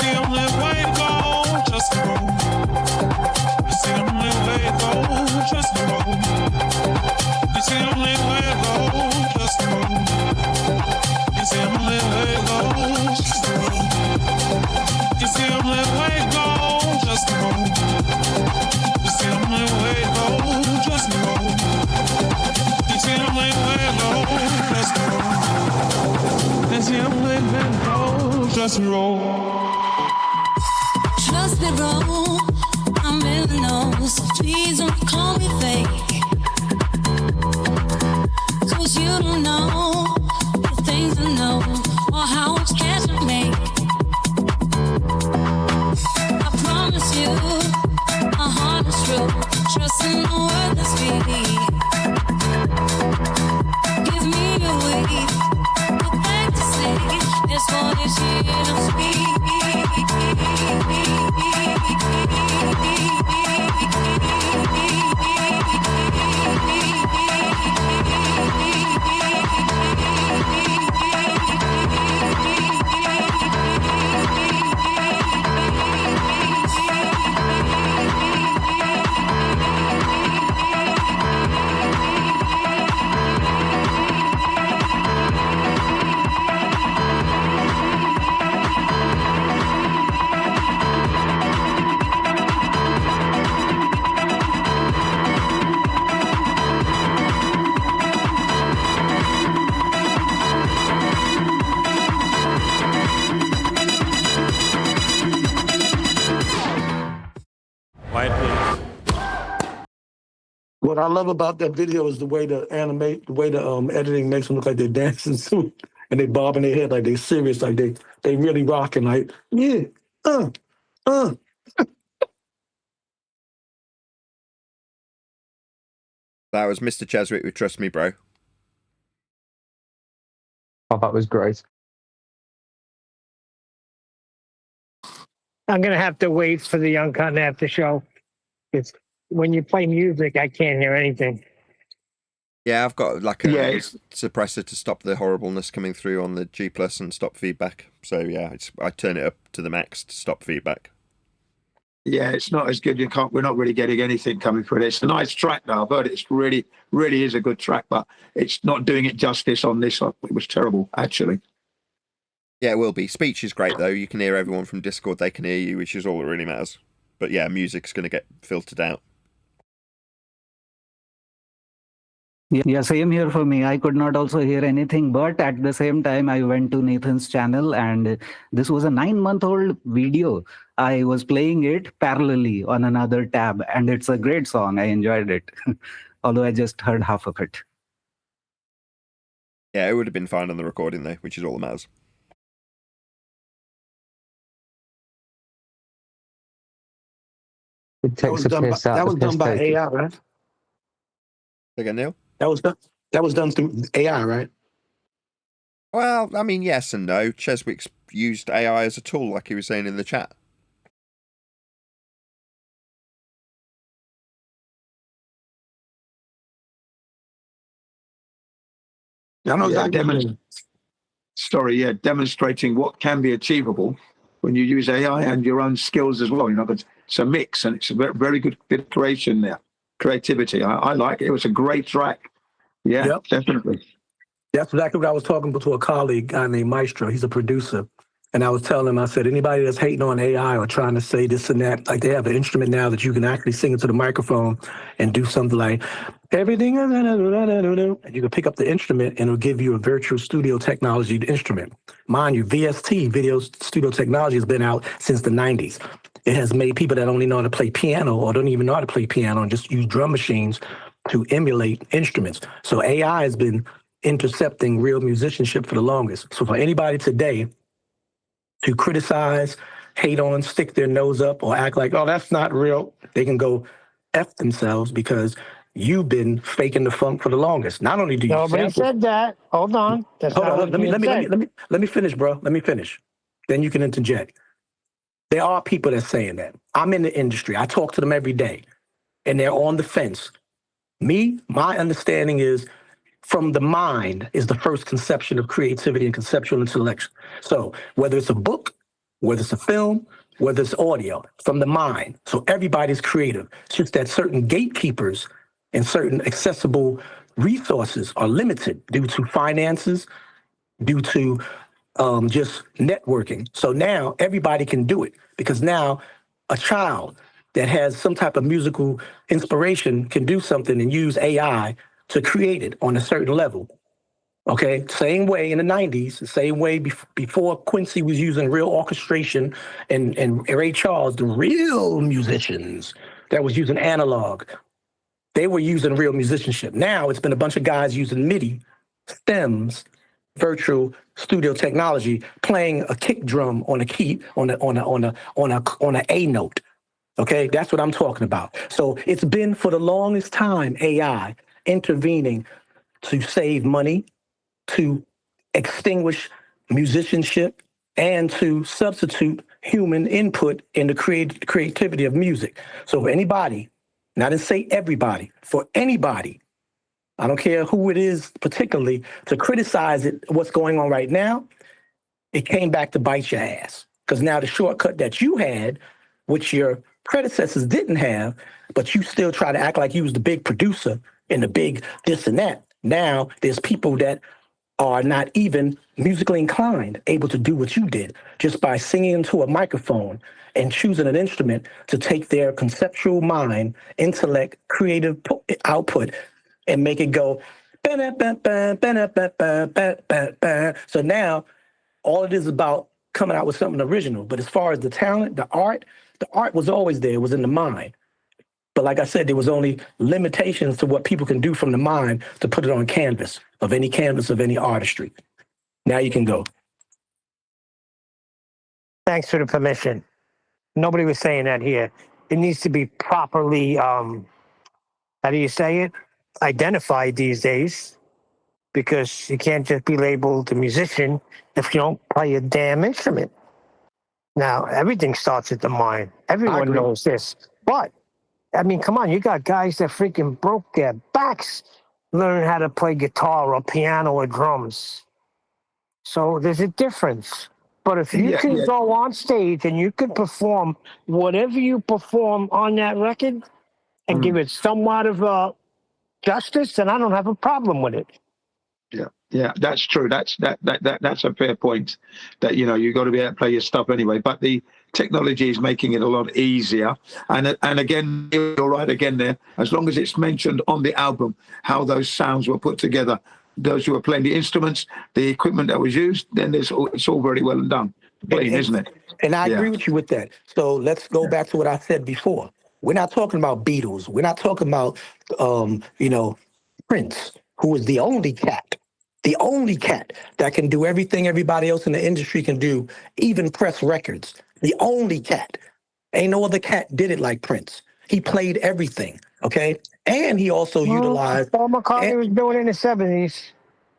only way to go, just roll. It's the only way to go, just roll. It's the only way to go, just roll. It's the only way to go, just roll. It's the only way to go, just roll. It's the only way to go, just roll. It's the only way to go, just roll. It's the only way to go, just roll. Trust me, bro, I'm in the know, so please don't call me fake. Cause you don't know the things I know, or how much cash I make. I promise you, my heart is true, trust in the word that's speak. Give me a week, look back to see, there's more this year to speak. What I love about that video is the way the editing makes them look like they're dancing too, and they bobbing their head like they serious, like they really rocking, like yeah, That was Mr. Cheswick with Trust Me Bro. Oh, that was great. I'm going to have to wait for the Uncut after show. It's when you play music, I can't hear anything. Yeah, I've got like a suppressor to stop the horribleness coming through on the G Plus and stop feedback. So yeah, I turn it up to the max to stop feedback. Yeah, it's not as good. We're not really getting anything coming through it. It's a nice track now. I've heard it's really is a good track, but it's not doing it justice on this. It was terrible, actually. Yeah, it will be. Speech is great though. You can hear everyone from Discord. They can hear you, which is all that really matters. But yeah, music's going to get filtered out. Yeah, same here for me. I could not also hear anything, but at the same time, I went to Nathan's channel and this was a 9-month-old video. I was playing it parallelly on another tab and it's a great song. I enjoyed it, although I just heard half of it. Yeah, it would have been fine on the recording though, which is all that matters. It takes a piss out that the was piss done by takers. AI, right? Again, Neil? That was done through AI, right? Well, I mean, yes and no. Cheswick's used AI as a tool, like he was saying in the chat. I know exactly what you mean. Demonstrating what can be achievable when you use AI and your own skills as well. You know, it's a mix, and it's a very good bit of creation there, creativity. I like it. It was a great track. Yeah, Yep. definitely. That's exactly what I was talking to a colleague, guy named Maestro. He's a producer. And I was telling him, I said, anybody that's hating on AI or trying to say this and that, like they have an instrument now that you can actually sing into the microphone and do something like everything, and you can pick up the instrument and it'll give you a virtual studio technology instrument. Mind you, VST, Video Studio Technology, has been out since the 90s. It has made people that only know how to play piano or don't even know how to play piano and just use drum machines to emulate instruments. So AI has been intercepting real musicianship for the longest. So for anybody today to criticize, hate on, stick their nose up, or act like, oh, that's not real, they can go F themselves because you've been faking the funk for the longest. Not only do you Nobody sample. said that. Hold on. That's Hold not on, what let me said. let me finish, bro. Let me finish. Then you can interject. There are people that's saying that. I'm in the industry. I talk to them every day, and they're on the fence. My understanding is from the mind is the first conception of creativity and conceptual intellect. So whether it's a book, whether it's a film, whether it's audio, from the mind. So everybody's creative. It's just that certain gatekeepers and certain accessible resources are limited due to finances, due to just networking. So now everybody can do it because now a child that has some type of musical inspiration can do something and use AI to create it on a certain level. Okay, same way in the 90s, the same way before Quincy was using real orchestration and Ray Charles, the real musicians that was using analog, they were using real musicianship. Now it's been a bunch of guys using MIDI, stems, virtual studio technology, playing a kick drum on a key on a A note. Okay, that's what I'm talking about. So it's been for the longest time AI intervening to save money, to extinguish musicianship, and to substitute human input in the creativity of music. So for anybody, and I didn't say everybody, for anybody, I don't care who it is particularly, to criticize it, what's going on right now, it came back to bite your ass. Because now the shortcut that you had, which your predecessors didn't have, but you still try to act like you was the big producer and the big this and that. Now there's people that are not even musically inclined, able to do what you did just by singing into a microphone and choosing an instrument to take their conceptual mind, intellect, creative output and make it go. So now all it is about coming out with something original. But as far as the talent, the art was always there. It was in the mind. But like I said, there was only limitations to what people can do from the mind to put it on canvas of any artistry. Now you can go. Thanks for the permission. Nobody was saying that here. It needs to be properly, how do you say it? Identified these days, because you can't just be labeled a musician if you don't play a damn instrument. Now, everything starts at the mind. Everyone knows this. But, I mean, come on, you got guys that freaking broke their backs learning how to play guitar or piano or drums. So there's a difference. But if you can go on stage and you can perform whatever you perform on that record and give it somewhat of justice, then I don't have a problem with it. Yeah, that's true. That's a fair point. That you've got to be able to play your stuff anyway. But the technology is making it a lot easier. And again, you're right again there. As long as it's mentioned on the album how those sounds were put together, those who were playing the instruments, the equipment that was used, then it's all very well and done. Plain, isn't it? And I agree with you with that. So let's go back to what I said before. We're not talking about Beatles. We're not talking about Prince, who was the only cat that can do everything everybody else in the industry can do, even press records. The only cat. Ain't no other cat did it like Prince. He played everything, okay? And he also utilized... Paul McCartney was doing it in the 70s.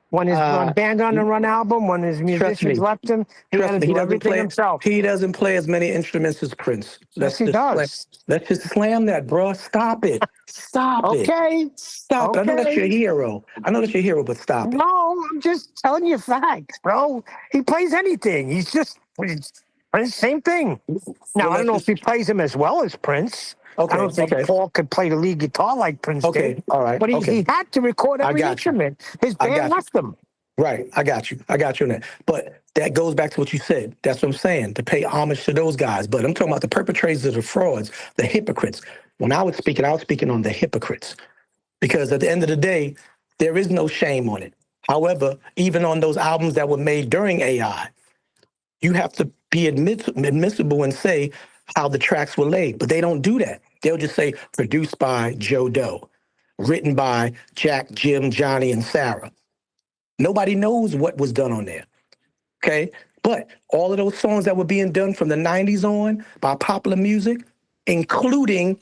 When his Band on the Run album, when his musicians left him, he had to do everything himself. He doesn't play as many instruments as Prince. Yes, he does. Let's just slam that, bro. Stop it. Stop it. Okay. Stop it. I know that's your hero. But stop it. No, I'm just telling you facts, bro. He plays anything. He's just Prince, same thing. Now, I don't know if he plays him as well as Prince. Okay, I don't think Paul could play the lead guitar like Prince did. All right. But he had to record every instrument. His band left him. Right. I got you on that. But that goes back to what you said. That's what I'm saying, to pay homage to those guys. But I'm talking about the perpetrators of the frauds, the hypocrites. When I was speaking on the hypocrites. Because at the end of the day, there is no shame on it. However, even on those albums that were made during AI, you have to be admissible and say how the tracks were laid. But they don't do that. They'll just say, produced by Joe Doe, written by Jack, Jim, Johnny, and Sarah. Nobody knows what was done on there, okay? But all of those songs that were being done from the 90s on by popular music, including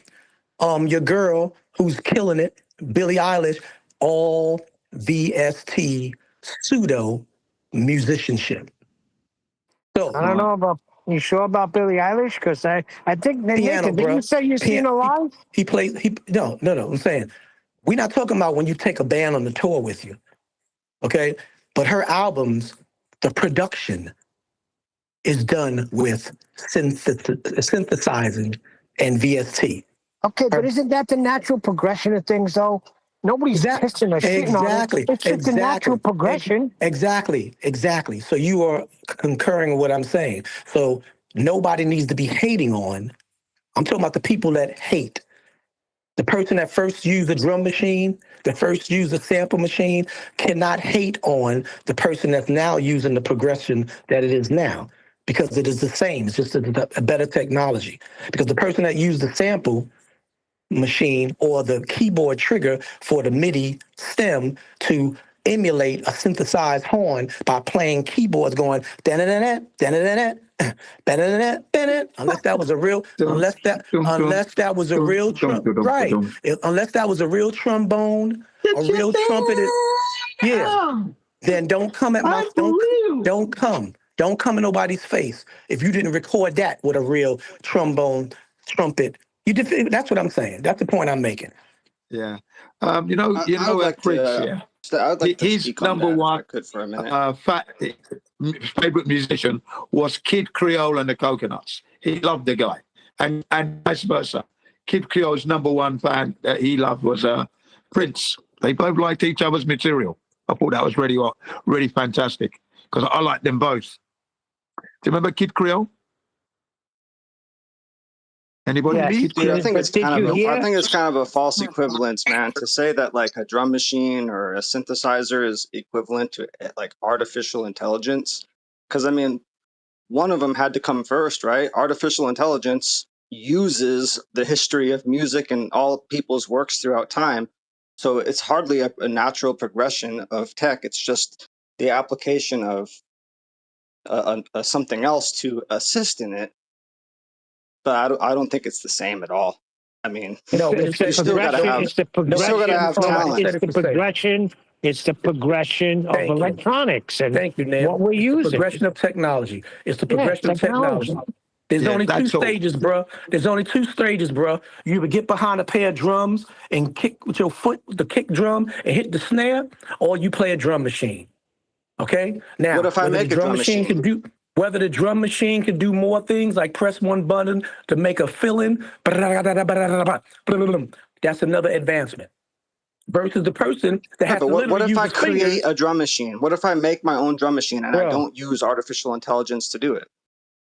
your girl who's killing it, Billie Eilish, all VST pseudo musicianship. So I don't know about... You sure about Billie Eilish? Because I think piano, did you say you've seen her live? No. I'm saying we're not talking about when you take a band on the tour with you, okay? But her albums, the production is done with synthesizing and VST. Okay, but isn't that the natural progression of things, though? Nobody's pissing or shitting on it. It's just the natural progression. Exactly. So you are concurring with what I'm saying. So nobody needs to be hating on. I'm talking about the people that hate. The person that first used a drum machine, that first used a sample machine, cannot hate on the person that's now using the progression that it is now, because it is the same. It's just a better technology. Because the person that used the sample machine or the keyboard trigger for the MIDI stem to emulate a synthesized horn by playing keyboards going unless that was a real trombone, a real trumpeted, then don't come at my don't come in nobody's face if you didn't record that with a real trombone trumpet. That's what I'm saying. That's the point I'm making. Yeah. Prince, his number one favorite musician was Kid Creole and the Coconuts. He loved the guy, and vice versa. Kid Creole's number one fan that he loved was Prince. They both liked each other's material. I thought that was really fantastic because I liked them both. Do you remember Kid Creole? Anybody? Yeah, I think it's kind of a false equivalence, man. To say that like a drum machine or a synthesizer is equivalent to like artificial intelligence, because I mean, one of them had to come first, right? Artificial intelligence uses the history of music and all people's works throughout time, so it's hardly a natural progression of tech. It's just the application of something else to assist in it. But I don't think it's the same at all. I mean, it's the progression of electronics and Thank you, Neil. what we're using. Progression of technology. It's the progression of technology. There's only two stages, bro. You either get behind a pair of drums and kick with your foot, the kick drum, and hit the snare, or you play a drum machine. Okay? Now, what if I make a drum machine? Whether the drum machine can do more things like press one button to make a fill-in, that's another advancement. Versus the person that has to literally use his fingers. What if I create a drum machine? What if I make my own drum machine and I don't use artificial intelligence to do it?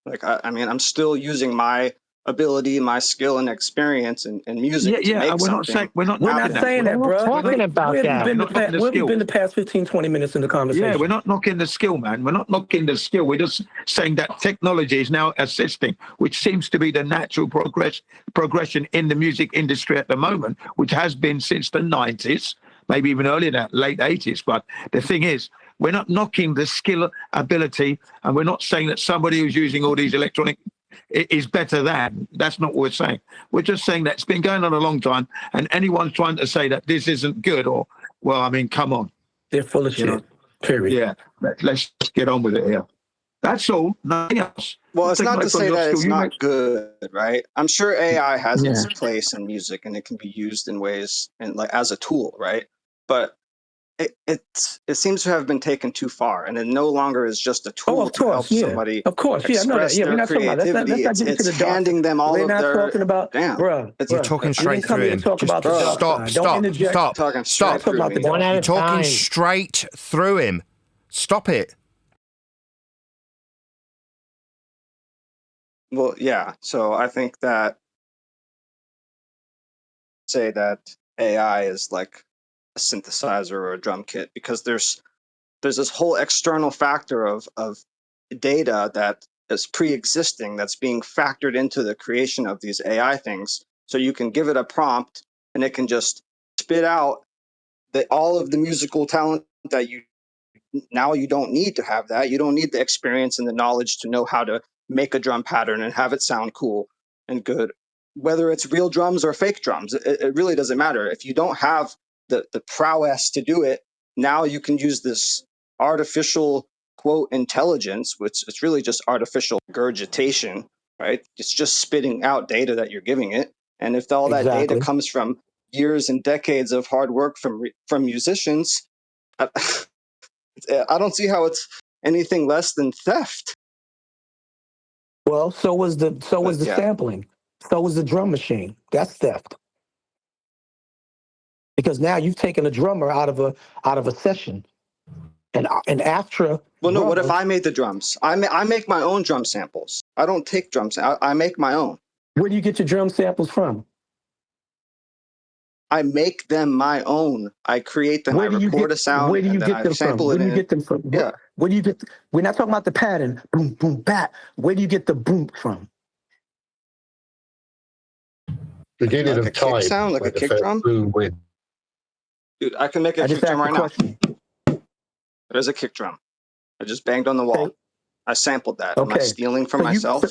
Like, I mean, I'm still using my ability, my skill and experience in music to make something. We're not saying that, bro. Talking about that. We've been the past 15, 20 minutes in the conversation. Yeah, we're not knocking the skill, man. We're not knocking the skill. We're just saying that technology is now assisting, which seems to be the natural progression in the music industry at the moment, which has been since the 90s, maybe even earlier than that, late 80s. But the thing is, we're not knocking the skill ability, and we're not saying that somebody who's using all these electronic is better than. That's not what we're saying. We're just saying that it's been going on a long time, and anyone's trying to say that this isn't good or, well, I mean, come on. They're full of shit. Period. Yeah, let's just get on with it here. That's all. Nothing else. Well, it's Take not note to from say your that skill. it's You not make- good, right? I'm sure AI has Yeah. its place in music, and it can be used in ways and like as a tool, right? But it seems to have been taken too far, and it no longer is just a tool to help somebody Of course, yeah, I know that. express Yeah, we're their not talking about. creativity. Let's not get into It's the dark. handing them all We're of not their talking about, damn. bruh. You're talking straight through him. Talk about the dark side. Don't Stop. interject. Stop. Talking Stop. straight through me. One at You're a talking time. straight through him. Stop it. Well, yeah. So I think that say that AI is like a synthesizer or a drum kit because there's this whole external factor of data that is pre-existing that's being factored into the creation of these AI things. So you can give it a prompt and it can just spit out all of the musical talent that you don't need to have that. You don't need the experience and the knowledge to know how to make a drum pattern and have it sound cool and good. Whether it's real drums or fake drums, it really doesn't matter. If you don't have the prowess to do it, now you can use this artificial quote intelligence, which it's really just artificial regurgitation, right? It's just spitting out data that you're giving it. And if all that data Exactly. comes from years and decades of hard work from musicians, I don't see how it's anything less than theft. Well, so was the yeah. sampling. So was the drum machine. That's theft. Because now you've taken a drummer out of a session, and after. Well, no. What if I made the drums? I make my own drum samples. I don't take drums. I make my own. Where do you get your drum samples from? I make them my own. I create them. I record a sound. Where do you and then get I them from? sample Where it do you in. get them from? Yeah. Where do you get? We're not talking about the pattern. Boom, boom, bat. Where do you get the boom from? Beginning Like of a kick time. sound, like where a the kick first drum? boom went. Dude, I can make a I kick just drum asked right the now. question. There's a kick drum. I just banged on the wall. I sampled that. Am I Okay. stealing from So you- myself?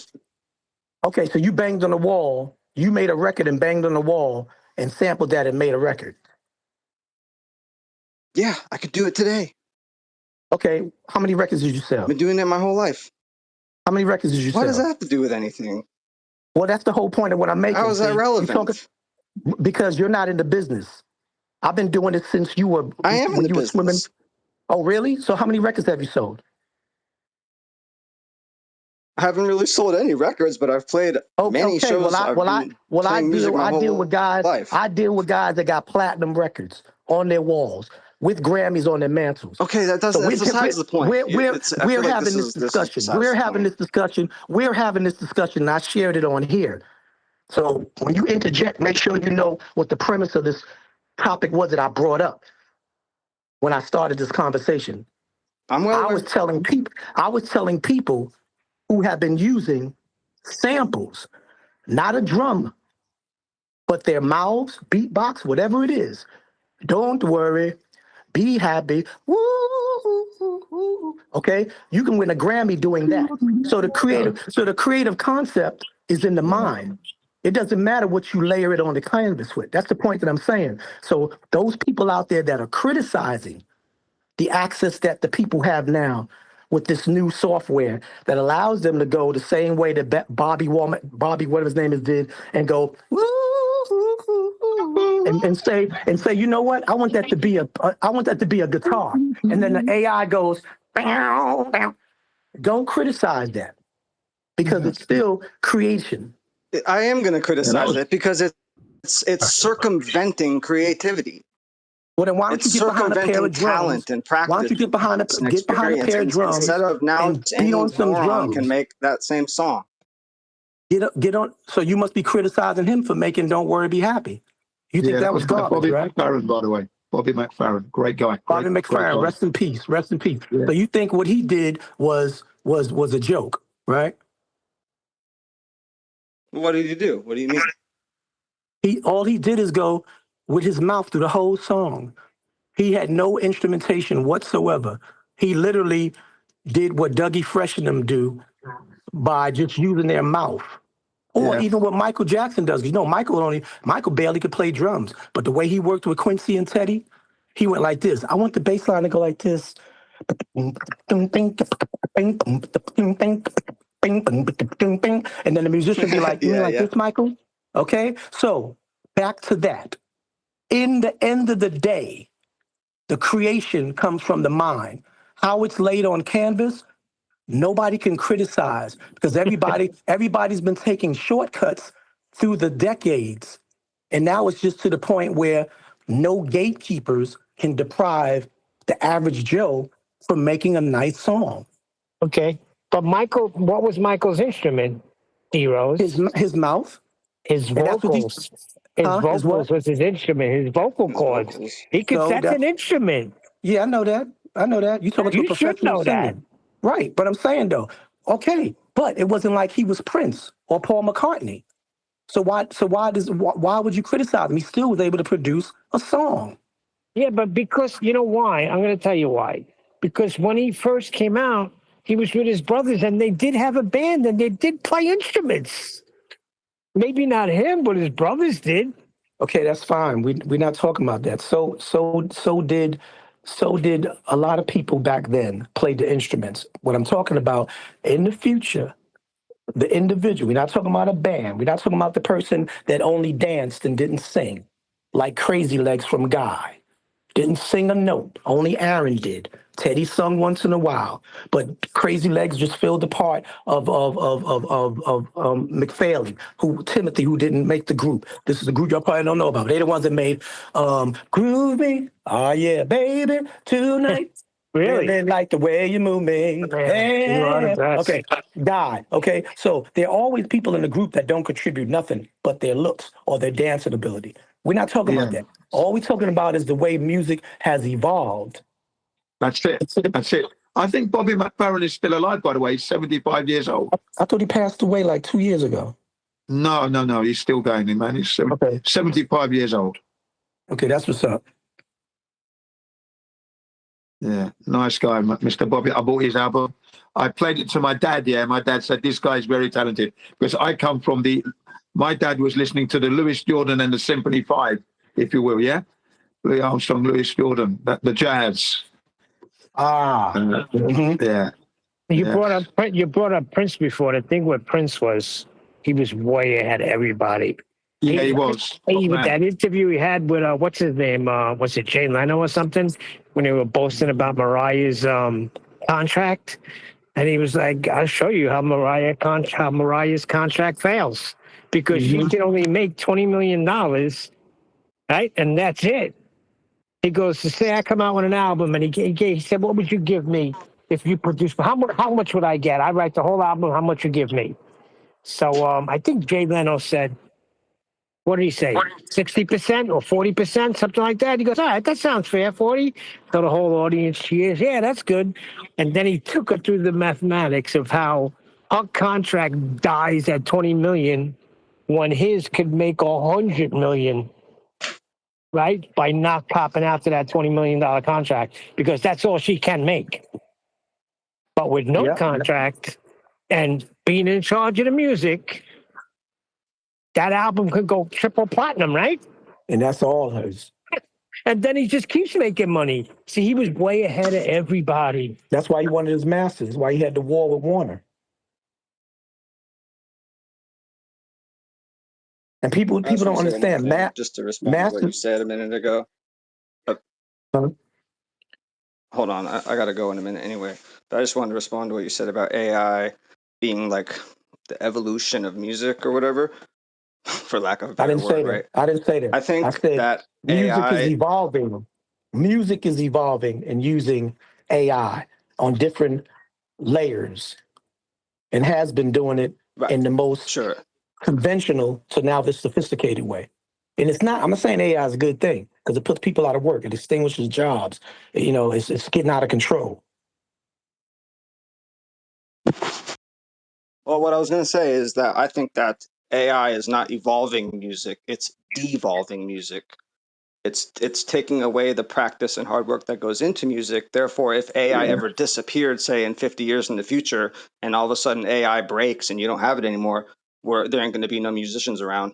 Okay, so you banged on the wall. You made a record and banged on the wall and sampled that and made a record. Yeah, I could do it today. Okay, how many records did you sell? I've been doing it my whole life. How many records did you What sell? does that have to do with anything? Well, that's the whole point of what I'm making. How is that see? relevant? Because you're not in the business. I've been doing it since you were. I am in when the you were business. swimming. Oh, really? So how many records have you sold? I haven't really sold any records, but I've played many shows. I've been playing music my I deal whole with guys. life. I deal with guys that got platinum records on their walls with Grammys on their mantles. Okay, that's besides the point. I We're feel like having this is discussion. besides We're the having point. this discussion. We're having this discussion. And I shared it on here. So when you interject, make sure you know what the premise of this topic was that I brought up when I started this conversation. I was telling people who have been using samples, not a drum, but their mouths, beatbox, whatever it is. Don't worry, be happy. Woo. Okay, you can win a Grammy doing that. So the creative concept is in the mind. It doesn't matter what you layer it on the canvas with. That's the point that I'm saying. So those people out there that are criticizing the access that the people have now with this new software that allows them to go the same way that Bobby, whatever his name is, did, and go and say, you know what? I want that to be a guitar, and then the AI goes, bow, bow. Don't criticize that because it's still creation. I am going to criticize it because it's circumventing creativity. Well, then why don't you get behind a pair of drums? Talent and practice. Why don't you get behind a pair of drums instead of now and beat on some drums? Can make that same song. Get on. So you must be criticizing him for making "Don't Worry, Be Happy." You think that was garbage, Bobby right? McFerrin, by the way. Bobby McFerrin, great guy. Bobby McFerrin, rest in peace. Rest in peace. Yeah. So you think what he did was a joke, right? What did he do? What do you mean? All he did is go with his mouth through the whole song. He had no instrumentation whatsoever. He literally did what Dougie Fresh and them do by just using their mouth. Or even what Michael Jackson does. You know, Michael barely could play drums, but the way he worked with Quincy and Teddy, he went like this. I want the bass line to go like this. And then the musician be like, you mean like this, Michael? Okay, so back to that. In the end of the day, the creation comes from the mind. How it's laid on canvas, nobody can criticize because everybody's been taking shortcuts through the decades. And now it's just to the point where no gatekeepers can deprive the average Joe from making a nice song. Okay. But Michael, what was Michael's instrument, D-Rose? His mouth. His vocals. His vocals was his instrument, his vocal cords. He could, that's an instrument. Yeah, I know that. You talking to a professional singer. Right. But I'm saying though, okay, but it wasn't like he was Prince or Paul McCartney. So why would you criticize him? He still was able to produce a song. Yeah, but because you know why? I'm going to tell you why. Because when he first came out, he was with his brothers, and they did have a band, and they did play instruments. Maybe not him, but his brothers did. Okay, that's fine. We're not talking about that. So did a lot of people back then play the instruments. What I'm talking about in the future, the individual. We're not talking about a band. We're not talking about the person that only danced and didn't sing, like Crazy Legs from Guy. Didn't sing a note. Only Aaron did. Teddy sung once in a while, but Crazy Legs just filled the part of McPhailey, Timothy, who didn't make the group. This is a group y'all probably don't know about. They're the ones that made Groovy. Oh yeah, baby, tonight. Really? Really like the way you move me. Yeah. Okay, die. Okay, so there are always people in the group that don't contribute nothing but their looks or their dancing ability. We're not talking about that. All we're talking about is the way music has evolved. That's it. I think Bobby McFerrin is still alive, by the way. He's 75 years old. I thought he passed away like 2 years ago. No. He's still going, man. He's 75 years old. Okay, that's what's up. Yeah, nice guy, Mr. Bobby. I bought his album. I played it to my dad. Yeah, my dad said this guy is very talented because I come from my dad was listening to the Louis Jordan and the Symphony 5, if you will. Yeah, Louis Armstrong, Louis Jordan, the jazz. Yeah. You brought up Prince before. The thing with Prince was he was way ahead of everybody. Yeah, he was. With that interview he had with what's his name? Was it Jay Leno or something? When they were boasting about Mariah's contract, and he was like, "I'll show you how Mariah's contract fails because she can only make $20 million, right? And that's it." He goes to say, "I come out with an album," and he said, "What would you give me if you produce? How much would I get? I write the whole album. How much you give me?" So I think Jay Leno said, what did he say? 60% or 40%, something like that. He goes, all right, that sounds fair. 40. So the whole audience cheers. Yeah, that's good. And then he took her through the mathematics of how her contract dies at 20 million when his could make 100 million, right? By not copping out to that $20 million contract because that's all she can make. But with no contract and being in charge of the music, that album could go triple platinum, right? And that's all hers. And then he just keeps making money. See, he was way ahead of everybody. That's why he wanted his masters. That's why he had the war with Warner. And people don't understand. Just to respond to what you said a minute ago. Hold on, I got to go in a minute anyway. But I just wanted to respond to what you said about AI being like the evolution of music or whatever. For lack of a better word, right? I didn't say that. I think that music is evolving. Music is evolving and using AI on different layers and has been doing it in the most conventional to now the sophisticated way. And it's not, I'm not saying AI is a good thing because it puts people out of work. It extinguishes jobs. You know, it's getting out of control. Well, what I was going to say is that I think that AI is not evolving music, it's devolving music. it's taking away the practice and hard work that goes into music. Therefore, if AI ever disappeared, say in 50 years in the future, and all of a sudden AI breaks and you don't have it anymore, where there ain't going to be no musicians around.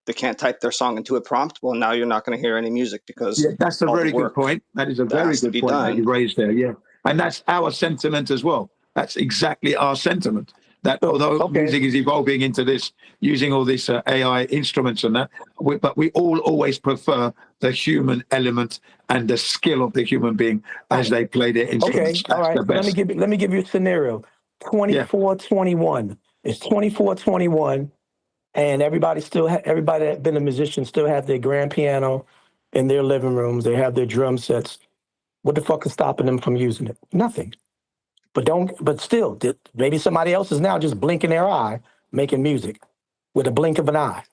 They can't type their song into a prompt. Well, now you're not going to hear any music because Yeah, that's a all the very good work point. That is a that very has to good be point that you done. raised there. Yeah. And that's our sentiment as well. That's exactly our sentiment. That although music is evolving into this, using all these AI instruments and that, but we all always prefer the human element and the skill of the human being as they play their instruments. Okay, all That's right. the So best. let me give you a scenario. 24-21. It's 24-21, and everybody that been a musician still have their grand piano in their living rooms. They have their drum sets. What the fuck is stopping them from using it? Nothing. But still, maybe somebody else is now just blinking their eye, making music with a blink of an eye,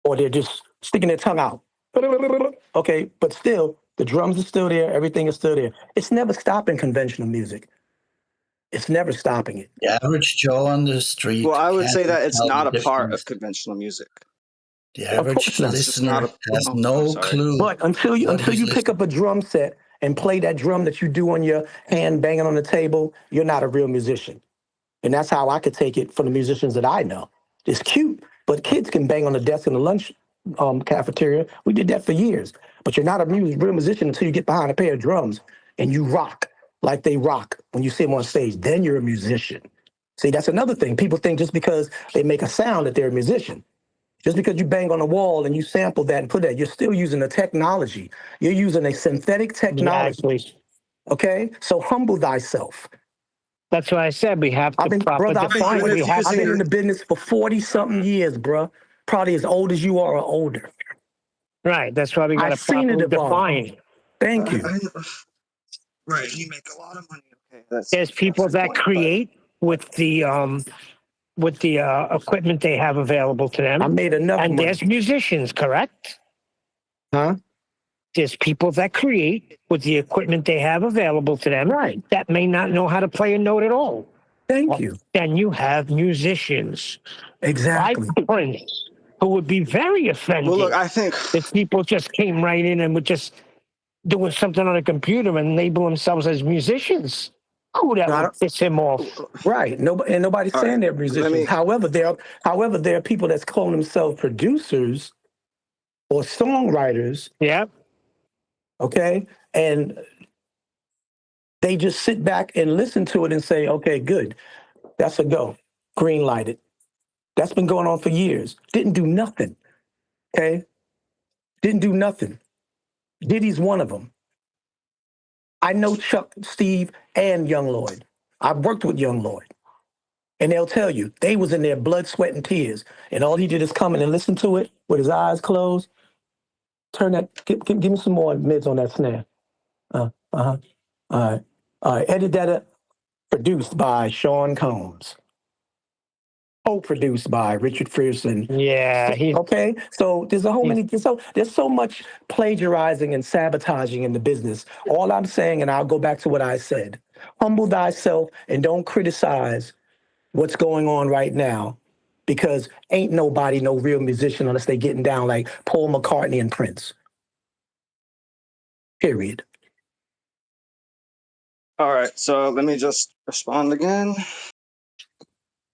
or they're just sticking their tongue out. Okay, but still, the drums are still there. Everything is still there. It's never stopping conventional music. It's never stopping it. The average Joe on the street. Well, I would can't say that it's tell not the a part difference. of conventional music. The Of average course not. It's just not listener a. has Oh, I'm no sorry. clue. But until you what he's pick up a drum set and play that drum that you do on your hand banging on the table, you're not a real musician. And that's how I could take it from the musicians that I know. It's cute, but kids can bang on the desk in the lunch cafeteria. We did that for years. But you're not a real musician until you get behind a pair of drums and you rock like they rock when you see them on stage. Then you're a musician. See, that's another thing. People think just because they make a sound that they're a musician. Just because you bang on the wall and you sample that and put that, you're still using a technology. You're using a synthetic technology. Exactly. Okay? So humble thyself. That's why I said we have to I've been define. We have I've been to. in the business for 40-something years, bro. Probably as old as you are or older. Right. That's why we got to I've seen it properly evolve. define. Thank you. Right, you make a lot of money. Okay, There's people that create with the equipment they have available to them. I made enough and money. there's musicians, correct? Huh? There's people that create with the equipment they have available to them. Right. That may not know how to play a note at all. Thank you. Then you have musicians. Exactly. Like Prince, who would be very offended. Well, look, I think if people just came right in and were just doing something on a computer and label themselves as musicians. Oh, that would piss him off. Right. Nobody's All saying right, they're let musicians. me- However, there are people that clone themselves producers or songwriters. Yeah. Okay. And they just sit back and listen to it and say, okay, good. That's a go. Green lighted. That's been going on for years. Didn't do nothing. Okay. Didn't do nothing. Diddy's one of them. I know Chuck, Steve, and Young Lloyd. I've worked with Young Lloyd. And they'll tell you, they was in their blood, sweat, and tears. And all he did is come in and listen to it with his eyes closed. Turn that, give me some more mids on that snare. All right. Edit that up. Produced by Sean Combs. Co-produced by Richard Frierson. Yeah. Okay. So there's so much plagiarizing and sabotaging in the business. All I'm saying, and I'll go back to what I said, humble thyself and don't criticize what's going on right now, because ain't nobody no real musician unless they getting down like Paul McCartney and Prince. Period. All right, so let me just respond again.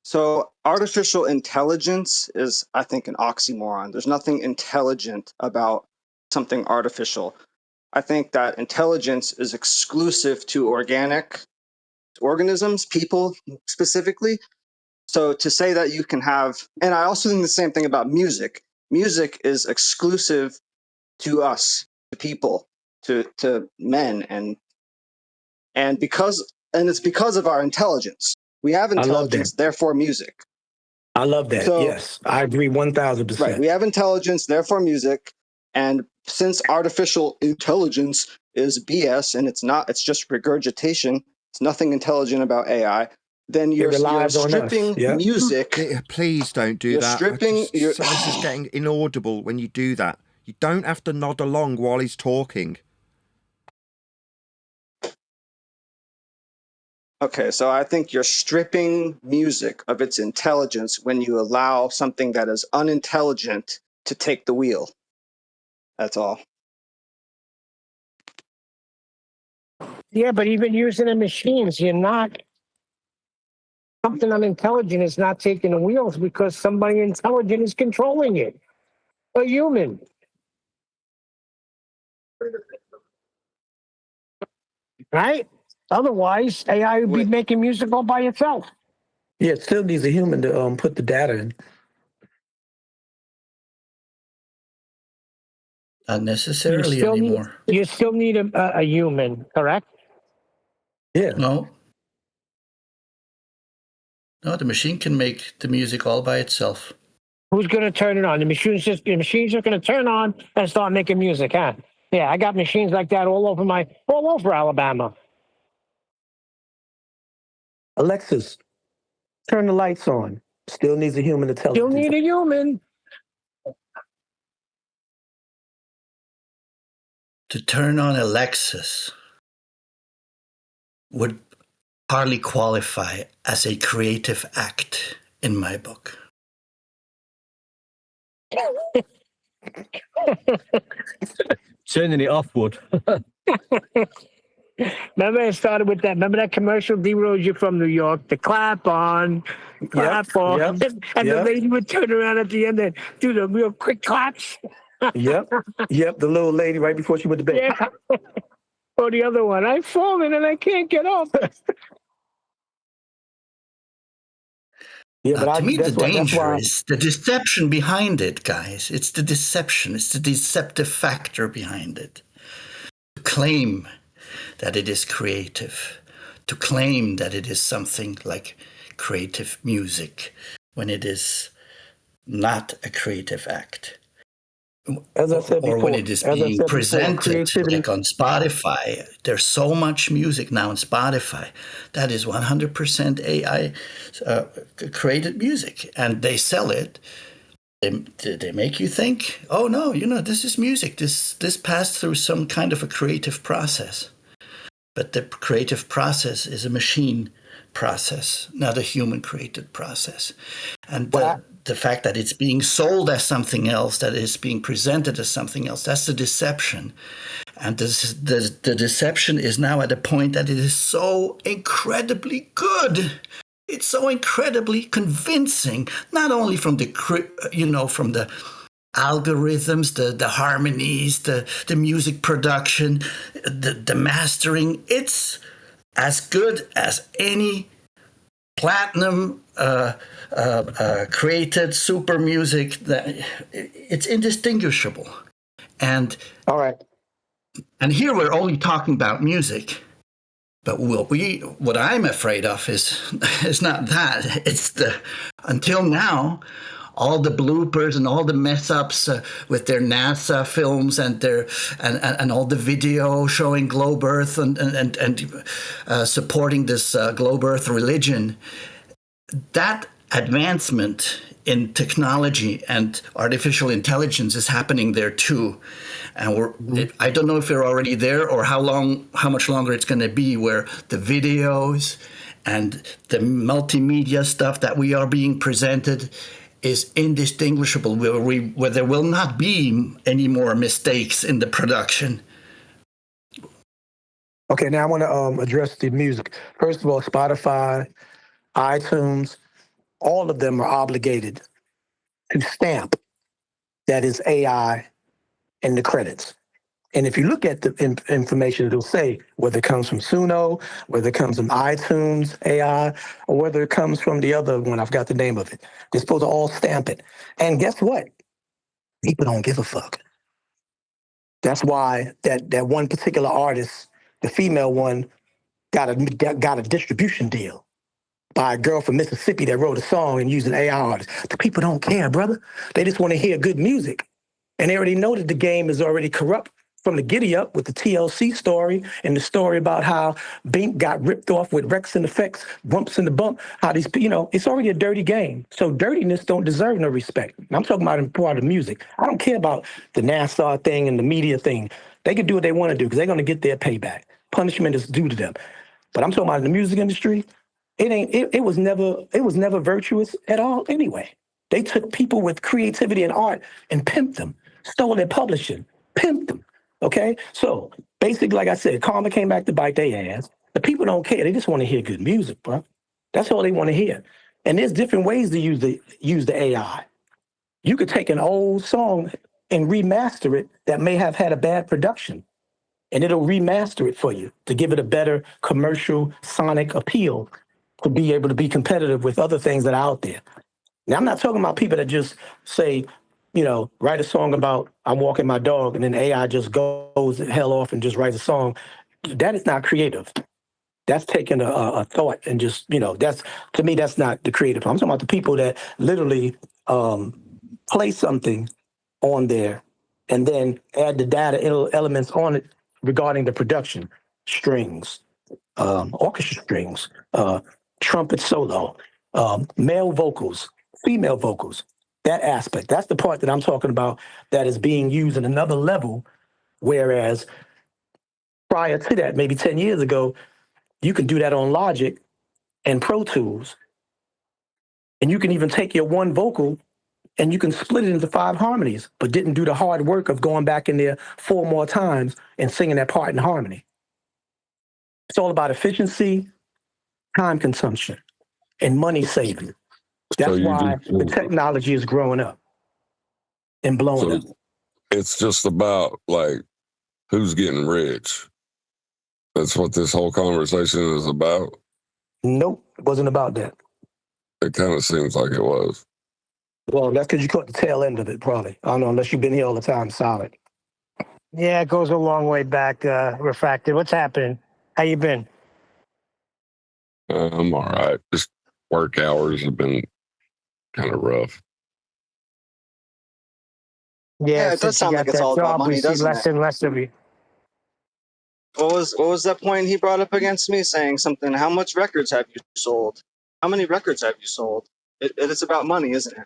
So artificial intelligence is, I think, an oxymoron. There's nothing intelligent about something artificial. I think that intelligence is exclusive to organic organisms, people specifically. So to say that you can have, and I also think the same thing about music. Music is exclusive to us, to people, to men, and it's because of our intelligence. We have I love that. intelligence, therefore music. I love that. So, yes, I agree 1,000%. Right, we have intelligence, therefore music. And since artificial intelligence is BS and it's just regurgitation, it's nothing intelligent about AI, then you're stripping music. Please don't do You're that. stripping. This is getting inaudible when you do that. You don't have to nod along while he's talking. Okay, so I think you're stripping music of its intelligence when you allow something that is unintelligent to take the wheel. That's all. Yeah, but even using the machines, you're not something unintelligent is not taking the wheels because somebody intelligent is controlling it. A human. Right? Otherwise, AI would be making music all by itself. Yeah, it still needs a human to put the data in. Not necessarily anymore. You still need a human, correct? Yeah. No, the machine can make the music all by itself. Who's going to turn it on? The machines are going to turn on and start making music, huh? Yeah, I got machines like that all over Alabama. Alexis, turn the lights on. Still needs a human to tell it. Still need a human. To turn on a Lexus would hardly qualify as a creative act in my book. Turning it off would. Remember, it started with that. Remember that commercial, D-Rose, you're from New York, the clap on, clap on. And the lady would turn around at the end and do the real quick claps. Yep, the little lady right before she went to bed. Yeah. Or the other one, I've fallen and I can't get up. Yeah, but to me, the danger is the deception behind it, guys. It's the deception. It's the deceptive factor behind it. To claim that it is creative, to claim that it is something like creative music, when it is not a creative act. As I said before, or when it is being presented, like on Spotify. There's so much music now on Spotify that is 100% AI created music, and they sell it. They make you think, oh no, this is music. This passed through some kind of a creative process. But the creative process is a machine process, not a human created process. And the fact that it's being sold as something else, that it's being presented as something else, that's the deception. And the deception is now at a point that it is so incredibly good. It's so incredibly convincing, not only from the from the algorithms, the harmonies, the music production, the mastering. It's as good as any platinum created super music. It's indistinguishable. And all right. And here we're only talking about music. But what I'm afraid of is not that. It's until now, all the bloopers and all the mess ups with their NASA films and and all the video showing globe Earth and supporting this globe Earth religion. That advancement in technology and artificial intelligence is happening there too. And I don't know if we're already there or how much longer it's going to be, where the videos and the multimedia stuff that we are being presented is indistinguishable, where there will not be any more mistakes in the production. Okay, now I want to address the music. First of all, Spotify, iTunes, all of them are obligated to stamp that is AI in the credits. And if you look at the information, it'll say whether it comes from Suno, whether it comes from iTunes AI, or whether it comes from the other one. I've got the name of it. They're supposed to all stamp it. And guess what? People don't give a fuck. That's why that one particular artist, the female one, got a distribution deal by a girl from Mississippi that wrote a song and used an AI artist. The people don't care, brother. They just want to hear good music. And they already know that the game is already corrupt from the giddy up with the TLC story and the story about how Bink got ripped off with Rex and Effects, Bumps in the Bump, how these, it's already a dirty game. So dirtiness don't deserve no respect. And I'm talking about in part of music. I don't care about the NASA thing and the media thing. They can do what they want to do because they're going to get their payback. Punishment is due to them. But I'm talking about in the music industry, it was never virtuous at all anyway. They took people with creativity and art and pimped them, stole their publishing. pimped them. Okay, so basically, like I said, karma came back to bite their ass. The people don't care; they just want to hear good music, bro. That's all they want to hear. And there's different ways to use the AI. You could take an old song and remaster it that may have had a bad production, and it'll remaster it for you to give it a better commercial sonic appeal to be able to be competitive with other things that are out there. Now, I'm not talking about people that just say, write a song about I'm walking my dog, and then AI just goes the hell off and just writes a song. That is not creative. That's taking a thought and just, to me, that's not the creative. I'm talking about the people that literally play something on there and then add the data elements on it regarding the production, strings, orchestra strings, trumpet solo, male vocals, female vocals, that aspect. That's the part that I'm talking about that is being used at another level, whereas prior to that, maybe 10 years ago, you can do that on Logic and Pro Tools, and you can even take your one vocal and you can split it into 5 harmonies, but didn't do the hard work of going back in there 4 more times and singing that part in harmony. It's all about efficiency, time consumption, and money saving. That's why the technology is growing up and blowing up. It's just about like who's getting rich. That's what this whole conversation is about. Nope, it wasn't about that. It kind of seems like it was. Well, that's because you caught the tail end of it, probably. I don't know, unless you've been here all the time, solid. Yeah, it goes a long way back, Refracted. What's happening? How you been? I'm all right. Just work hours have been kind of rough. Yeah, it does sound like it's all about money, we see doesn't less it? and less of you. What was that point he brought up against me, saying something? How much records have you sold? How many records have you sold? It's about money, isn't it?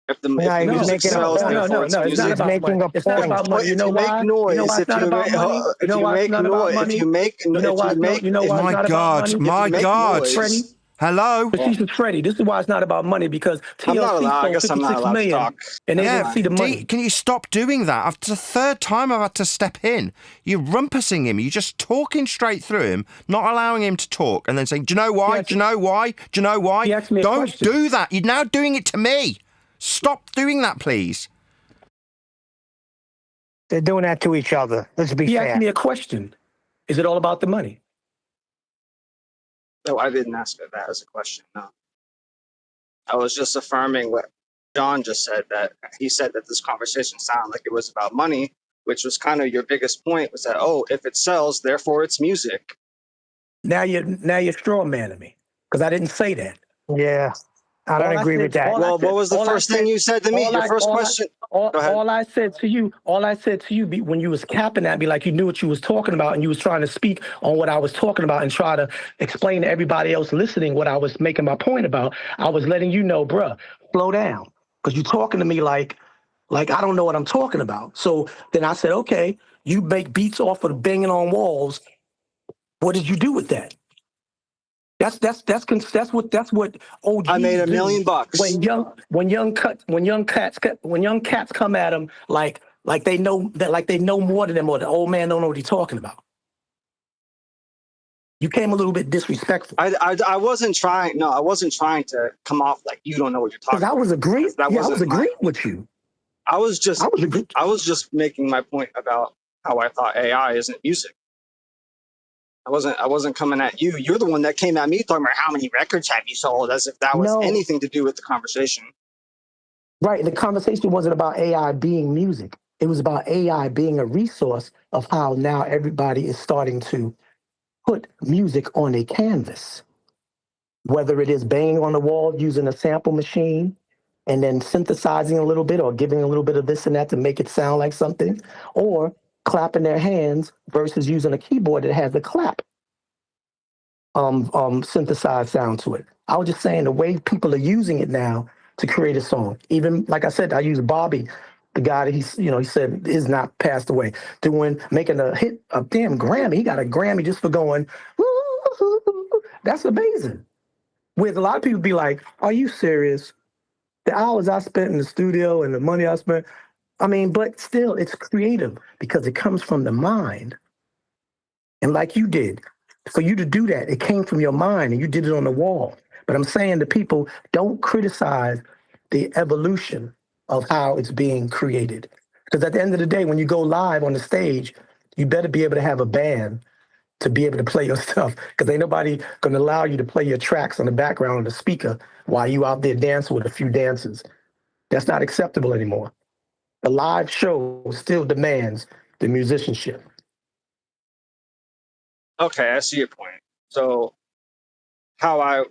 If the music sells, therefore it's music. It's not about money. It's not about money. You know why? You know why it's not about money? You know why it's not about money? You know why it's not about money? My God. Freddie. Hello? Facetious Freddie, this is why it's not about money, because TLC sold 56 million and they didn't see the money. Can you stop doing that? After the third time I've had to step in. You're rumpusing him. You're just talking straight through him, not allowing him to talk, and then saying, do you know why? Do you know why? Do you know why? Don't do that. You're now doing it to me. Stop doing that, please. They're doing that to each other. Let's be fair. He asked me a question. Is it all about the money? No, I didn't ask that as a question, no. I was just affirming what John just said, that he said that this conversation sounded like it was about money, which was kind of your biggest point, was that, if it sells, therefore it's music. Now you're straw manning me, because I didn't say that. Yeah, I don't agree with that. Well, what was the first thing you said to me? Your first question? All I said to you when you was capping at me like you knew what you was talking about and you was trying to speak on what I was talking about and try to explain to everybody else listening what I was making my point about, I was letting you know, bruh, slow down. Because you're talking to me like I don't know what I'm talking about. So then I said, okay, you make beats off of banging on walls. What did you do with that? That's what OGs I made $1 million. When young cats come at them like they know more than them, or the old man don't know what he's talking about. You came a little bit disrespectful. I wasn't trying to come off like you don't know what you're talking about. I was agreeing. I was agreeing with you. I was just making my point about how I thought AI isn't music. I wasn't coming at you. You're the one that came at me talking about how many records have you sold, as if that was anything to do with the conversation. Right. The conversation wasn't about AI being music. It was about AI being a resource of how now everybody is starting to put music on a canvas. Whether it is banging on the wall using a sample machine and then synthesizing a little bit or giving a little bit of this and that to make it sound like something, or clapping their hands versus using a keyboard that has a clap synthesized sound to it. I was just saying the way people are using it now to create a song. Even like I said, I use Bobby, the guy that he said is not passed away, making a hit, a damn Grammy. He got a Grammy just for going, woo. That's amazing. With a lot of people be like, are you serious? The hours I spent in the studio and the money I spent, I mean, but still, it's creative because it comes from the mind. And like you did, for you to do that, it came from your mind and you did it on the wall. But I'm saying to people, don't criticize the evolution of how it's being created. Because at the end of the day, when you go live on the stage, you better be able to have a band to be able to play your stuff. Because ain't nobody going to allow you to play your tracks on the background of the speaker while you out there dancing with a few dancers. That's not acceptable anymore. The live show still demands the musicianship. Okay, I see your point. So how I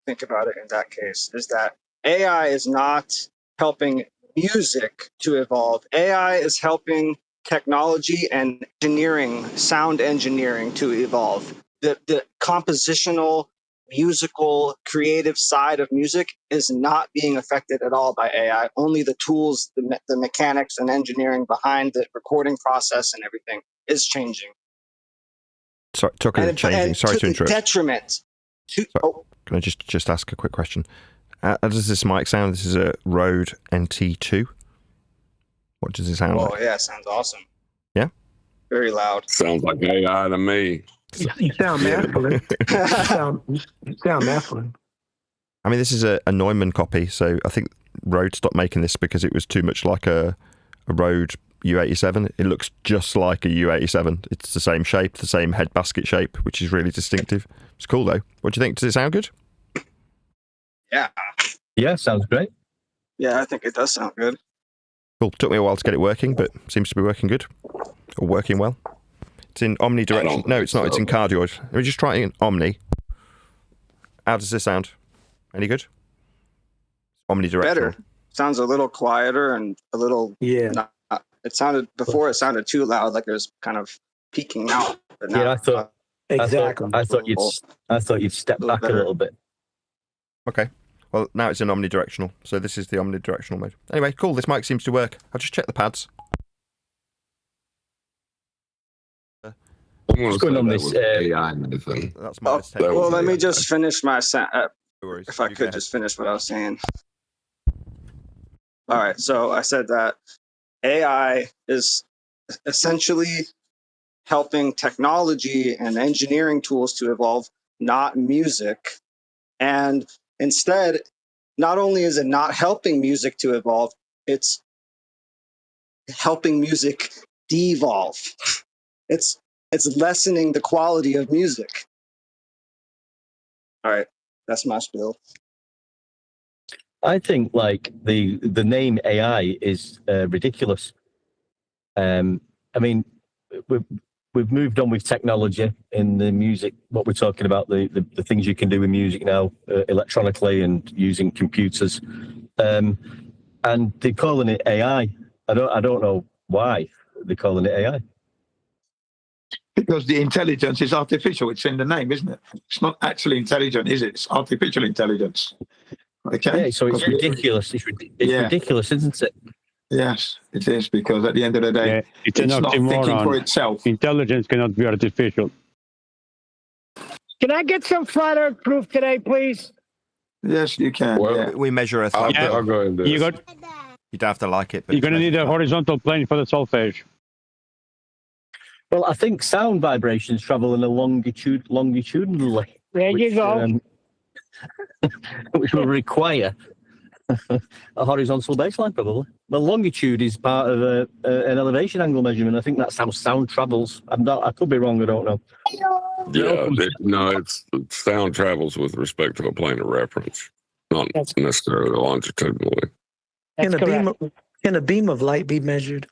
think about it in that case is that AI is not helping music to evolve. AI is helping technology and engineering, sound engineering to evolve. The compositional, musical, creative side of music is not being affected at all by AI. Only the tools, the mechanics and engineering behind the recording process and everything is changing. Sorry, Tucker, changing. Sorry to interrupt. Detriment. Can I just ask a quick question? How does this mic sound? This is a Rode NT2. What does it sound like? Oh, yeah, sounds awesome. Yeah? Very loud. Sounds like AI to me. You sound masculine. you sound masculine. I mean, this is a Neumann copy, so I think Rode stopped making this because it was too much like a Rode U87. It looks just like a U87. It's the same shape, the same head basket shape, which is really distinctive. It's cool, though. What do you think? Does it sound good? Yeah. Yeah, sounds great. Yeah, I think it does sound good. Cool. Took me a while to get it working, but seems to be working good. Or working well. It's in omnidirectional. No, it's not. It's in cardioid. Let me just try it in omni. How does this sound? Any good? Omnidirectional. Better. Sounds a little quieter and a little... Yeah. It sounded too loud, like it was kind of peaking out. But now, Yeah, I thought exactly. I thought you'd step back a little bit. Okay. Well, now it's in omnidirectional, so this is the omnidirectional mode. Anyway, cool. This mic seems to work. I'll just check the pads. What's going on this AI thing? That's my well, let me just finish my worries. if I could just finish what I was saying. All right, so I said that AI is essentially helping technology and engineering tools to evolve, not music. And instead, not only is it not helping music to evolve, it's helping music devolve. It's lessening the quality of music. All right, that's my spiel. I think like the name AI is ridiculous. I mean, we've moved on with technology in the music. What we're talking about, the things you can do with music now, electronically and using computers, and they're calling it AI. I don't know why they're calling it AI. Because the intelligence is artificial. It's in the name, isn't it? It's not actually intelligent, is it? It's artificial intelligence. Okay. Yeah, so it's ridiculous. It's ridiculous, isn't it? Yes, it is, because at the end of the day, it's an not thinking oxymoron. for itself. Intelligence cannot be artificial. Can I get some flat Earth proof today, please? Yes, you can. Well, we measure Earth. I'll go and do this. You don't have to like it, but You're going to need a horizontal plane for the solfege. Well, I think sound vibrations travel in a longitudinally. There you go. Which will require a horizontal baseline, probably. Well, longitude is part of an elevation angle measurement. I think that's how sound travels. I could be wrong. I don't know. Yeah, sound travels with respect to a plane of reference, not necessarily longitudinally. Can a beam of light be measured?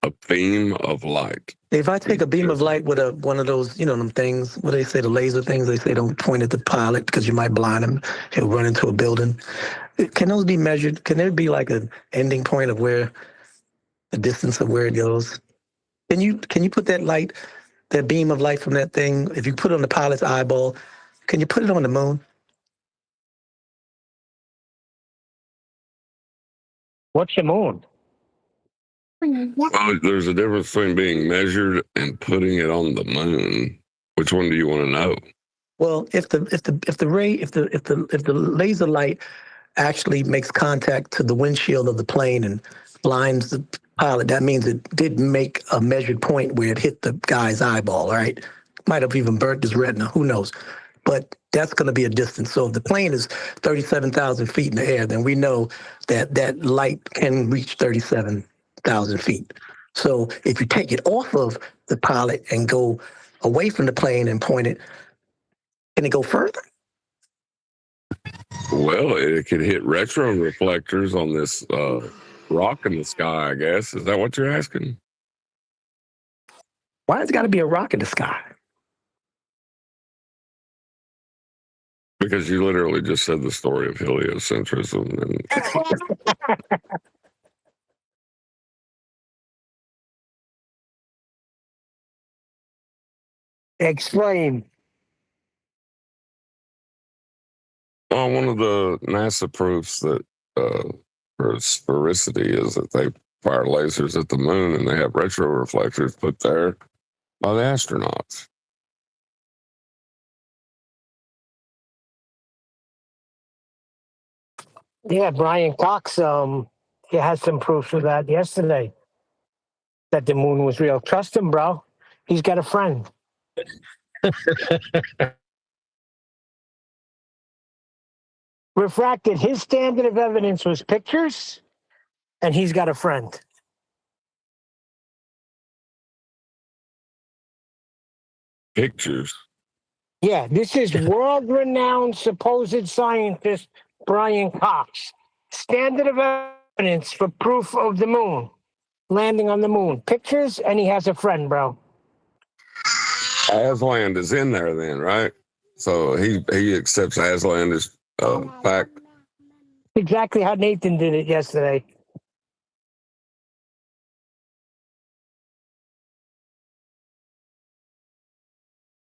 A beam of light. If I take a beam of light with one of those, them things, what they say, the laser things, they say don't point at the pilot because you might blind him. He'll run into a building. Can those be measured? Can there be like an ending point of where the distance of where it goes? Can you put that beam of light from that thing, if you put it on the pilot's eyeball, can you put it on the moon? What's the moon? Well, there's a difference between being measured and putting it on the moon. Which one do you want to know? Well, if the laser light actually makes contact to the windshield of the plane and blinds the pilot, that means it did make a measured point where it hit the guy's eyeball, right? Might have even burnt his retina, who knows? But that's going to be a distance. So if the plane is 37,000 feet in the air, then we know that that light can reach 37,000 feet. So if you take it off of the pilot and go away from the plane and point it, can it go further? Well, it could hit retro reflectors on this rock in the sky, I guess. Is that what you're asking? Why has it got to be a rock in the sky? Because you literally just said the story of heliocentrism. And Explain. one of the NASA proofs that for sphericity is that they fire lasers at the moon and they have retro reflectors put there by the astronauts. Yeah, Brian Cox he had some proof of that yesterday. That the moon was real. Trust him, bro. He's got a friend. Refracted. His standard of evidence was pictures, and he's got a friend. Pictures? Yeah, this is world-renowned supposed scientist Brian Cox. Standard of evidence for proof of the moon. Landing on the moon. Pictures, and he has a friend, bro. Aslan is in there then, right? So he accepts Aslan as fact. Exactly how Nathan did it yesterday.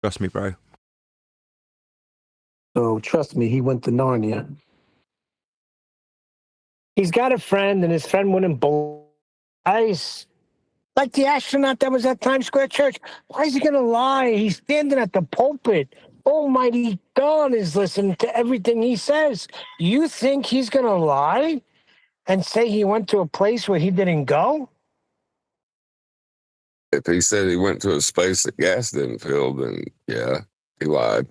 Trust me, bro. So trust me, he went to Narnia. He's got a friend, and his friend wouldn't ice. Like the astronaut that was at Times Square Church. Why is he going to lie? He's standing at the pulpit. Almighty God is listening to everything he says. You think he's going to lie and say he went to a place where he didn't go? If he said he went to a space that gas didn't fill, then yeah, he lied.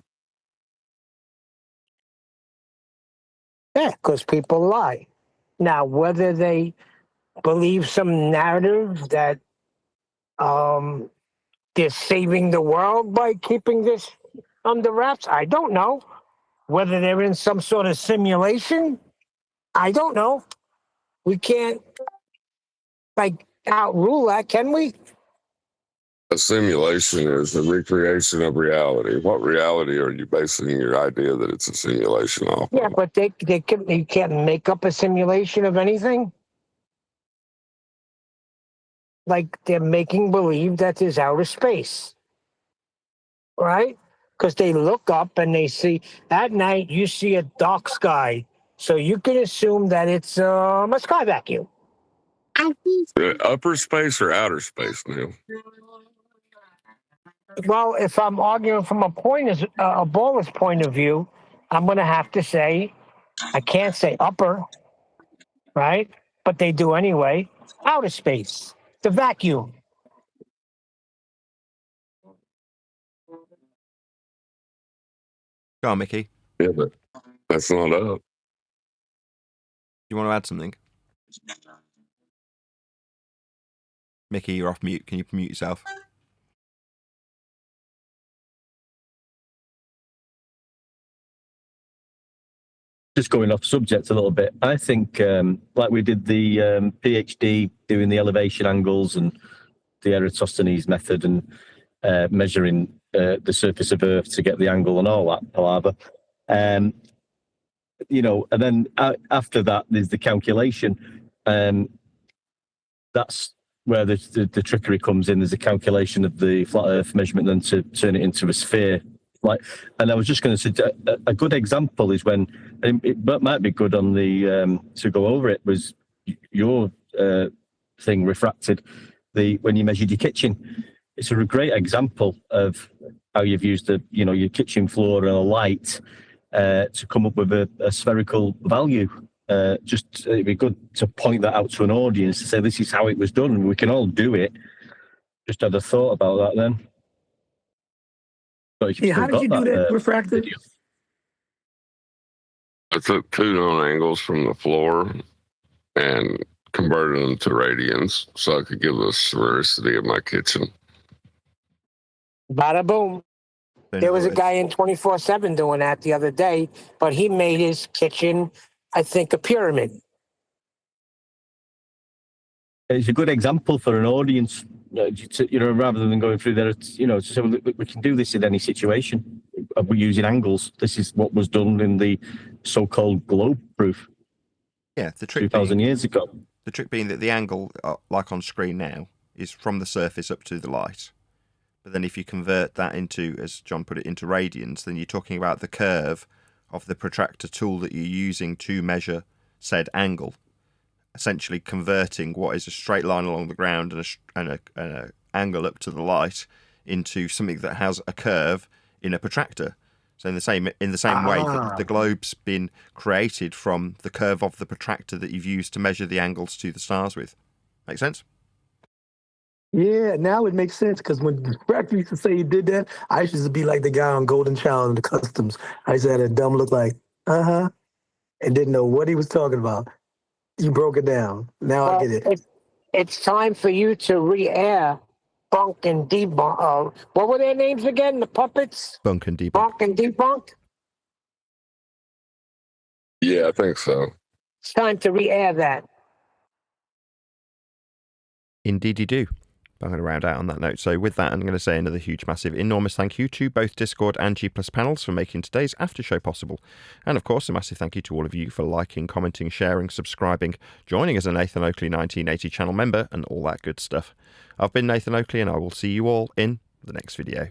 Yeah, because people lie. Now, whether they believe some narrative that they're saving the world by keeping this under wraps, I don't know. Whether they're in some sort of simulation, I don't know. We can't, outrule that, can we? A simulation is a recreation of reality. What reality are you basing your idea that it's a simulation off? Yeah, but they can't make up a simulation of anything. Like they're making believe that there's outer space, right? Because they look up and they see at night you see a dark sky, so you can assume that it's a sky vacuum. Upper space or outer space, Neil? Well, if I'm arguing from a baller's point of view, I'm going to have to say I can't say upper, right? But they do anyway. Outer space, the vacuum. Go on, Mickey. Yeah, but that's not up. You want to add something? Mickey, you're off mute. Can you mute yourself? Just going off subject a little bit, I think like we did the PhD doing the elevation angles and the Eratosthenes method and measuring the surface of Earth to get the angle and all that palaver. And then after that, there's the calculation. That's where the trickery comes in. There's a calculation of the flat Earth measurement and to turn it into a sphere. And I was just going to say a good example is when it might be good on the to go over it was your thing refracted when you measured your kitchen. It's a great example of how you've used your kitchen floor and a light to come up with a spherical value. It'd be good to point that out to an audience to say this is how it was done. We can all do it. Just had a thought about that then. But Yeah, how did you do that, refractor? I took 2 known angles from the floor and converted them to radians so I could give the sphericity of my kitchen. Bada boom. There was a guy in 24/7 doing that the other day, but he made his kitchen, I think, a pyramid. It's a good example for an audience, rather than going through there, to say, well, we can do this in any situation. We're using angles. This is what was done in the so-called globe proof. Yeah, the trick 2,000 years ago. The trick being that the angle, like on screen now, is from the surface up to the light. But then if you convert that into, as John put it, into radians, then you're talking about the curve of the protractor tool that you're using to measure said angle. Essentially converting what is a straight line along the ground and an angle up to the light into something that has a curve in a protractor. So in the same way that the globe's been created from the curve of the protractor that you've used to measure the angles to the stars with. Make sense? Yeah, now it makes sense because when refractor used to say he did that, I used to be like the guy on Golden Child in the customs. I used to have a dumb look like, and didn't know what he was talking about. You broke it down. Now I get it. It's time for you to re-air Bunk and Debunk. What were their names again? The puppets? Bunk and Debunk. Bunk and Debunk? Yeah, I think so. It's time to re-air that. Indeed you do. I'm going to round out on that note. So with that, I'm going to say another huge, massive, enormous thank you to both Discord and G+ panels for making today's after show possible. And of course, a massive thank you to all of you for liking, commenting, sharing, subscribing, joining as a Nathan Oakley 1980 channel member, and all that good stuff. I've been Nathan Oakley, and I will see you all in the next video.